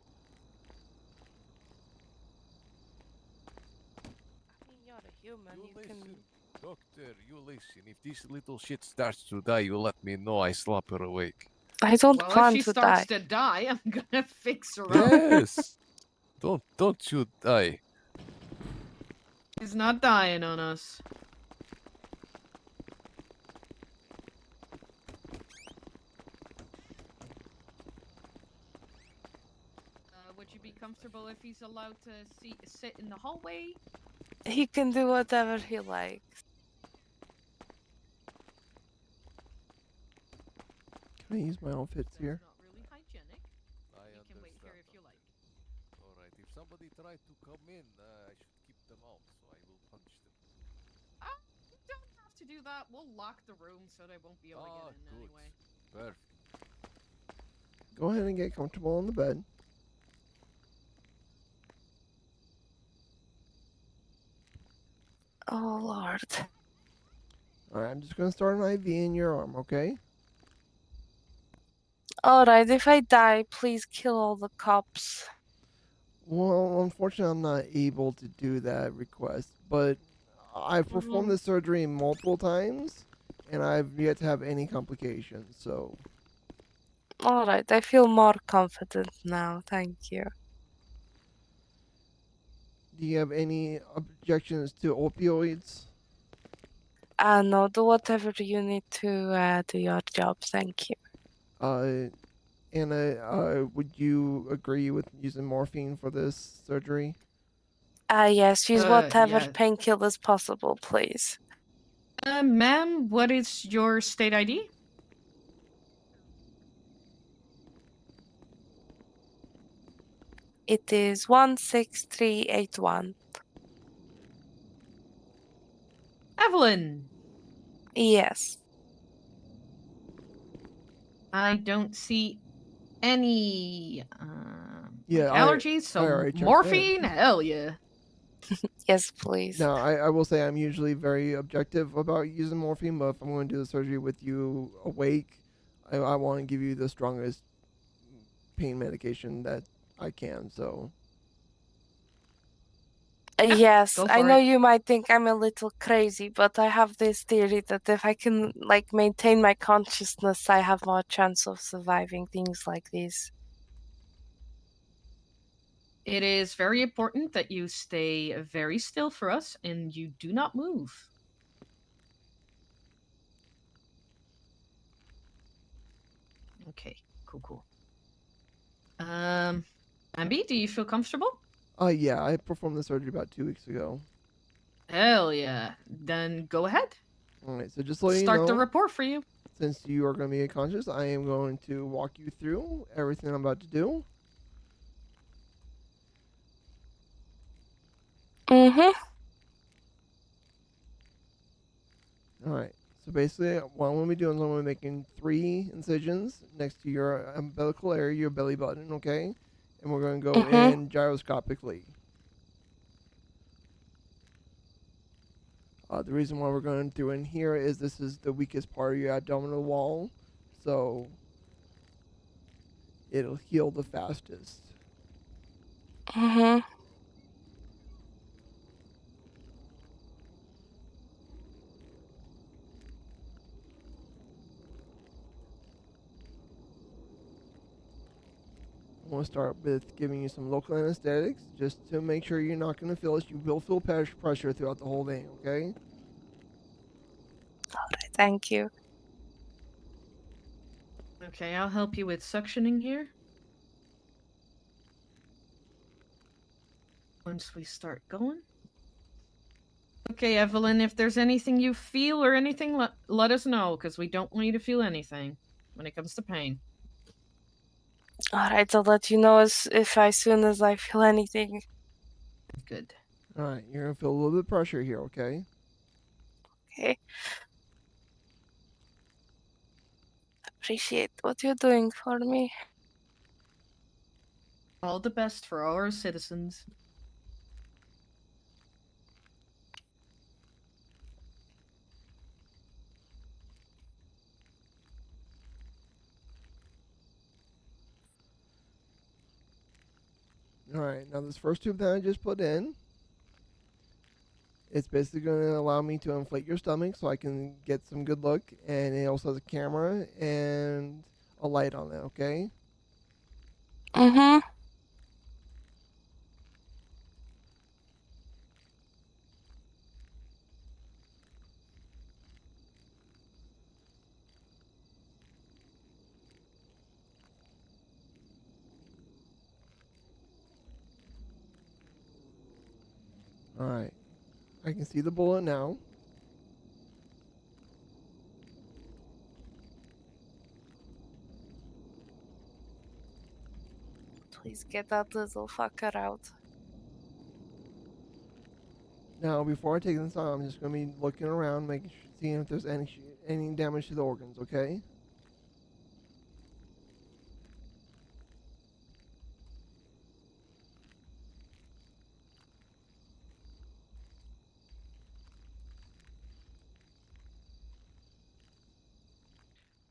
I mean, you're a human. You You listen, can. doctor, you listen. If this little shit starts to die, you let me know. I slap her awake. I don't Well, if plan she to starts die. to die, I'm going to fix her up. Yes. Don't you die. She's not dying on us. Would you be comfortable if he's allowed to sit in the hallway? He can do whatever he likes. Can I use my outfits here? Not really hygienic. I You can wait here if you like. All right. If somebody try to come in, I should keep them out, so I will punch them. You don't have to do that. We'll lock the room so they won't be able to get in anyway. Perfect. Go ahead and get comfortable in the bed. Oh Lord. Alright, I'm just gonna start an IV in your arm, okay? Alright, if I die, please kill all the cops. Well, unfortunately, I'm not able to do that request, but I've performed this surgery multiple times, and I've yet to have any complications, so... Alright, I feel more confident now. Thank you. Do you have any objections to opioids? No, do whatever you need to do your job. Thank you. Anna, would you agree with using morphine for this surgery? Yes, use whatever yeah. painkillers possible, please. Ma'am, what is your state ID? It is 16381. Evelyn. Yes. I don't see any Yeah, allergies, I so already checked that. morphine? Hell yeah. Yes, please. Now, I will say I'm usually very objective about using morphine, but if I'm going to do the surgery with you awake, I want to give you the strongest pain medication that I can, so... Yes, go I for know it. you might think I'm a little crazy, but I have this theory that if I can like maintain my consciousness, I have more chance of surviving things like this. It is very important that you stay very still for us and you do not move. Okay, cool. Bambi, do you feel comfortable? Yeah, I performed the surgery about 2 weeks ago. Hell yeah. Then go ahead. Alright, so just to let you Start the know, report for you. since you are going to be conscious, I am going to walk you through everything I'm about to do. Mm-hmm. Alright, so basically, what I'm going to be doing is I'm going to be making 3 incisions next to your umbilical area, your belly button, okay? And we're going to go in gyroscopically. The reason why we're going through in here is this is the weakest part of your abdominal wall, so it'll heal the fastest. Mm-hmm. I'm going to start with giving you some local anesthetics, just to make sure you're not going to feel it. You will feel pressure throughout the whole day, okay? Alright, thank you. Okay, I'll help you with suctioning here. Once we start going. Okay, Evelyn, if there's anything you feel or anything, let us know, because we don't want you to feel anything when it comes to pain. Alright, I'll let you know as soon as I feel anything. Good. Alright, you're going to feel a little bit of pressure here, okay? Okay. Appreciate what you're doing for me. All the best for our citizens. Alright, now this first tube that I just put in, it's basically going to allow me to inflate your stomach so I can get some good look, and it also has a camera and a light on it, okay? Mm-hmm. Alright, I can see the bullet now. Please get that little fucker out. Now, before I take this out, I'm just going to be looking around, seeing if there's any damage to the organs, okay?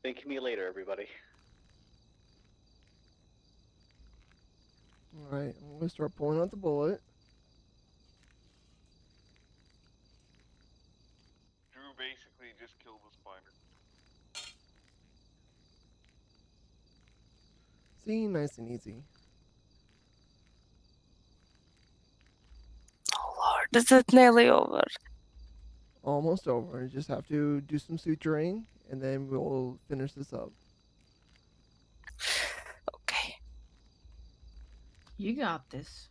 Thank me later, everybody. Alright, I'm going to start pulling out the bullet. Drew basically just killed the spider. See, nice and easy. Oh Lord, is it nearly over? Almost over. You just have to do some suturing, and then we'll finish this up. Okay. You got this.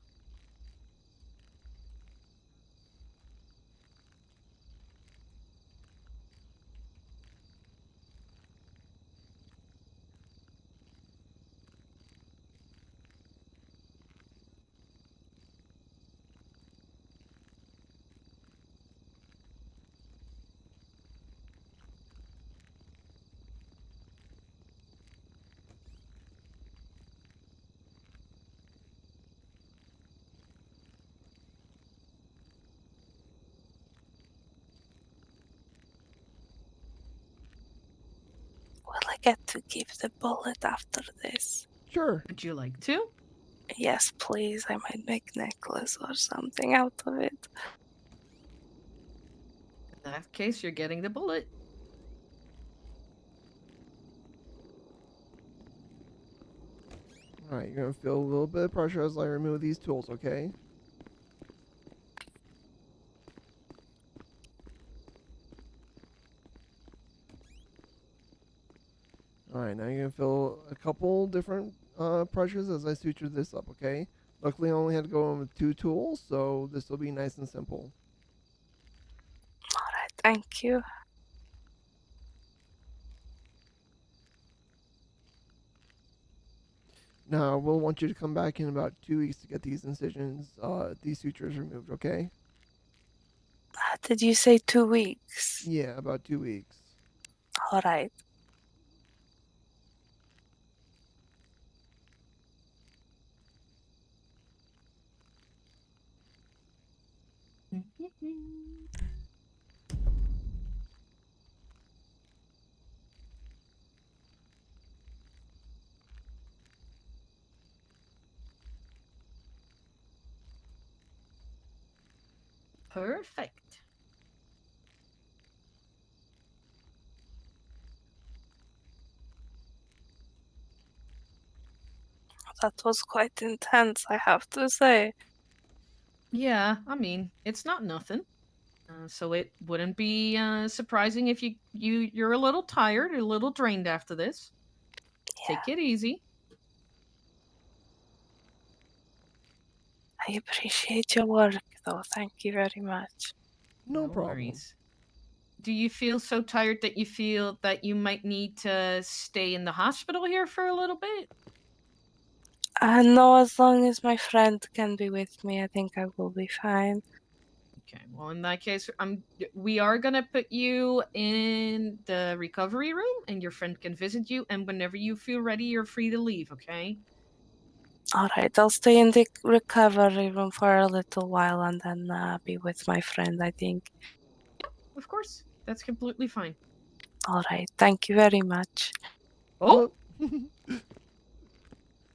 Will I get to keep the bullet after this? Sure. Would you like to? Yes, please. I might make necklace or something out of it. In that case, you're getting the bullet. Alright, you're going to feel a little bit of pressure as I remove these tools, okay? Alright, Alright, now you're gonna feel a couple different pressures as I suture this up, okay? Luckily, I only had to go in with 2 tools, so this will be nice and simple. Alright, thank you. Now, we'll want you to come back in about 2 weeks to get these incisions, these sutures removed, okay? Did you say 2 weeks? Yeah, about 2 weeks. Alright. Perfect. That was quite intense, I have to say. Yeah, I mean, it's not nothing. So it wouldn't be surprising if you're a little tired, a little drained after this. Take it easy. I appreciate your work, though. Thank you very much. No problem. Worries. Do you feel so tired that you feel that you might need to stay in the hospital here for a little bit? No, as long as my friend can be with me, I think I will be fine. Okay, well in that case, we are gonna put you in the recovery room, and your friend can visit you. And whenever you feel ready, you're free to leave. Okay. Alright, I'll stay in the recovery room for a little while and then be with my friend, I think. Of course, that's completely fine. Alright, thank you very much. Oh.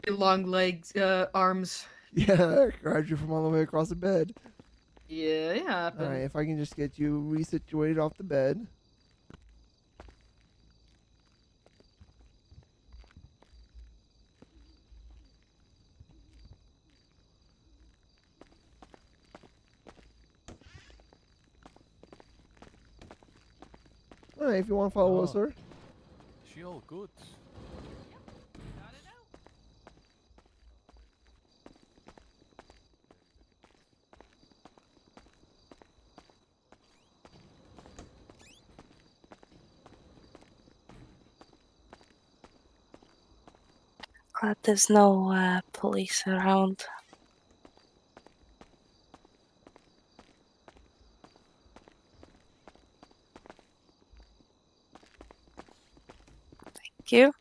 Your long legs, arms. Yeah, grabbed you from all the way across the bed. Yeah, it happened. Alright, if I can just get you resituated off the bed. Alright, if you want to follow us, sir. She all good. Glad there's no police around. Thank you.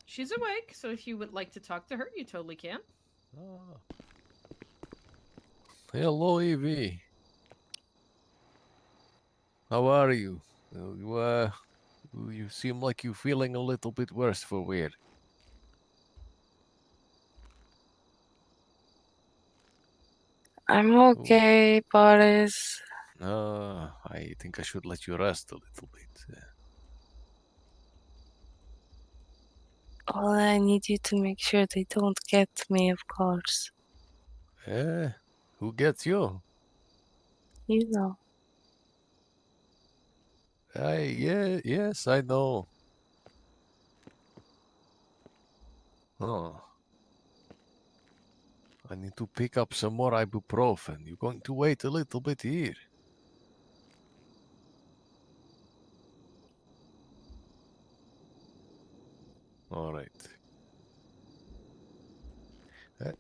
She's awake, so if you would like to talk to her, you totally can. Ah. Hello, Evie. How are you? You seem like you're feeling a little bit worse for weird. I'm okay, Boris. I think I should let you rest a little bit. Well, I need you to make sure they don't get me, of course. Who gets you? You know. Yes, I know. Oh. I need to pick up some more ibuprofen. You're going to wait a little bit here. All right.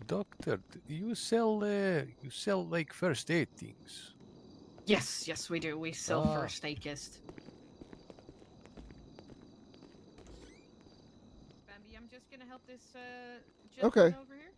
Doctor, you sell like first aid things. Yes, we do. We sell Ah. first aid kits. Bambi, I'm just gonna help this gentleman over here.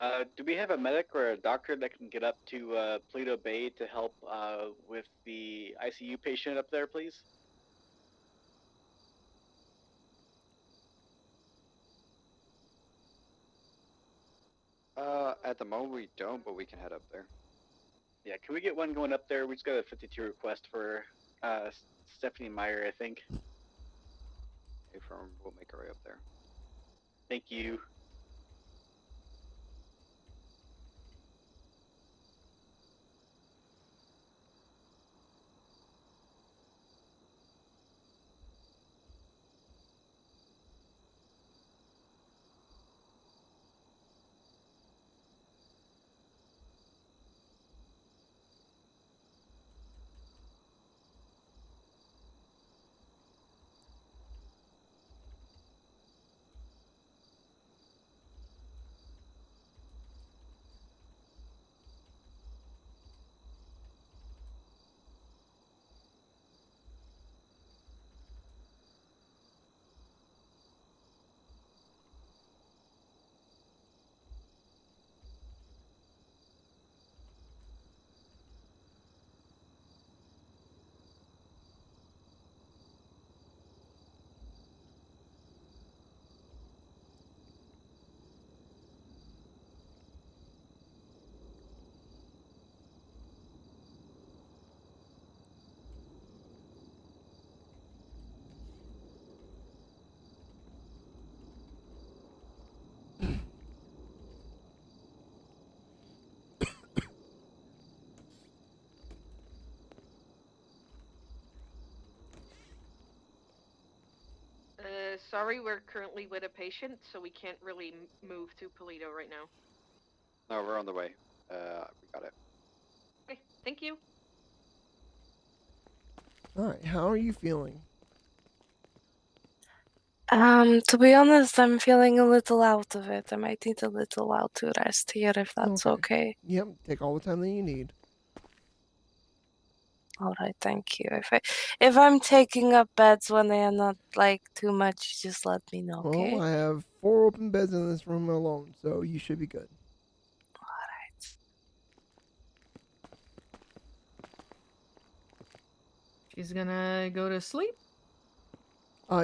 Do we have a medic or a doctor that can get up to Pluto Bay to help with the ICU patient up there, please? At the moment we don't, but we can head up there. Yeah, can we get one going up there? We just got a 52 request for Stephanie Meyer, I think. We'll make our way up there. Thank you. Sorry, we're currently with a patient, so we can't really move to Polito right now. No, we're on the way. We got it. Okay, thank you. Alright, how are you feeling? To be honest, I'm feeling a little out of it. I might need a little while to rest here if that's okay. Yep, take all the time that you need. All right, thank you. If I'm taking up beds when they are not like too much, just let me know, okay? Well, I have 4 open beds in this room alone, so you should be good. She's gonna go to sleep.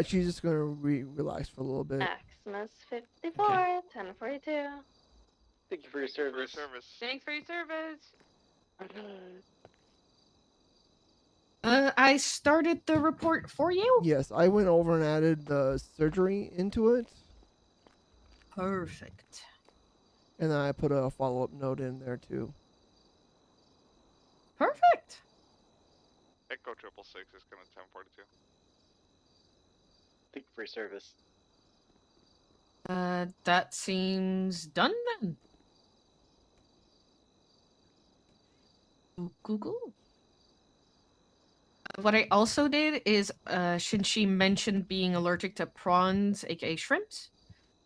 She's just gonna relax for a little bit. Xmas 54, 1042. Thank you for your service. Thanks for your service. I started the report for you. Yes, I went over and added the surgery into it, Perfect. and then I put a follow-up note in there too. Perfect. Echo 666 is coming 1042. Thank you for your service. That seems done then. Google. What I also did is, since she mentioned being allergic to prawns, aka shrimps,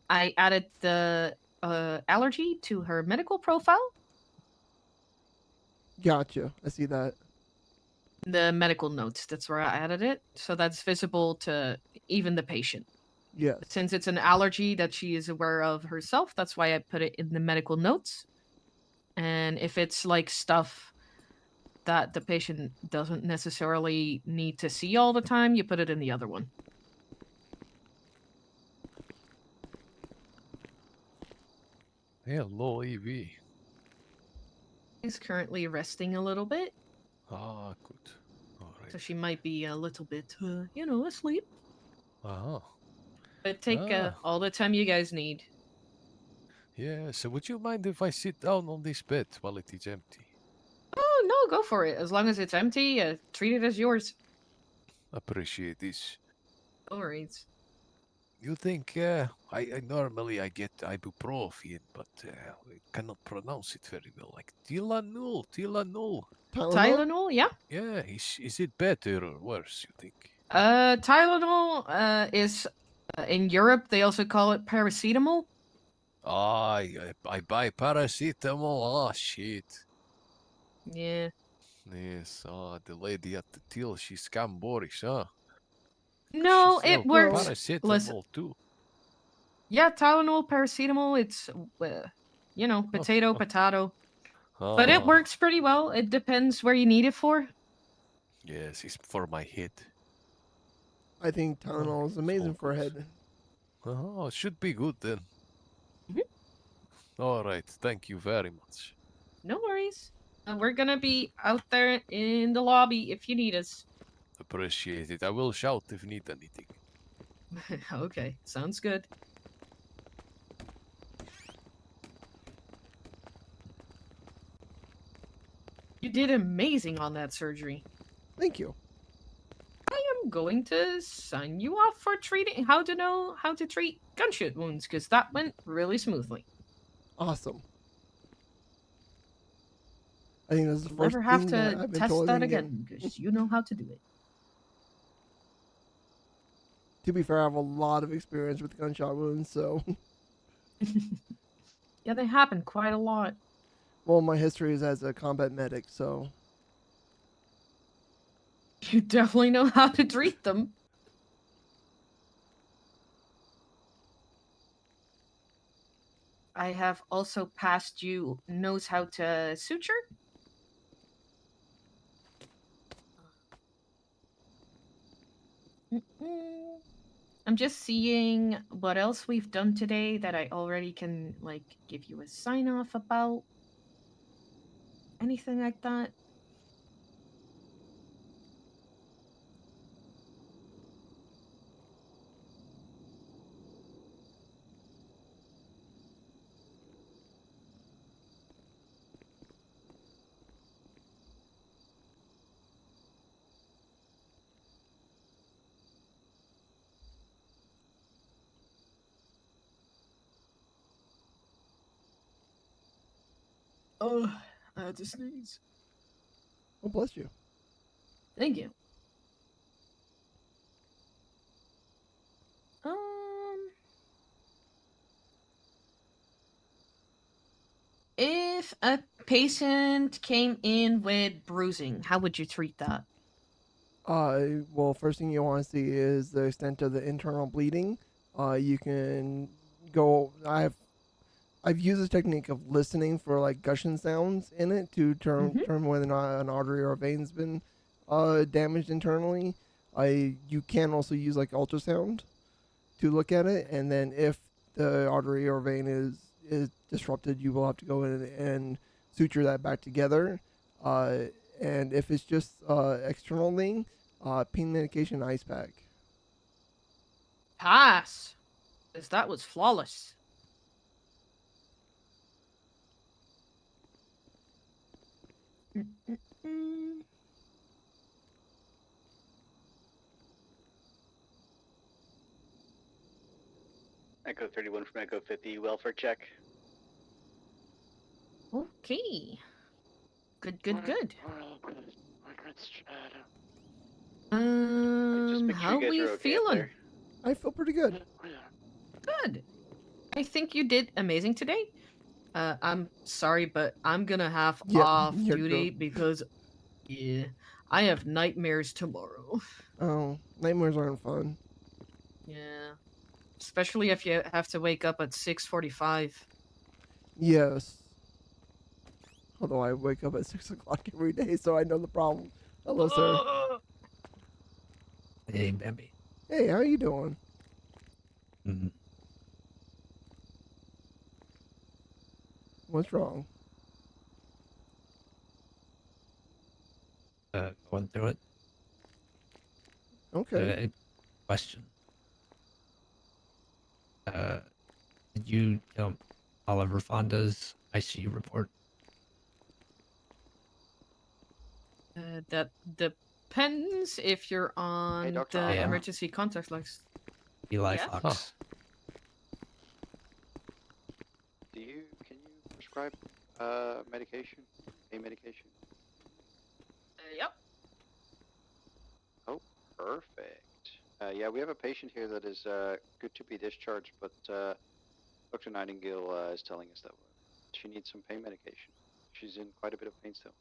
I added the allergy to her medical profile. Gotcha. I see that. The medical notes, that's where I added it. So that's visible to even the patient. Yes. Since it's an allergy that she is aware of herself, that's why I put it in the medical notes. And if it's like stuff that the patient doesn't necessarily need to see all the time, you put it in the other one. Hello, EV. She's currently resting a little bit, Ah, good. All right. so she might be a little bit, asleep. Uh-huh. But take all the time you guys need. Yeah, so would you mind if I sit down on this bed while it is empty? Oh, no, go for it. As long as it's empty, treat it as yours. Appreciate this. No worries. You think, I normally I get ibuprofen, but I cannot pronounce it very well. Like Tylenol. Tylenol, yeah. Yeah, is it better or worse, you think? Tylenol is, in Europe, they also call it paracetamol. Ah, I buy paracetamol. Ah, shit. Yeah. Yes, the lady at the till, she's scamborish, huh? No, She it sell works. paracetamol Listen. too. Yeah, Tylenol, paracetamol, it's you know, potato, potato. Oh, But it works pretty well. It depends where you need it for. Yes, it's for my head. I think Tylenol is amazing for a head. Oh, it should be good then. Mhm. All right, thank you very much. No worries. We're gonna be out there in the lobby if you need us. Appreciate it. I will shout if you need anything. Okay, sounds good. You did amazing on that surgery. Thank you. I am going to sign you off for treating how to treat gunshot wounds because that went really smoothly. Awesome. I think that's the You'll first never have thing that to I've been test told I that didn't get. again because you know how to do it. To be fair, I have a lot of experience with gunshot wounds, so. Yeah, they happen quite a lot. Well, my history is as a combat medic, so. You definitely know how to treat them. I have also passed you knows how to suture. I'm just seeing what else we've done today that I already can like give you a sign off about. Anything like that? Oh, I had to sneeze. Oh, bless you. Thank you. If a patient came in with bruising, how would you treat that? Well, first thing you want to see is the extent of the internal bleeding. You can go. I've used this technique of listening for like gushing sounds in it to determine whether or not an artery or a vein's been damaged internally. You can also use like ultrasound to look at it, and then if the artery or vein is disrupted, you will have to go in and suture that back together. And if it's just external thing, pain medication, ice pack. Pass. Because that was flawless. Echo 31 from Echo 50, welfare check. Okay. Good, good, good. Just make sure How you guys we are okay up feeling? there. I feel pretty good. Good. I think you did amazing today. I'm sorry, but I'm gonna have off you're duty good. because, yeah, I have nightmares tomorrow. Oh, nightmares aren't fun. Yeah. Especially if you have to wake up at 6:45. Yes. Although I wake up at 6 o'clock every day, so I know the problem. Hello, sir. Hey, Bambi. Hey, how you doing? What's wrong? Going through it. Okay. Question. Did you know Oliver Fonda's ICU report? That depends if you're on Dr. the Yeah. emergency contact list. Eli Yeah. Fox. Can you prescribe medication? A medication? Yep. Oh, perfect. Yeah, we have a patient here that is good to be discharged, but Dr. Nightingale is telling us that she needs some pain medication. She's in quite a bit of pain still.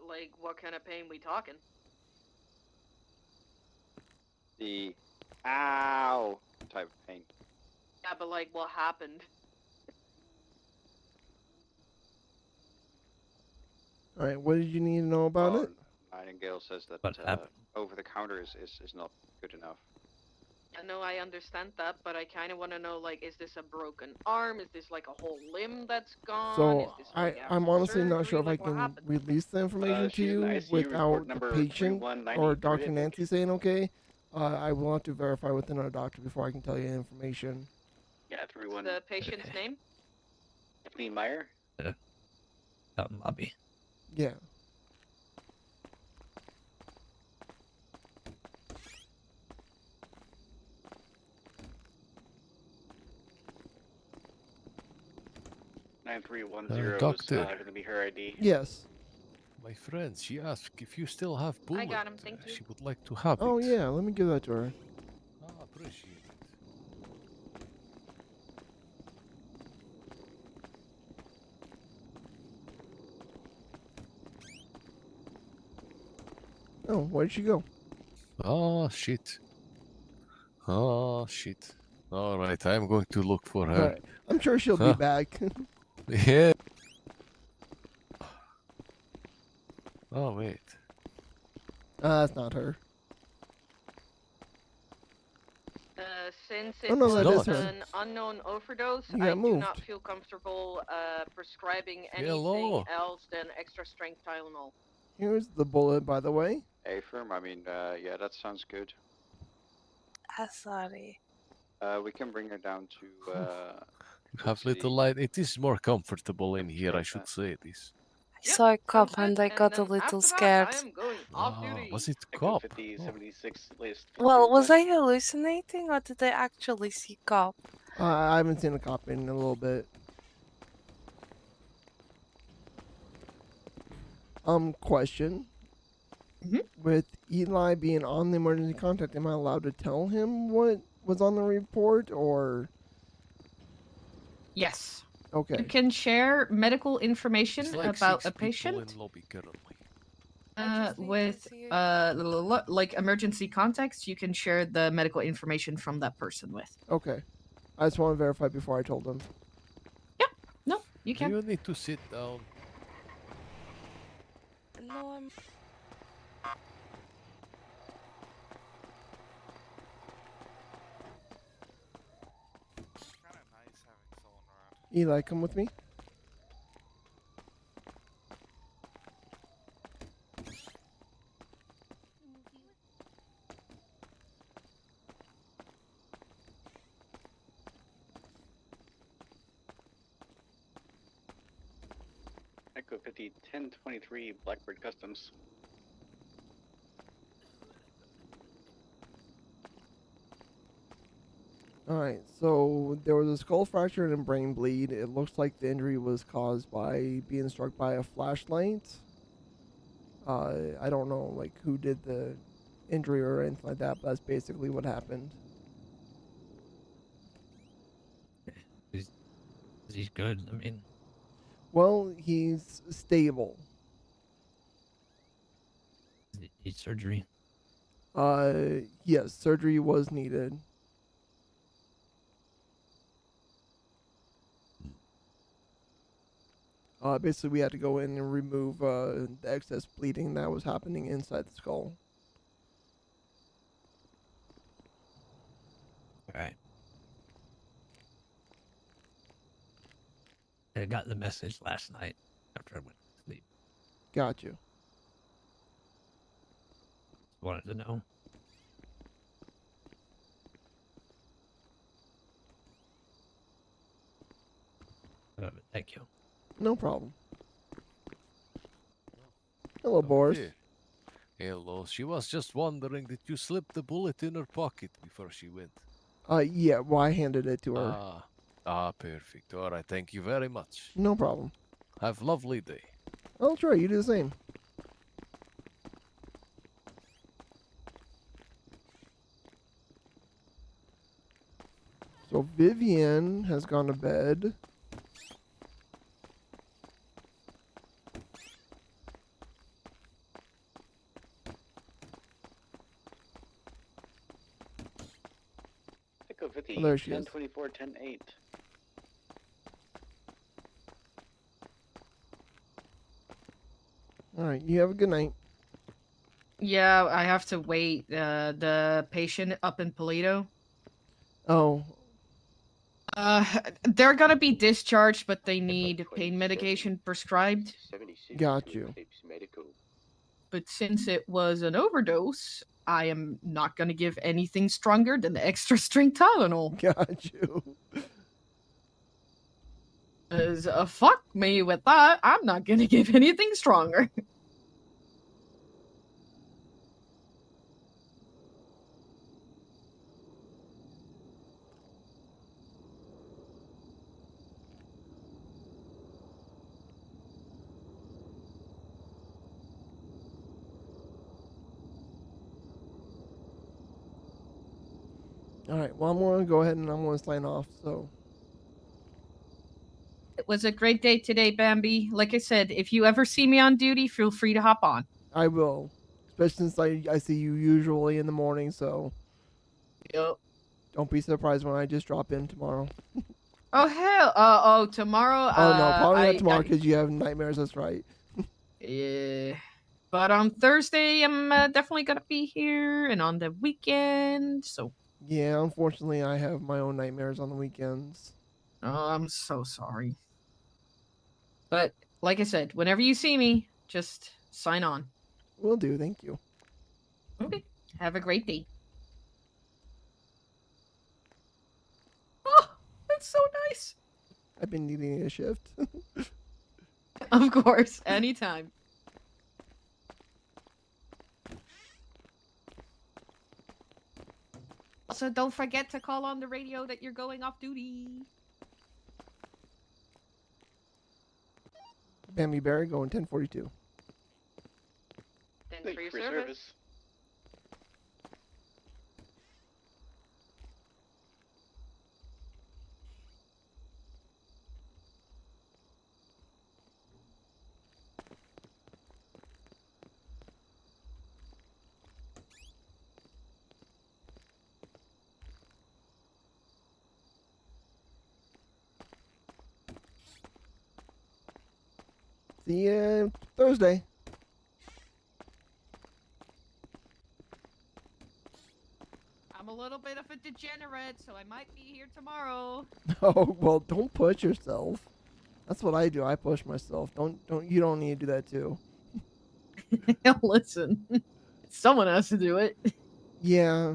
Like what kind of pain we talking? The ow type of pain. Yeah, but like, what happened? All right, what did you need to know about it? Nightingale says that What happened? over the counter is not good enough. I know I understand that, but I kind of want to know, like, is this a broken arm? Is this like a whole limb that's gone? Is So this like after I'm honestly not surgery? sure if I Like, what can happened? release the information to She's in the you ICU, report without the number patient 3190 or Dr. terrific. Nancy saying okay. I will have to verify with another doctor before I can tell you information. Yeah, 31. The patient's name? Tiffany Meyer. Out in lobby. Yeah. Doctor. Going to be her ID. Yes. My friend, she asked if you still have I bullet. got him, thank you. She would like to have Oh it. yeah, let me give that to her. Appreciate it. Oh, where did she go? Oh, shit. Oh, shit. All right, I'm going to look for her. Alright, I'm sure she'll be back. Yeah. Oh, wait. That's not her. Since Oh, it no, that was is her. an unknown overdose, You I got do moved. not feel comfortable prescribing anything Hello. else than extra strength Tylenol. Here's the bullet, by the way. A firm. I mean, yeah, that sounds good. Sorry. We can bring her down to. You have little light. It is more comfortable in here, I should say this. I saw a cop and I got a little scared. I am going off duty. Was it Echo cop? 5076 latest. Well, was I hallucinating or did I actually see cop? I haven't seen a cop in a little bit. Question. With Eli being on the emergency contact, am I allowed to tell him what was on the report, or? Yes. Okay. You can share medical information It's like about 6 a people patient in lobby currently. with like emergency context. You can share the medical information from that person with. Okay. I just want to verify before I told him. No, you Do can. you need to sit down? No, I'm. Eli, come with me. Echo 50 1023 Blackbird Customs. Alright, so there was a skull fracture and a brain bleed. It looks like the injury was caused by being struck by a flashlight. I don't know, like, who did the injury or anything like that, but that's basically what happened. He's good. I mean, Well, he's stable. need surgery. Yes, surgery was needed. Basically, we had to go in and remove the excess bleeding that was happening inside the skull. All right. I got the message last night after I went to sleep. Got you. Wanted to know. Thank you. No problem. Hello, Boris. Here. Hello. She was just wondering that you slipped the bullet in her pocket before she went. Yeah, well, I handed it to her. Perfect. All right. Thank you very much. No problem. Have a lovely day. I'll try. You do the same. So Vivian has gone to bed. Echo 50, Oh, there she is. 1024, 108. All right, you have a good night. Yeah, I have to wait. The patient up in Polito. Oh, They're gonna be discharged, but they need pain medication prescribed. got you. But since it was an overdose, I am not gonna give anything stronger than the extra strength Tylenol. Got you. Fuck me with that. I'm not gonna give anything stronger. All right, well, I'm going to go ahead and I'm going to sign off, so. It was a great day today, Bambi. Like I said, if you ever see me on duty, feel free to hop on. I will. Especially since I see you usually in the morning, so. Yep. Don't be surprised when I just drop in tomorrow. Oh, hell. Tomorrow. Oh, no, probably not tomorrow because you have nightmares, that's right. Yeah. But on Thursday, I'm definitely going to be here, and on the weekend, so. Yeah, unfortunately, I have my own nightmares on the weekends. Oh, I'm so sorry. But, like I said, whenever you see me, just sign on. Will do, thank you. Okay. Have a great day. Oh, that's so nice. I've been needing a shift. Of course, anytime. Also, don't forget to call on the radio that you're going off duty. Bambi Berry going 1042. Thanks for your service. See you Thursday. I'm a little bit of a degenerate, so I might be here tomorrow. Oh, well, don't push yourself. That's what I do. I push myself. You don't need to do that too. Listen, someone has to do it. Yeah,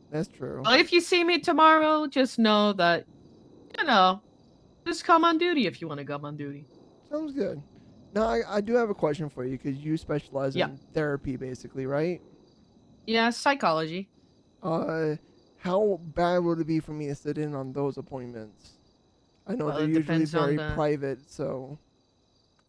that's true. Well, if you see me tomorrow, just know that, just come on duty if you want to come on duty. Sounds good. Now, I do have a question for you because you specialize in therapy, basically, right? Yeah, psychology. How bad would it be for me to sit in on those appointments? I know Well, they're it usually depends on very the- private, so.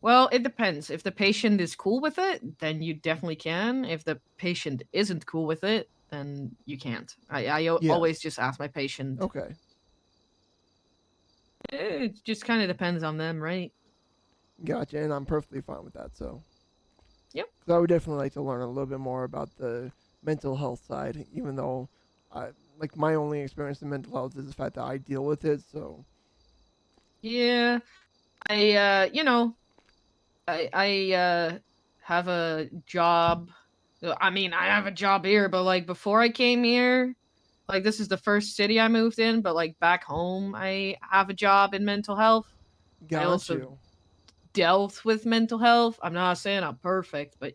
Well, it depends. If the patient is cool with it, then you definitely can. If the patient isn't cool with it, then you can't. I always just ask my patient. Okay. It just kind of depends on them, right? Gotcha, and I'm perfectly fine with that, so. Yep. So I would definitely like to learn a little bit more about the mental health side, even though, my only experience in mental health is the fact that I deal with it, so. Yeah, I have a job. I mean, I have a job here, but before I came here, this is the first city I moved in, but back home, I have a job in mental health. I also you. dealt with mental health. I'm not saying I'm perfect, but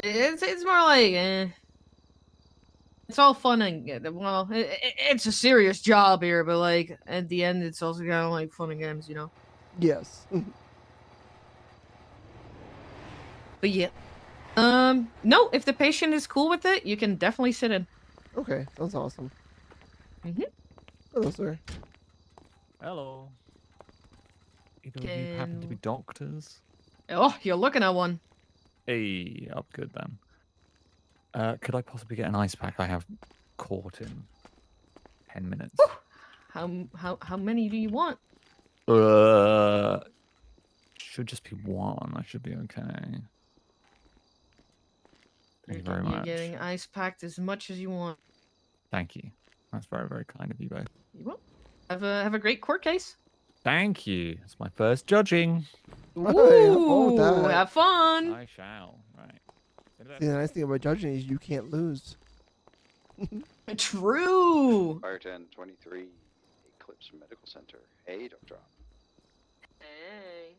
it's more like it's all fun and well, it's a serious job here, but at the end, it's also kind of like fun and games, Yes. But yeah, no, if the patient is cool with it, you can definitely sit in. Okay, sounds awesome. Mhm. Hello, sir. Hello. Either of you happen to be doctors? Oh, you're looking at one. Hey, I'm good then. Could I possibly get an ice pack? I have court in 10 minutes. How many do you want? Should just be one. I should be okay. Thank you very much. You're getting ice packed as much as you want. Thank you. That's very, very kind of you both. You will. Have a great court case. Thank you. It's my first judging. Ooh, have fun. I shall. Right. See, the nice thing about judging is you can't lose. True. Fire 1023, Eclipse Medical Center. Hey, Dr. Hey.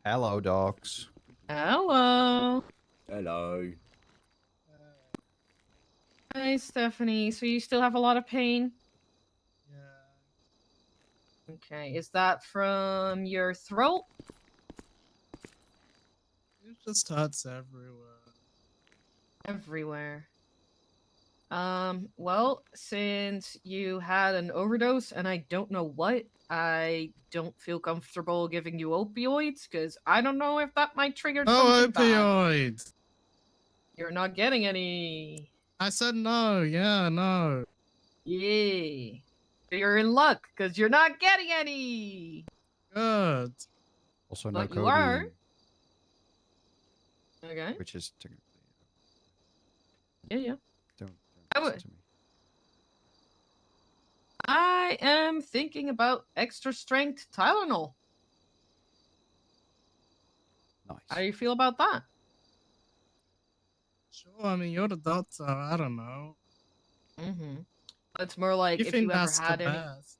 Hello, docs. Hello. Hello. Hi, Stephanie. So you still have a lot of pain? Yeah. Okay. Is that from your throat? It just hurts everywhere. Everywhere. Well, since you had an overdose and I don't know what, I don't feel comfortable giving you opioids because I don't know if that might trigger something bad. Opioids! You're not getting any. I said no, yeah, no. Yeah. You're in luck because you're not getting any. Good. Also, no But you codeine. are. Okay. Which is technically. Yeah. Don't I listen would. to me. I am thinking about extra strength Tylenol. Nice. How do you feel about that? Sure, I mean, you're the doctor, I don't know. Mm-hmm. It's more like You if think you ever that's had the any. best?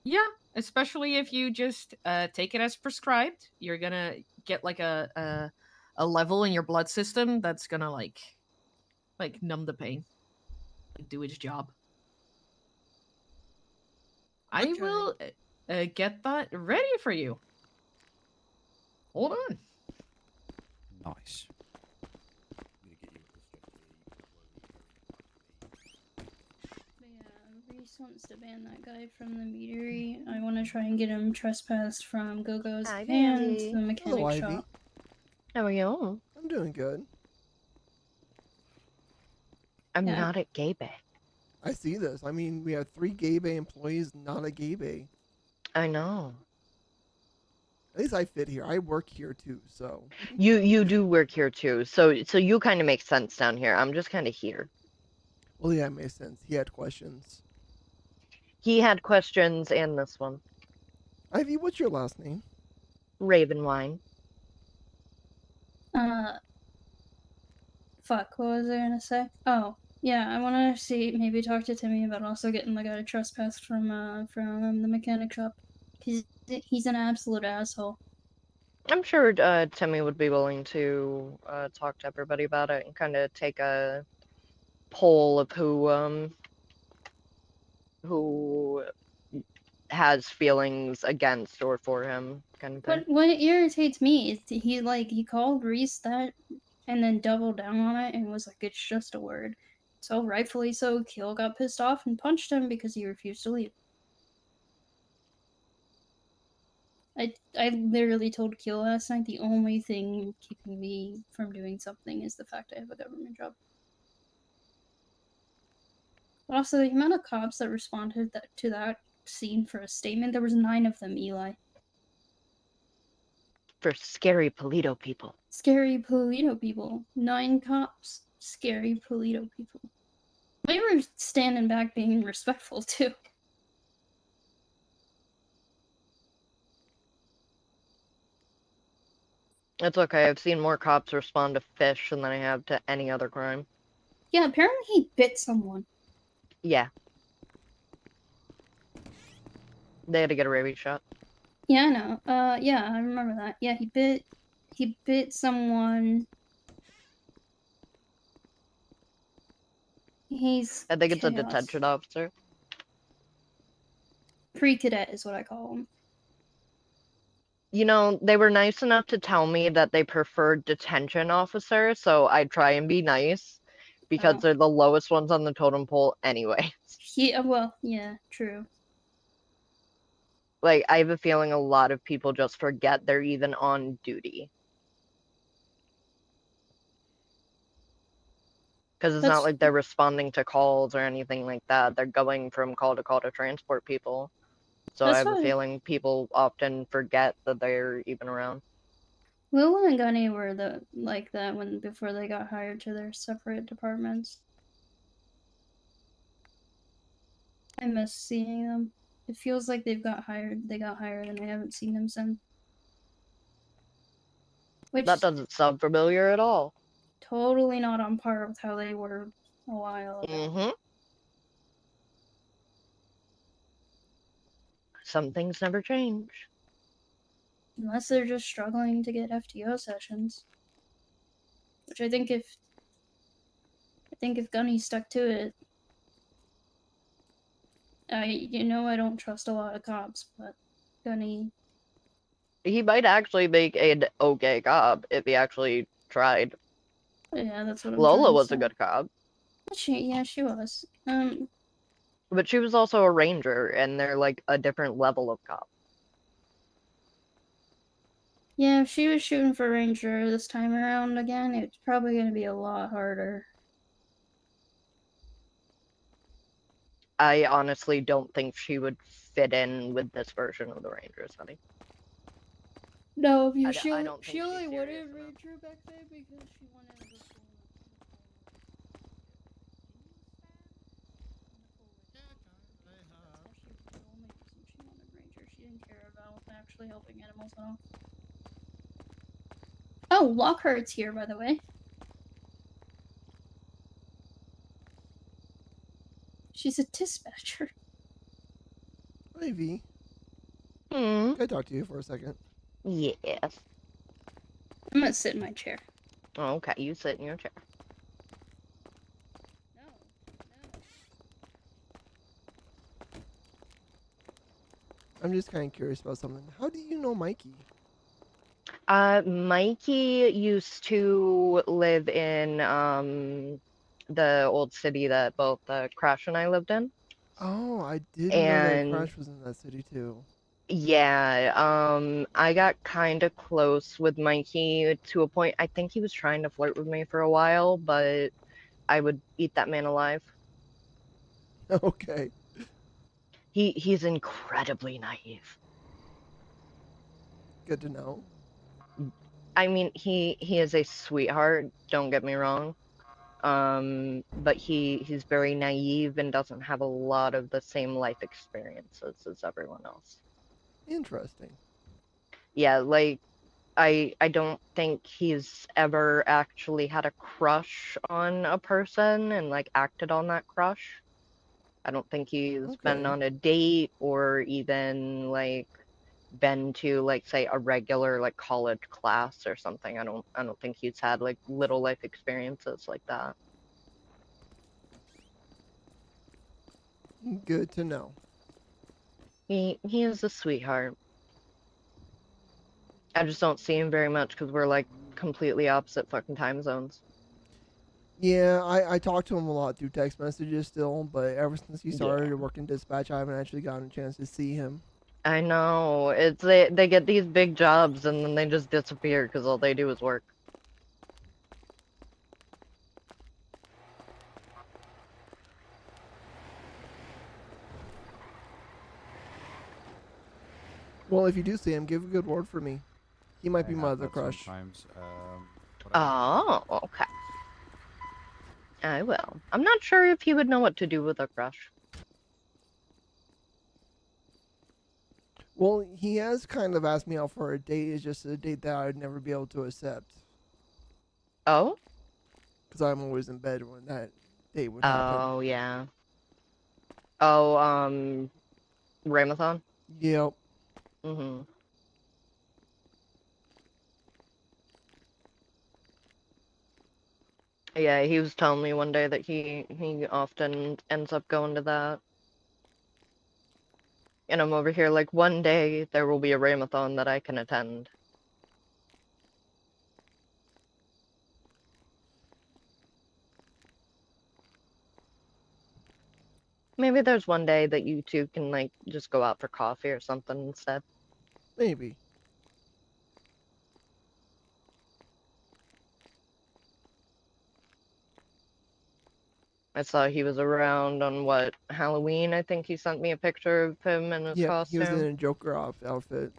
Yeah, especially if you just take it as prescribed. You're gonna get like a level in your blood system that's gonna like numb the pain, like do its job. I will get that ready for you. Hold on. Nice. Reese wants to ban that guy from the meadery. I want to try and get him trespassed from Go-Go's Hi, van Bambi. to the mechanic Hello, Ivy. shop. How are you? I'm doing good. I'm Yeah. not at Gay Bay. I see this. I mean, we have 3 gay bay employees, not a gay bay. I know. At least I fit here. I work here too, so. You do work here too, so you kind of make sense down here. I'm just kind of here. Well, yeah, it makes sense. He had questions. He had questions, and this one. Ivy, what's your last name? Ravenwine. Fuck, what was I gonna say? Oh, yeah, I want to see, maybe talk to Timmy about also getting the guy trespassed from the mechanic shop. Cause he's an absolute asshole. I'm sure Timmy would be willing to talk to everybody about it and kind of take a poll of who has feelings against or for him, kind of thing. What irritates me is he called Reese that and then doubled down on it and was like, it's just a word. So rightfully so, Kill got pissed off and punched him because he refused to leave. I literally told Kill last night the only thing keeping me from doing something is the fact I have a government job. But also the amount of cops that responded to that scene for a statement, there was 9 of them, Eli. For scary Polito people. Scary Polito people. 9 cops. Scary Polito people. They were standing back being respectful too. It's okay. I've seen more cops respond to fish than I have to any other crime. Yeah, apparently he bit someone. Yeah. They had to get a rabies shot. Yeah, I know. Yeah, I remember that. Yeah, he bit someone. He's I think it's chaos. a detention officer. Pre-cadet is what I call him. You know, they were nice enough to tell me that they preferred detention officer, so I try and be nice because they're the lowest ones on the totem pole anyway. Yeah, well, yeah, true. Like, I have a feeling a lot of people just forget they're even on duty. Because it's not like they're responding to calls or anything like that. They're going from call to transport people. So I That's have a fine. feeling people often forget that they're even around. Lulu and Gunny were like that when before they got hired to their separate departments. I miss seeing them. It feels like they got hired and I haven't seen them since. Which That doesn't sound familiar at all. totally not on par with how they were a while ago. Mm-hmm. Some things never change. Unless they're just struggling to get FTO sessions. Which I think if Gunny stuck to it, I don't trust a lot of cops, but Gunny, He might actually make an okay cop if he actually tried. yeah, that's what I'm Lola trying to was say. a good cop. She was. But she was also a ranger, and they're like a different level of cop. Yeah, if she was shooting for Ranger this time around again, it's probably going to be a lot harder. I honestly don't think she would fit in with this version of the Rangers, honey. No, I don't think she only she's wanted serious enough. Ranger back then because she wanted to go She wanted Ranger. She didn't care about actually helping animals at all. Oh, Lockhart's here, by the way. She's a dispatcher. Hey, V. Hmm. Can I talk to you for a second? Yes. I'm gonna sit in my chair. Okay, you sit in your chair. I'm just kind of curious about something. How do you know Mikey? Mikey used to live in the old city that both Crash and I lived in. Oh, I didn't know that And Crash was in that city too. yeah, I got kind of close with Mikey to a point. I think he was trying to flirt with me for a while, but I would eat that man alive. Okay. He's incredibly naive. Good to know. I mean, he is a sweetheart, don't get me wrong. But he's very naive and doesn't have a lot of the same life experiences as everyone else. Interesting. Yeah, like I don't think he's ever actually had a crush on a person and like acted on that crush. I don't think he's been Okay. on a date or even like been to like say a regular like college class or something. I don't think he's had like little life experiences like that. Good to know. He is a sweetheart. I just don't see him very much because we're like completely opposite fucking time zones. Yeah, I talk to him a lot through text messages still, but ever since he started Yeah. working dispatch, I haven't actually gotten a chance to see him. I know. It's they get these big jobs and then they just disappear because all they do is work. Well, if you do see him, give a good word for me. He might be my other crush. Sometimes. Oh, okay. I will. I'm not sure if he would know what to do with a crush. Well, he has kind of asked me out for a date. It's just a date that I'd never be able to accept. Oh? Because I'm always in bed when that date would happen. Oh, yeah. Oh, Ramathon? Yep. Mm-hmm. Yeah, he was telling me one day that he often ends up going to that. And I'm over here like, one day there will be a Ramathon that I can attend. Maybe there's one day that you two can like just go out for coffee or something instead. Maybe. I saw he was around on what, Halloween. I think he sent me a picture of him in his Yeah, he was in costume. a Joker outfit.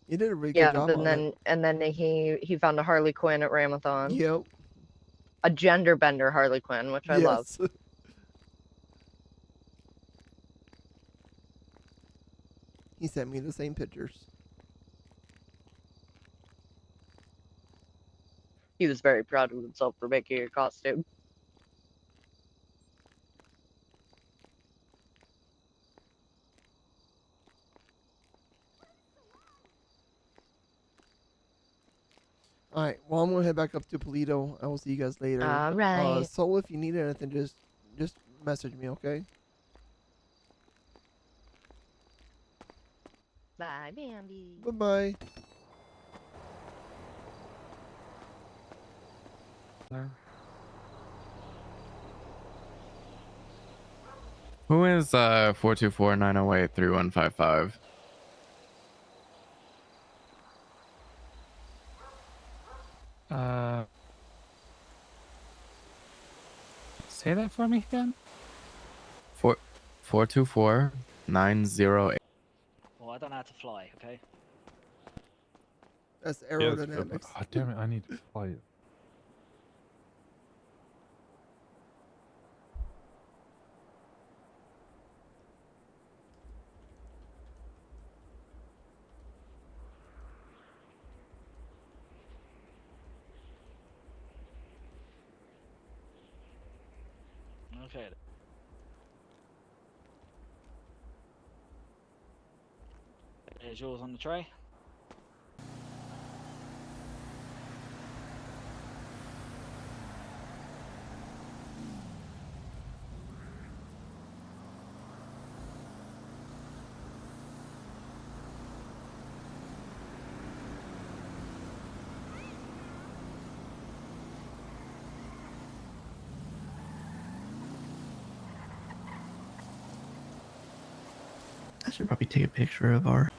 He did a really good Yeah, job on it. and then he found a Harley Quinn at Ramathon. Yep. A gender bender Harley Quinn, which I love. Yes. He sent me the same pictures. He was very proud of himself for making a costume. Alright, well, I'm gonna head back up to Polito. I will see you guys later. Alright. Soul, if you need anything, just message me, okay? Bye, Bambi. Bye-bye. Who is 424-908-3155? Say that for me again. 424-908. Well, I don't know how to fly, okay? That's aerodynamics. Oh, damn it! I need to fly. Okay. There's yours on the tray. I should probably take a picture of our